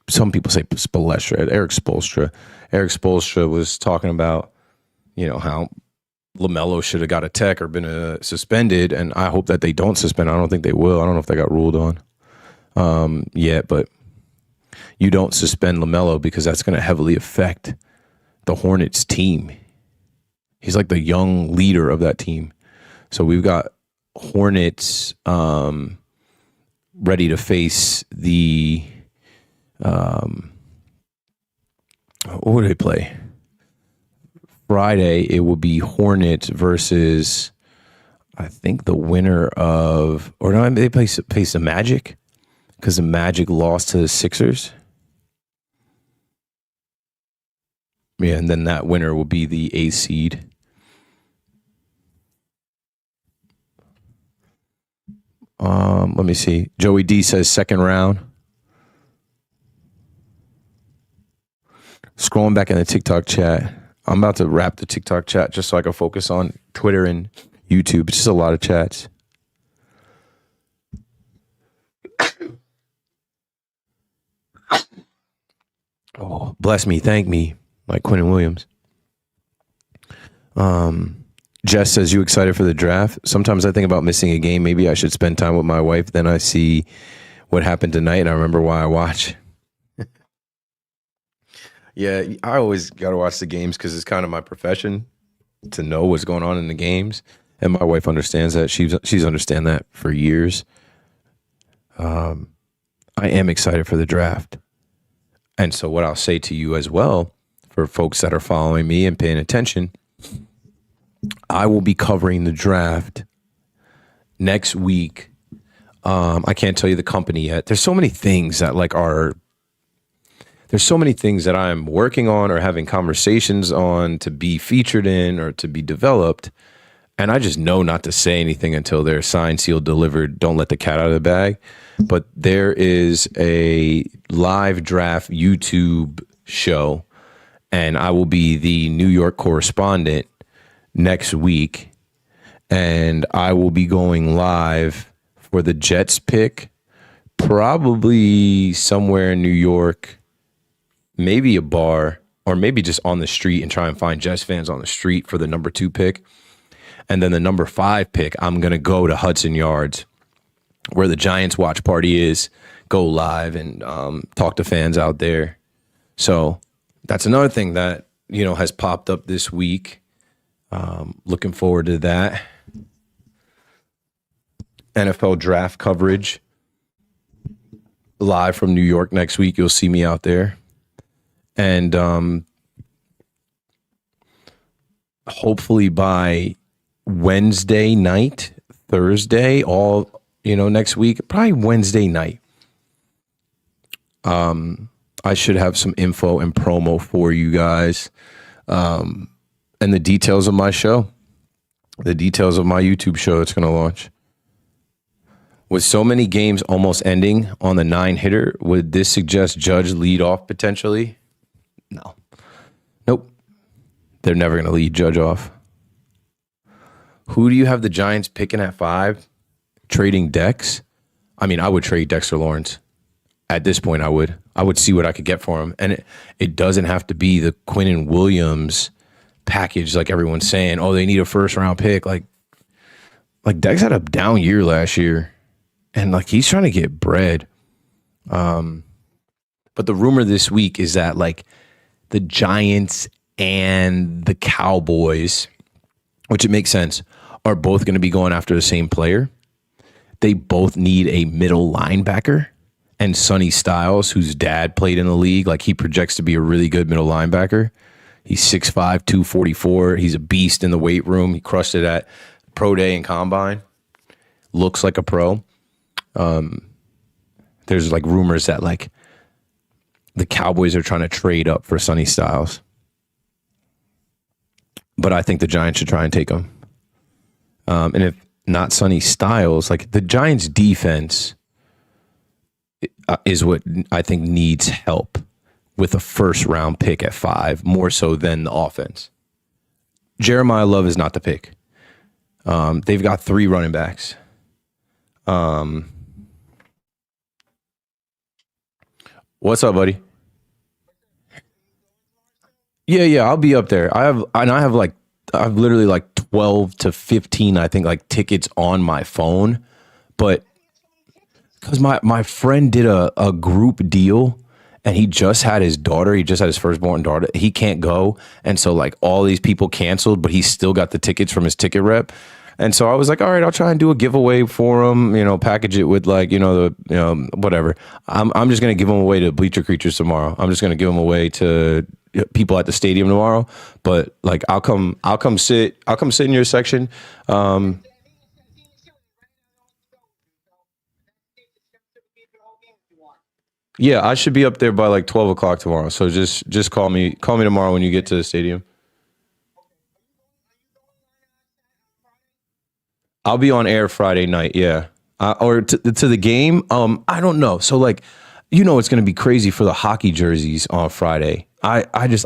Some people say Spoelstra. Eric Spoelstra. Eric Spoelstra was talking about, you know, how LaMelo should have got a tech or been suspended, and I hope that they don't suspend. I don't think they will. I don't know if they got ruled on yet, but you don't suspend LaMelo because that's going to heavily affect the Hornets team. He's like the young leader of that team. So we've got Hornets ready to face the what do they play? Friday, it will be Hornets versus, I think, the winner of, or no, they face the Magic because the Magic lost to the Sixers. Yeah, and then that winner will be the 8th seed. Let me see. Joey D says second round. Scrolling back in the TikTok chat. I'm about to wrap the TikTok chat just so I can focus on Twitter and YouTube. It's just a lot of chats. Oh, bless me, thank me, like Quentin Williams. Jess says, you excited for the draft? Sometimes I think about missing a game. Maybe I should spend time with my wife. Then I see what happened tonight and I remember why I watch. Yeah, I always got to watch the games because it's kind of my profession to know what's going on in the games. And my wife understands that. She's understand that for years. I am excited for the draft. And so what I'll say to you as well, for folks that are following me and paying attention, I will be covering the draft next week. I can't tell you the company yet. There's so many things that there's so many things that I'm working on or having conversations on to be featured in or to be developed. And I just know not to say anything until they're signed, sealed, delivered. Don't let the cat out of the bag. But there is a live draft YouTube show, and I will be the New York correspondent next week. And I will be going live for the Jets pick, probably somewhere in New York. Maybe a bar, or maybe just on the street and try and find Jets fans on the street for the number 2 pick. And then the number 5 pick, I'm going to go to Hudson Yards, where the Giants watch party is, go live and talk to fans out there. So that's another thing that has popped up this week. Looking forward to that. NFL draft coverage live from New York next week. You'll see me out there. And hopefully by Wednesday night, Thursday, next week, probably Wednesday night, I should have some info and promo for you guys, and the details of my show, the details of my YouTube show that's going to launch. With so many games almost ending on the 9-hitter, would this suggest Judge lead off potentially? No. Nope. They're never going to lead Judge off. Who do you have the Giants picking at 5? Trading Dex? I mean, I would trade Dexter Lawrence. At this point, I would. I would see what I could get for him. And it doesn't have to be the Quinnen Williams package like everyone's saying. Oh, they need a first-round pick. Like Dex had a down year last year. And he's trying to get bread. But the rumor this week is that the Giants and the Cowboys, which it makes sense, are both going to be going after the same player. They both need a middle linebacker. And Sonny Styles, whose dad played in the league, he projects to be a really good middle linebacker. He's 6'5", 244. He's a beast in the weight room. He crushed it at Pro Day and Combine. Looks like a pro. There's rumors that the Cowboys are trying to trade up for Sonny Styles. But I think the Giants should try and take him. And if not Sonny Styles, the Giants defense is what I think needs help with a first round pick at 5, more so than the offense. Jeremiah Love is not the pick. They've got 3 running backs. What's up, buddy? Yeah, I'll be up there. I have literally 12 to 15, I think, tickets on my phone. But because my friend did a group deal and he just had his firstborn daughter. He can't go. And so all these people canceled, but he still got the tickets from his ticket rep. And so I was like, all right, I'll try and do a giveaway for him, package it with whatever. I'm just going to give them away to Bleacher Creatures tomorrow. I'm just going to give them away to people at the stadium tomorrow. But I'll come sit in your section. Yeah, I should be up there by 12 o'clock tomorrow. So just call me tomorrow when you get to the stadium. I'll be on air Friday night, yeah, or to the game. I don't know. So it's going to be crazy for the hockey jerseys on Friday. I just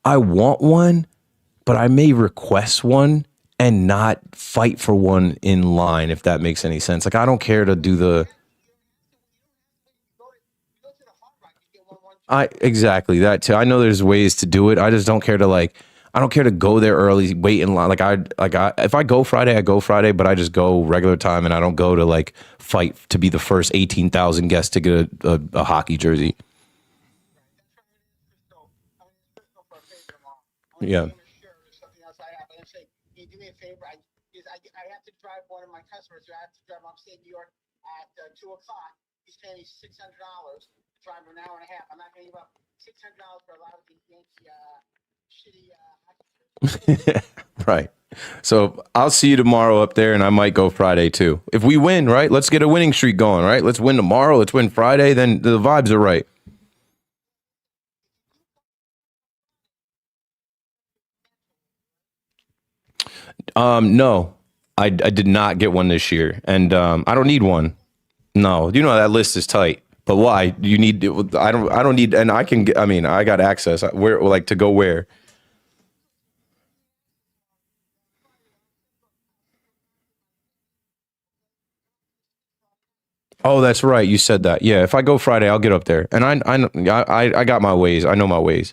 I want one, but I may request one and not fight for one in line if that makes any sense. I don't care to do the. Exactly that too. I know there's ways to do it. I just don't care to I don't care to go there early, wait in line. If I go Friday, I go Friday, but I just go regular time and I don't go to fight to be the first 18,000 guests to get a hockey jersey. Yeah. Right. So I'll see you tomorrow up there, and I might go Friday too. If we win, right? Let's get a winning streak going, right? Let's win tomorrow. Let's win Friday. Then the vibes are right. No, I did not get one this year, and I don't need one. No, that list is tight. But why? You need? I don't need, and I can. I mean, I got access. Where to go where? Oh, that's right. You said that. Yeah. If I go Friday, I'll get up there, and I got my ways. I know my ways.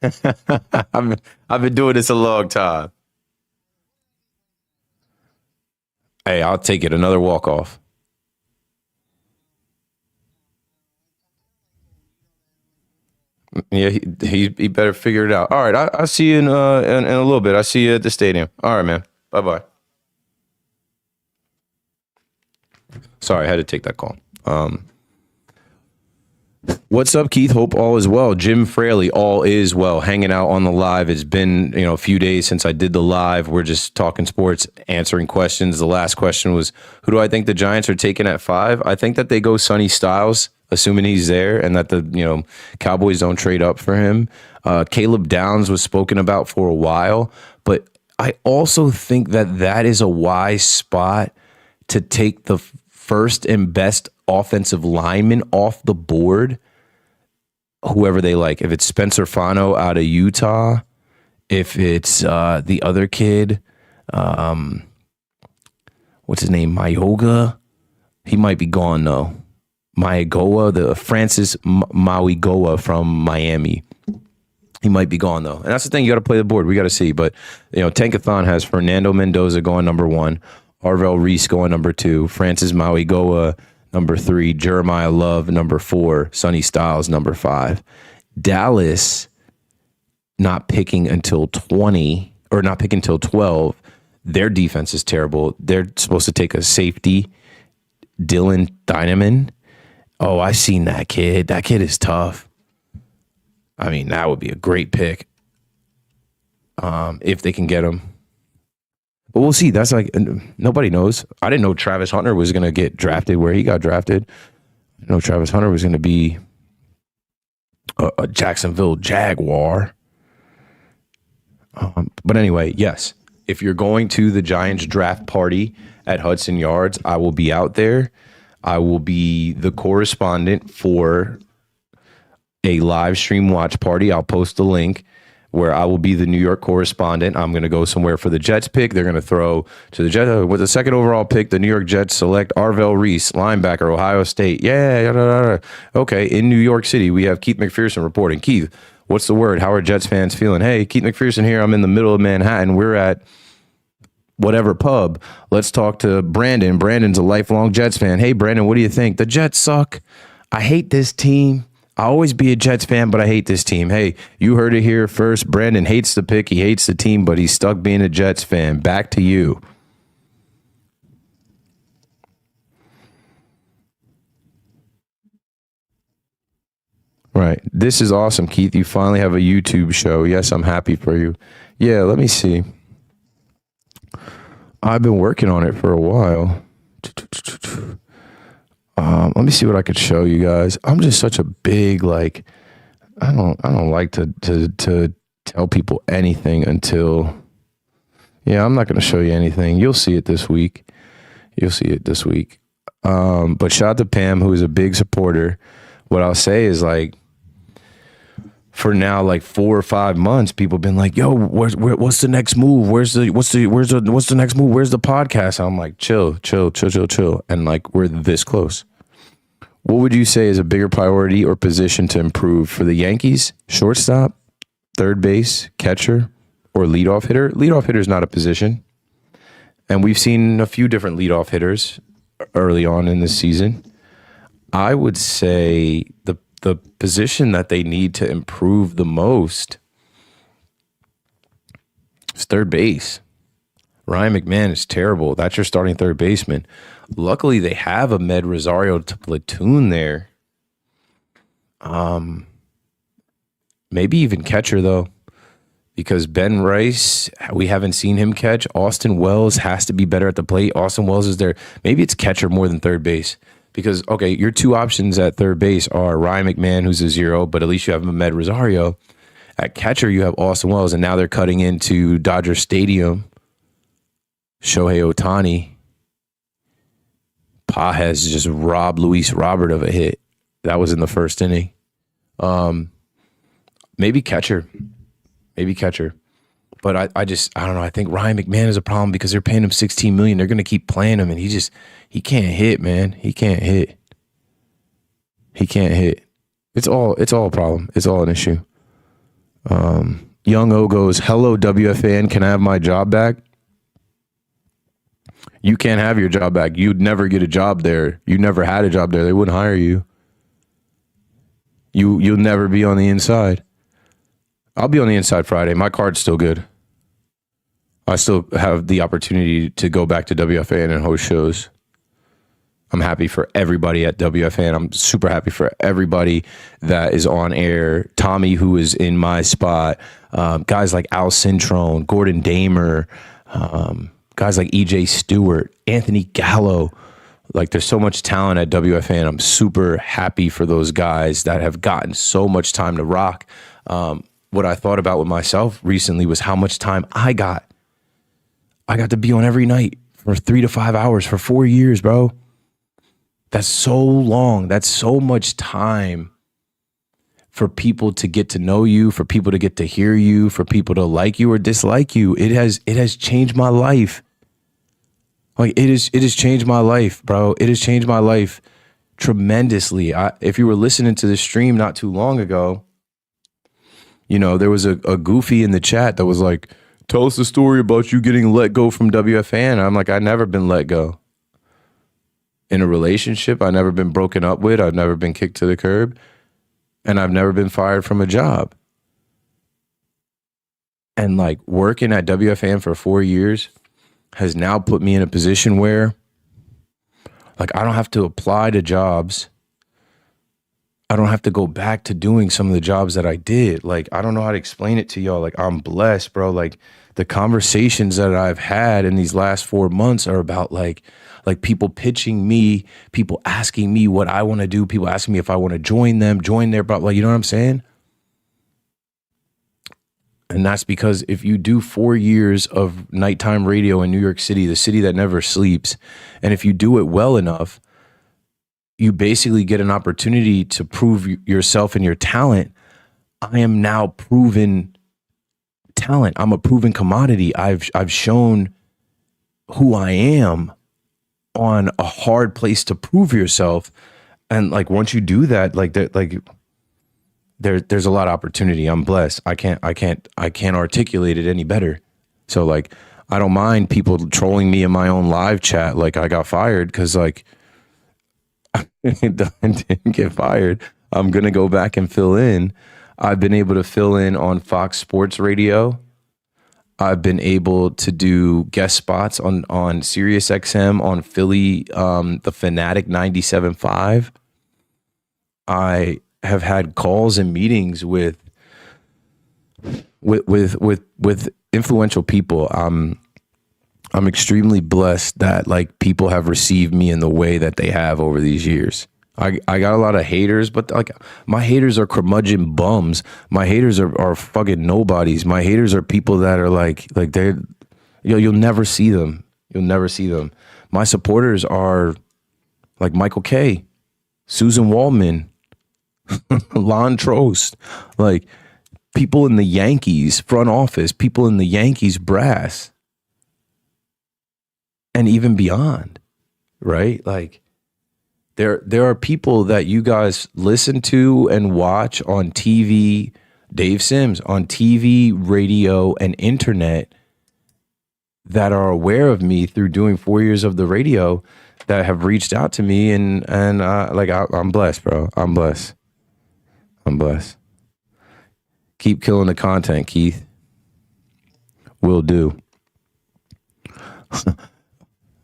I've been doing this a long time. Hey, I'll take it. Another walk off. Yeah, he better figure it out. All right, I'll see you in a little bit. I see you at the stadium. All right, man. Bye bye. Sorry, I had to take that call. What's up, Keith? Hope all is well. Jim Fraley, all is well. Hanging out on the live. It's been a few days since I did the live. We're just talking sports, answering questions. The last question was, who do I think the Giants are taking at 5? I think that they go Sonny Styles, assuming he's there, and that the Cowboys don't trade up for him. Caleb Downs was spoken about for a while, but I also think that is a wise spot to take the first and best offensive lineman off the board, whoever they like. If it's Spencer Fano out of Utah, if it's the other kid, what's his name, Mayoga, he might be gone though. Maigoa, the Francis Mauigoa from Miami. He might be gone though. And that's the thing, you got to play the board. We got to see. But, Tankathon has Fernando Mendoza going number 1, Arvell Reese going number 2, Francis Mauigoa number 3, Jeremiah Love number 4, Sonny Styles number 5. Dallas not picking until 20, or not picking until 12. Their defense is terrible. They're supposed to take a safety, Dylan Dynaman. Oh, I've seen that kid. That kid is tough. I mean, that would be a great pick if they can get him. But we'll see. That's like, nobody knows. I didn't know Travis Hunter was going to get drafted where he got drafted. I didn't know Travis Hunter was going to be a Jacksonville Jaguar. But anyway, yes. If you're going to the Giants draft party at Hudson Yards, I will be out there. I will be the correspondent for a live stream watch party. I'll post the link where I will be the New York correspondent. I'm going to go somewhere for the Jets pick. They're going to throw to the Jets with the second overall pick. The New York Jets select Arvell Reese, linebacker, Ohio State. Yeah. Okay. In New York City, we have Keith McPherson reporting. Keith, what's the word? How are Jets fans feeling? Hey, Keith McPherson here. I'm in the middle of Manhattan. We're at whatever pub. Let's talk to Brandon. Brandon's a lifelong Jets fan. Hey, Brandon, what do you think? The Jets suck. I hate this team. I'll always be a Jets fan, but I hate this team. Hey, you heard it here first. Brandon hates the pick. He hates the team, but he's stuck being a Jets fan. Back to you. Right. This is awesome, Keith. You finally have a YouTube show. Yes, I'm happy for you. Yeah, let me see. I've been working on it for a while. Let me see what I could show you guys. I'm just such a big, like, I don't like to tell people anything until, yeah, I'm not going to show you anything. You'll see it this week. But shout out to Pam, who is a big supporter. What I'll say is, like, for now, like 4 or 5 months, people have been like, "Yo, what's the next move? What's the next move? Where's the podcast?" I'm like, chill, and like we're this close. What would you say is a bigger priority or position to improve for the Yankees? Shortstop, third base, catcher, or leadoff hitter? Leadoff hitter is not a position, and we've seen a few different leadoff hitters early on in this season. I would say the position that they need to improve the most is third base. Ryan McMahon is terrible. That's your starting third baseman. Luckily, they have Ahmed Rosario to platoon there. Maybe even catcher, though, because Ben Rice, we haven't seen him catch. Austin Wells has to be better at the plate. Austin Wells is there. Maybe it's catcher more than third base. Because, okay, your two options at third base are Ryan McMahon, who's a 0, but at least you have Ahmed Rosario. At catcher, you have Austin Wells, and now they're cutting into Dodger Stadium. Shohei Ohtani. Pages just robbed Luis Robert of a hit. That was in the first inning. Maybe catcher. But I don't know. I think Ryan McMahon is a problem because they're paying him $16 million. They're going to keep playing him, and he can't hit, man. He can't hit. It's all a problem. It's all an issue. Young O goes, "Hello, WFAN. Can I have my job back?" You can't have your job back. You'd never get a job there. You never had a job there. They wouldn't hire you. You'll never be on the inside. I'll be on the inside Friday. My card's still good. I still have the opportunity to go back to WFAN and host shows. I'm happy for everybody at WFAN. I'm super happy for everybody that is on air. Tommy, who is in my spot, guys like Al Cintrone, Gordon Damer, guys like EJ Stewart, Anthony Gallo. Like, there's so much talent at WFAN. I'm super happy for those guys that have gotten so much time to rock. What I thought about with myself recently was how much time I got. I got to be on every night for 3 to 5 hours for 4 years, bro. That's so long. That's so much time for people to get to know you, for people to get to hear you, for people to like you or dislike you. It has changed my life. Like, it has changed my life, bro. It has changed my life tremendously. If you were listening to the stream not too long ago, you know, there was a goofy in the chat that was like, tell us the story about you getting let go from WFAN. I'm like, I've never been let go. In a relationship, I've never been broken up with. I've never been kicked to the curb. And I've never been fired from a job. And like, working at WFAN for 4 years has now put me in a position where, like, I don't have to apply to jobs. I don't have to go back to doing some of the jobs that I did. Like, I don't know how to explain it to y'all. Like, I'm blessed, bro. Like, the conversations that I've had in these last 4 months are about like people pitching me, people asking me what I want to do, people asking me if I want to join their, but like, you know what I'm saying? And that's because if you do 4 years of nighttime radio in New York City, the city that never sleeps, and if you do it well enough, you basically get an opportunity to prove yourself and your talent. I am now proven talent. I'm a proven commodity. I've shown who I am on a hard place to prove yourself. And like, once you do that, there's a lot of opportunity. I'm blessed. I can't articulate it any better. So like, I don't mind people trolling me in my own live chat. Like, I got fired because like, I didn't get fired. I'm going to go back and fill in. I've been able to fill in on Fox Sports Radio. I've been able to do guest spots on Sirius XM, on Philly, the Fanatic 97.5. I have had calls and meetings with influential people. I'm extremely blessed that like people have received me in the way that they have over these years. I got a lot of haters, but like, my haters are curmudgeon bums. My haters are fucking nobodies. My haters are people that are like they're, you'll never see them. You'll never see them. My supporters are like Michael Kay, Susan Waldman, Lon Trost, like people in the Yankees front office, people in the Yankees brass, and even beyond, right? Like, there are people that you guys listen to and watch on TV, Dave Sims, on TV, radio, and internet that are aware of me through doing 4 years of the radio, that have reached out to me, and I'm blessed, bro. I'm blessed. Keep killing the content, Keith. Will do.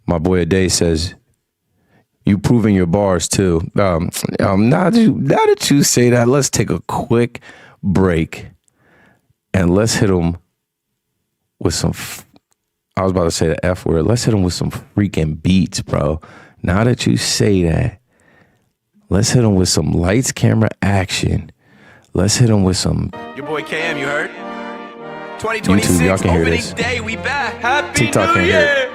My boy Ade says, you proving your bars too. Now that you say that, let's take a quick break and let's hit them with some. I was about to say the F word. Let's hit them with some freaking beats, bro. Now that you say that, let's hit them with some lights, camera, action. Let's hit them with some. Your boy KM, you heard? 2026 YouTube, y'all can hear opening this. day, we back. Happy TikTok New can hear Year! it.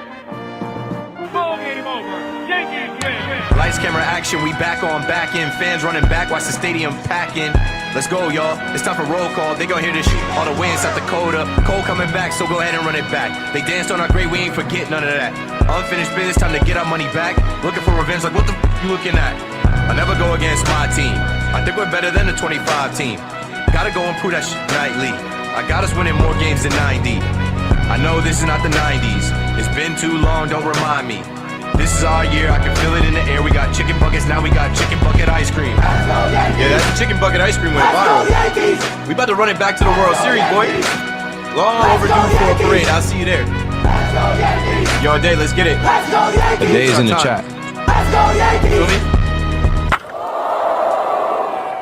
Ball game over. Yankees win. Lights, camera, action, we back on, back in. Fans running back, watch the stadium packing. Let's go, y'all. It's time for roll call. They gonna hear this shit. All the way in South Dakota. Cole coming back, so go ahead and run it back. They danced on our grave, we ain't forget none of that. Unfinished business, time to get our money back. Looking for revenge, like what the you looking at? I never go against my team. I think we're better than the 25 team. Gotta go and prove that shit nightly. I got us winning more games than 90. I know this is not the 90s. It's been too long, don't remind me. This is our year, I can feel it in the air. We got chicken buckets, now we got chicken bucket ice cream. Yeah, that's the chicken bucket ice cream went viral. We about to run it back to the World Series, boy. Long overdue for a parade. I'll see you there. Yo, Day, let's get it. The day is in the chat. Feel me?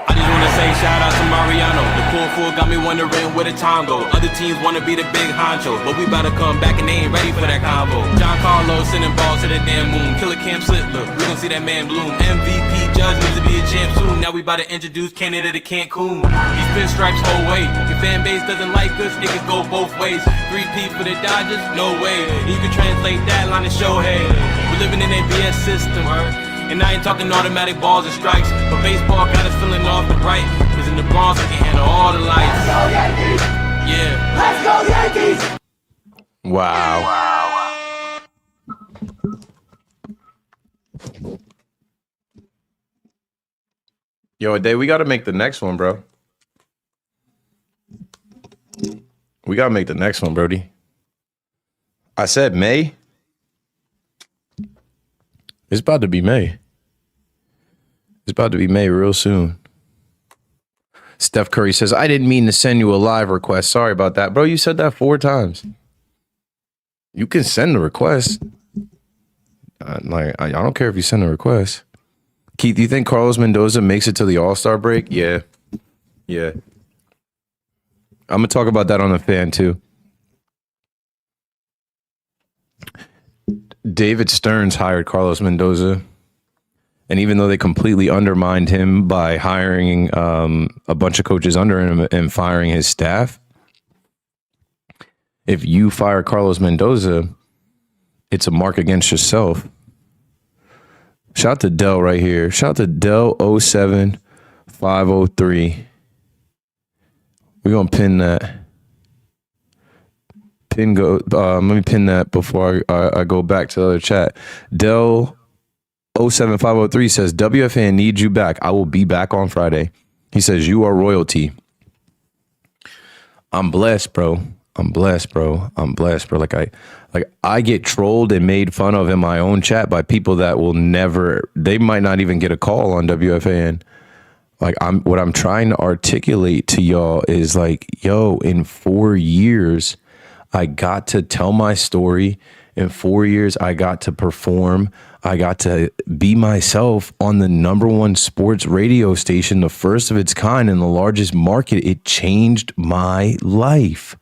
I just wanna say shout out to Mariano. The poor fool got me wondering where the time go. Other teams wanna be the big honcho, but we about to come back and they ain't ready for that combo. John Carlos sending balls to the damn moon. Killer Cam Slip, look, we gon' see that man bloom. MVP Judge needs to be a champ soon. Now we about to introduce Canada to Cancun. These pinstripes whole way. Your fan base doesn't like us, it could go both ways. 3P for the Dodgers, no way. You can translate that line to Shohei. We're living in a BS system. And I ain't talking automatic balls and strikes, but baseball got us feeling off the right. Cause in the Bronx, we can handle all the lights. Let's go Yankees! Yeah. Let's go Yankees! Wow. Yo, Day, we got to make the next one, bro. We got to make the next one, Brody. I said May. It's about to be May. It's about to be May real soon. Steph Curry says, I didn't mean to send you a live request. Sorry about that. Bro, you said that 4 times. You can send the request. I don't care if you send a request. Keith, do you think Carlos Mendoza makes it to the All-Star break? Yeah. I'm going to talk about that on the fan, too. David Stearns hired Carlos Mendoza. And even though they completely undermined him by hiring a bunch of coaches under him and firing his staff, if you fire Carlos Mendoza, it's a mark against yourself. Shout out to Dell right here. Shout out to Dell 07503. We're going to pin that. Let me pin that before I go back to the other chat. Dell 07503 says, WFAN needs you back. I will be back on Friday. He says, you are royalty. I'm blessed, bro. Like I get trolled and made fun of in my own chat by people that will never, they might not even get a call on WFAN. Like what I'm trying to articulate to y'all is like, yo, in 4 years, I got to tell my story. In 4 years, I got to perform. I got to be myself on the #1 sports radio station, the first of its kind in the largest market. It changed my life.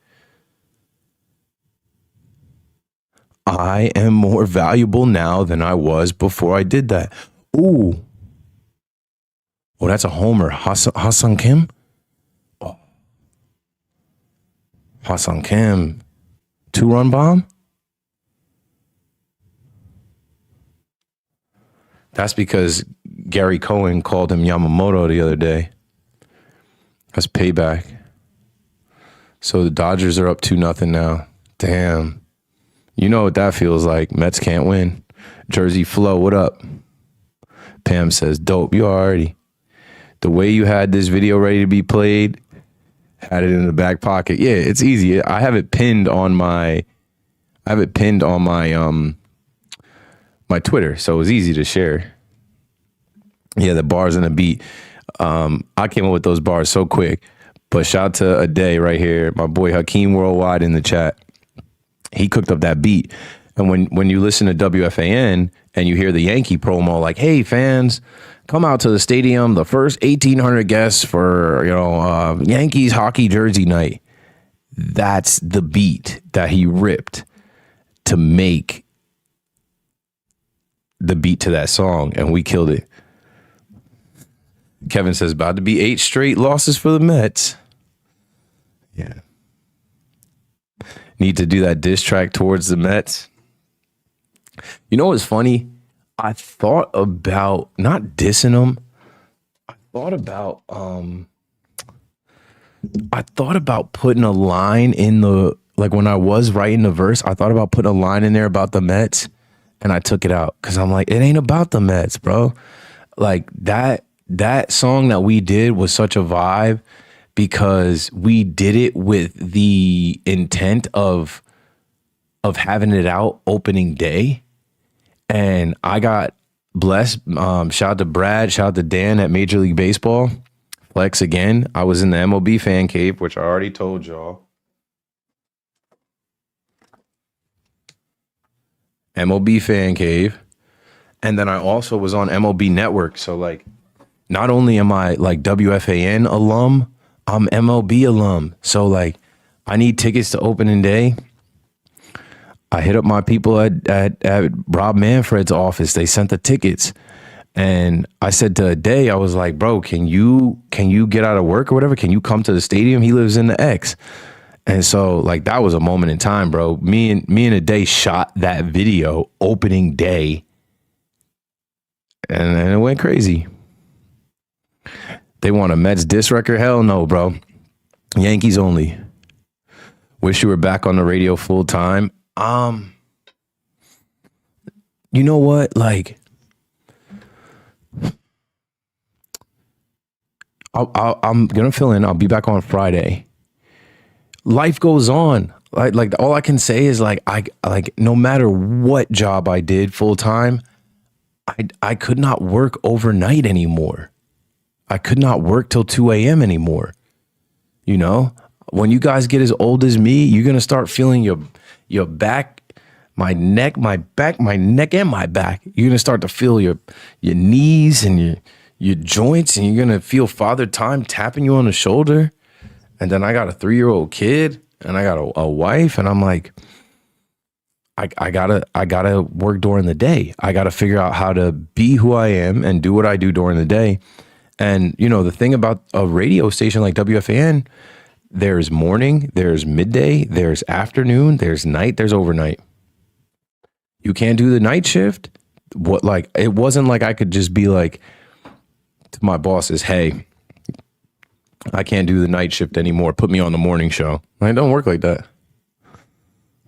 I am more valuable now than I was before I did that. Ooh. Oh, that's a homer. Hassan Kim? Oh. Hassan Kim. 2-run bomb? That's because Gary Cohen called him Yamamoto the other day. That's payback. So the Dodgers are up 2-0 now. Damn. You know what that feels like. Mets can't win. Jersey Flo, what up? Pam says, dope. You already. The way you had this video ready to be played, had it in the back pocket. Yeah, it's easy. I have it pinned on my my Twitter, so it was easy to share. Yeah, the bars and the beat. I came up with those bars so quick. But shout out to a day right here, my boy Hakeem Worldwide in the chat. He cooked up that beat. And when you listen to WFAN and you hear the Yankee promo, like, hey, fans, come out to the stadium, the first 1,800 guests for, Yankees hockey jersey night. That's the beat that he ripped to make the beat to that song, and we killed it. Kevin says, about to be 8 straight losses for the Mets. Yeah. Need to do that diss track towards the Mets. You know what's funny? I thought about not dissing them. I thought about putting a line in the, like when I was writing the verse, I thought about putting a line in there about the Mets, and I took it out because I'm like, it ain't about the Mets, bro. Like that song that we did was such a vibe because we did it with the intent of having it out opening day. And I got blessed. Shout out to Brad, shout out to Dan at Major League Baseball. Flex again. I was in the MLB fan cave, which I already told y'all. MLB fan cave. And then I also was on MLB Network. So like, not only am I like WFAN alum, I'm MLB alum. So like, I need tickets to opening day. I hit up my people at Rob Manfred's office. They sent the tickets. And I said to Day, I was like, bro, can you get out of work or whatever? Can you come to the stadium? He lives in the X. And so like that was a moment in time, bro. Me and Day shot that video opening day. And it went crazy. They want a Mets diss record? Hell no, bro. Yankees only. Wish you were back on the radio full time. You know what? Like, I'm gonna fill in. I'll be back on Friday. Life goes on. Like all I can say is like no matter what job I did full time, I could not work overnight anymore. I could not work till 2 a.m. anymore. You know, when you guys get as old as me, you're gonna start feeling your back, my neck, my back, my neck and my back. You're gonna start to feel your knees and your joints, and you're gonna feel Father Time tapping you on the shoulder. And then I got a 3-year-old kid, and I got a wife, and I'm like, I gotta work during the day. I gotta figure out how to be who I am and do what I do during the day. And you know, the thing about a radio station like WFAN, there's morning, there's midday, there's afternoon, there's night, there's overnight. You can't do the night shift. What, like, it wasn't like I could just be like to my bosses, hey, I can't do the night shift anymore. Put me on the morning show. It don't work like that.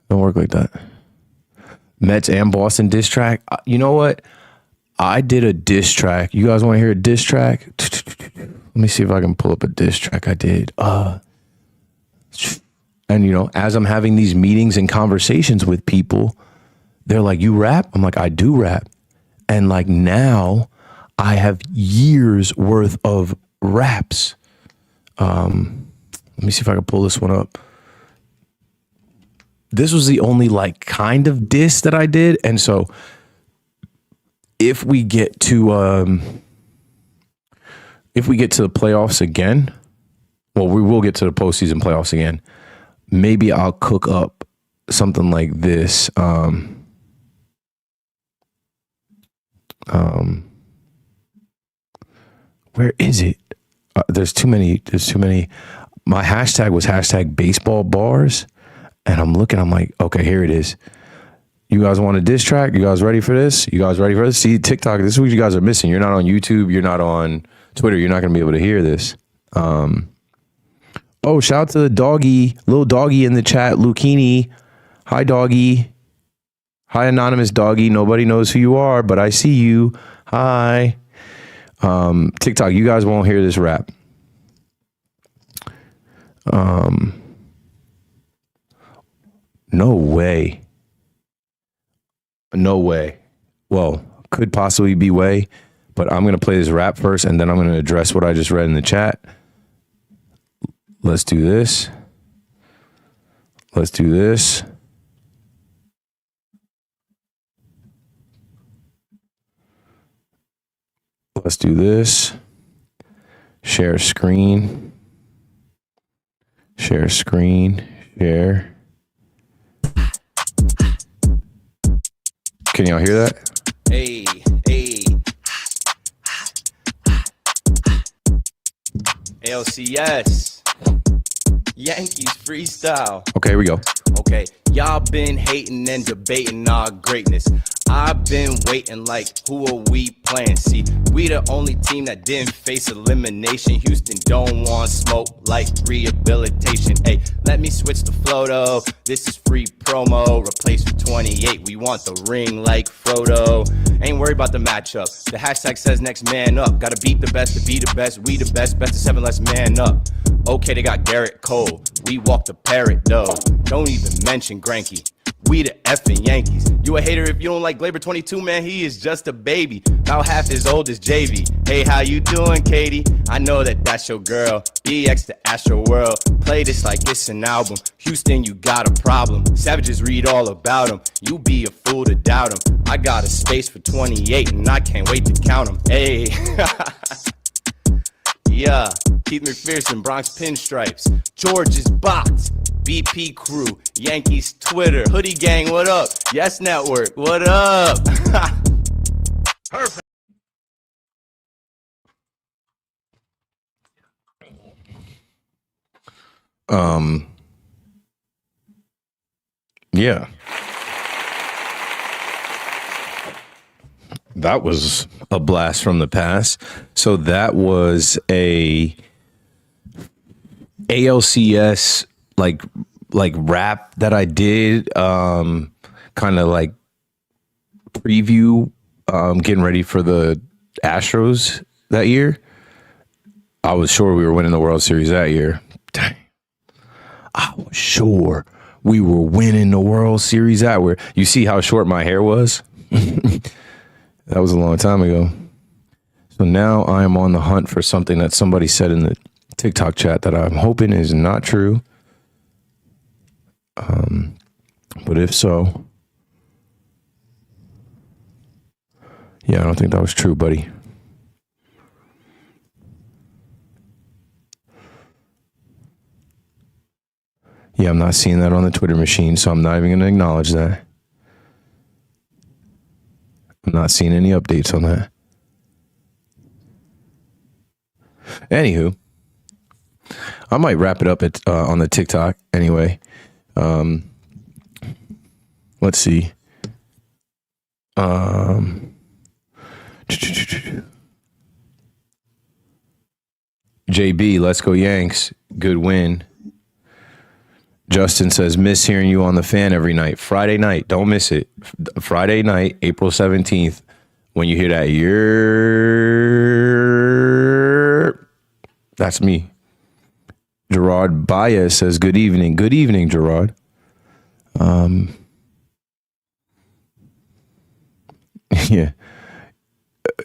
Don't work like that. Mets and Boston diss track. You know what? I did a diss track. You guys want to hear a diss track? Let me see if I can pull up a diss track I did. And you know, as I'm having these meetings and conversations with people, they're like, you rap? I'm like, I do rap. And like now I have years worth of raps. Let me see if I can pull this one up. This was the only like kind of diss that I did. And so if we get to the playoffs again, well, we will get to the postseason playoffs again. Maybe I'll cook up something like this. Where is it? There's too many. My hashtag was #baseball bars. And I'm looking, I'm like, okay, here it is. You guys want a diss track? You guys ready for this? You guys ready for this? See, TikTok, this is what you guys are missing. You're not on YouTube. You're not on Twitter. You're not going to be able to hear this. Oh, shout out to the doggy, little doggy in the chat, Lucchini. Hi, doggy. Hi, anonymous doggy. Nobody knows who you are, but I see you. Hi. TikTok, you guys won't hear this rap. No way. No way. Well, could possibly be way, but I'm going to play this rap first, and then I'm going to address what I just read in the chat. Let's do this. Let's do this. Let's do this. Share screen. Share screen. Share. Can y'all hear that? Hey, hey. LCS. Yankees freestyle. Okay, here we go. Okay, y'all been hating and debating our greatness. I've been waiting like, who are we playing? See, we the only team that didn't face elimination. Houston don't want smoke like rehabilitation. Hey, let me switch the flow though. This is free promo. Replace for 28. We want the ring like Frodo. Ain't worried about the matchup. The hashtag says next man up. Gotta beat the best to be the best. We the best. Best of 7, let's man up. Okay, they got Garrett Cole. We walk the parrot though. Don't even mention Granky. We the effing Yankees. You a hater if you don't like Glaber 22, man, he is just a baby. About half as old as JV. Hey, how you doing, Katie? I know that that's your girl. EX to Astro World. Play this like it's an album. Houston, you got a problem. Savages read all about him. You be a fool to doubt him. I got a space for 28 and I can't wait to count them. Hey. Yeah. Keith McPherson, Bronx Pinstripes. George's Box. BP Crew. Yankees Twitter. Hoodie Gang, what up? Yes Network, what up? Perfect. Yeah. That was a blast from the past. So that was a ALCS like rap that I did, kind of like preview, getting ready for the Astros that year. I was sure we were winning the World Series that year. Dang. I was sure we were winning the World Series that year. You see how short my hair was? That was a long time ago. So now I am on the hunt for something that somebody said in the TikTok chat that I'm hoping is not true. But if so, yeah, I don't think that was true, buddy. Yeah, I'm not seeing that on the Twitter machine, so I'm not even going to acknowledge that. I'm not seeing any updates on that. Anywho, I might wrap it up on the TikTok anyway. Let's see. JB, let's go Yanks. Good win. Justin says, miss hearing you on the fan every night. Friday night, don't miss it. Friday night, April 17th, when you hear that, that's me. Gerard Baez says, good evening. Good evening, Gerard. Yeah.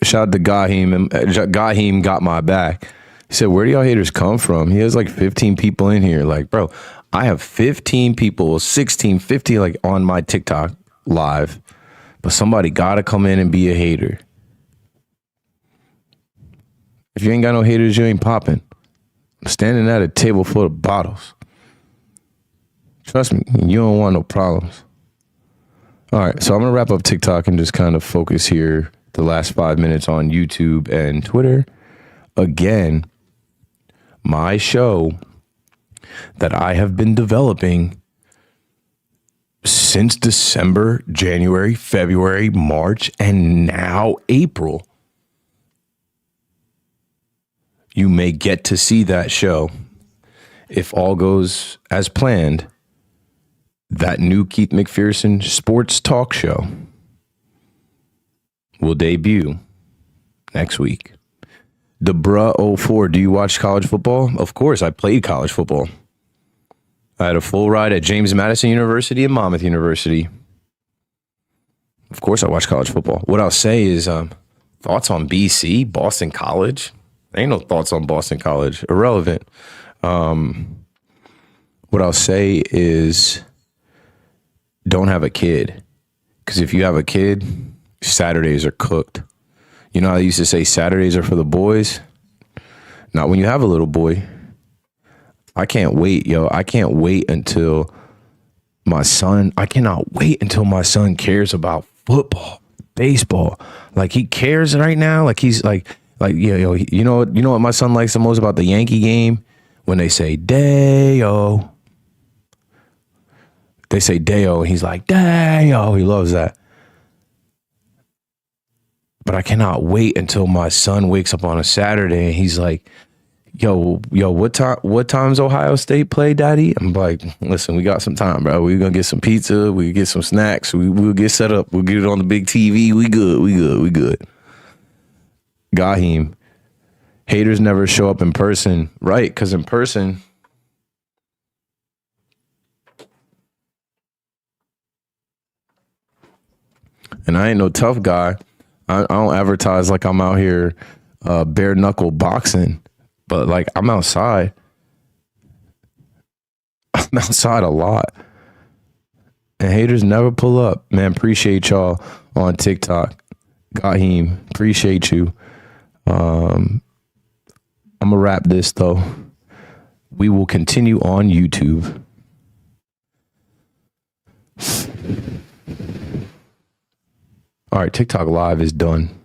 Shout out to Gaheem. Gaheem got my back. He said, where do y'all haters come from? He has like 15 people in here. Like, bro, I have 15 people, 16, 15, like on my TikTok live. But somebody got to come in and be a hater. If you ain't got no haters, you ain't popping. I'm standing at a table full of bottles. Trust me, you don't want no problems. All right, so I'm going to wrap up TikTok and just kind of focus here the last 5 minutes on YouTube and Twitter. Again, my show that I have been developing since December, January, February, March, and now April. You may get to see that show. If all goes as planned, that new Keith McPherson sports talk show will debut next week. The Bruh 04, do you watch college football? Of course, I played college football. I had a full ride at James Madison University and Monmouth University. Of course, I watch college football. What I'll say is thoughts on BC, Boston College. There ain't no thoughts on Boston College. Irrelevant. What I'll say is don't have a kid. Because if you have a kid, Saturdays are cooked. You know how they used to say Saturdays are for the boys? Not when you have a little boy. I can't wait, yo. I can't wait until my son, I cannot wait until my son cares about football, baseball. Like he cares right now. Like he's like, yeah, yo, you know what my son likes the most about the Yankee game? When they say Day-o. They say Day-o, and he's like, Day-o. He loves that. But I cannot wait until my son wakes up on a Saturday and he's like, yo, what time's Ohio State play, Daddy? I'm like, listen, we got some time, bro. We're gonna get some pizza, we get some snacks, we'll get set up, we'll get it on the big TV. We good. Gaheem, haters never show up in person, right? Because in person, And I ain't no tough guy. I don't advertise like I'm out here bare knuckle boxing, but like I'm outside. I'm outside a lot. And haters never pull up. Man, appreciate y'all on TikTok. Gaheem, appreciate you. I'm going to wrap this, though. We will continue on YouTube. All right, TikTok Live is done.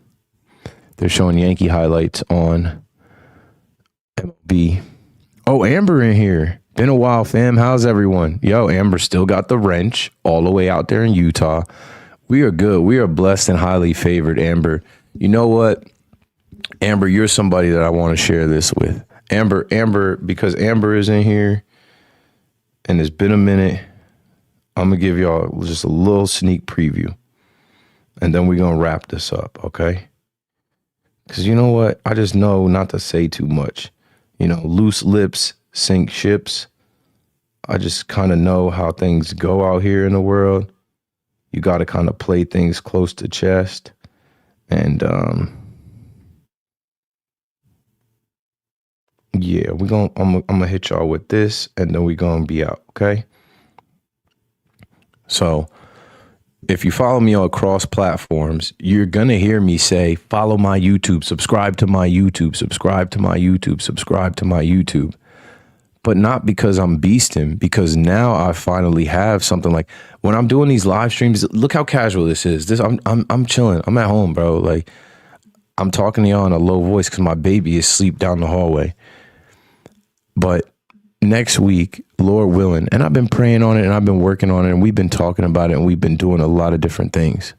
They're showing Yankee highlights on MLB. Oh, Amber in here. Been a while, fam. How's everyone? Yo, Amber still got the wrench all the way out there in Utah. We are good. We are blessed and highly favored, Amber. You know what? Amber, you're somebody that I want to share this with. Amber, because Amber is in here and it's been a minute, I'm going to give y'all just a little sneak preview. And then we're going to wrap this up, okay? Because you know what? I just know not to say too much. You know, loose lips sink ships. I just kind of know how things go out here in the world. You got to kind of play things close to chest. And, yeah, I'm gonna hit y'all with this, and then we're gonna be out, okay? So, if you follow me on cross platforms, you're gonna hear me say, follow my YouTube, subscribe to my YouTube, subscribe to my YouTube, subscribe to my YouTube. But not because I'm beasting, because now I finally have something like when I'm doing these live streams. Look how casual this is. I'm chilling. I'm at home, bro. Like I'm talking to y'all in a low voice because my baby is asleep down the hallway. But next week, Lord willing, and I've been praying on it and I've been working on it and we've been talking about it and we've been doing a lot of different things.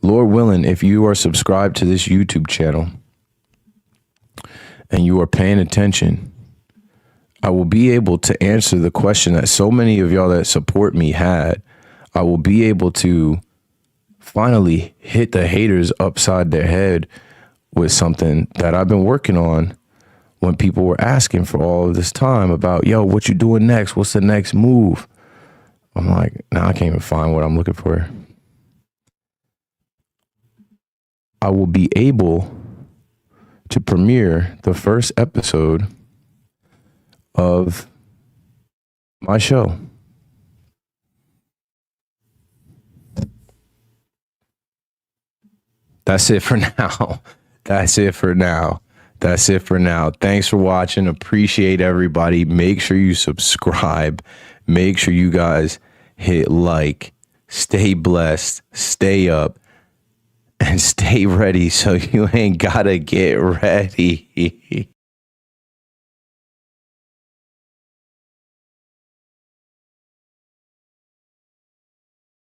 Lord willing, if you are subscribed to this YouTube channel and you are paying attention, I will be able to answer the question that so many of y'all that support me had. I will be able to finally hit the haters upside their head with something that I've been working on when people were asking for all of this time about, yo, what you doing next? What's the next move? I'm like, nah, I can't even find what I'm looking for. I will be able to premiere the first episode of my show. That's it for now. That's it for now. That's it for now. Thanks for watching. Appreciate everybody. Make sure you subscribe. Make sure you guys hit like. Stay blessed. Stay up. And stay ready so you ain't gotta get ready.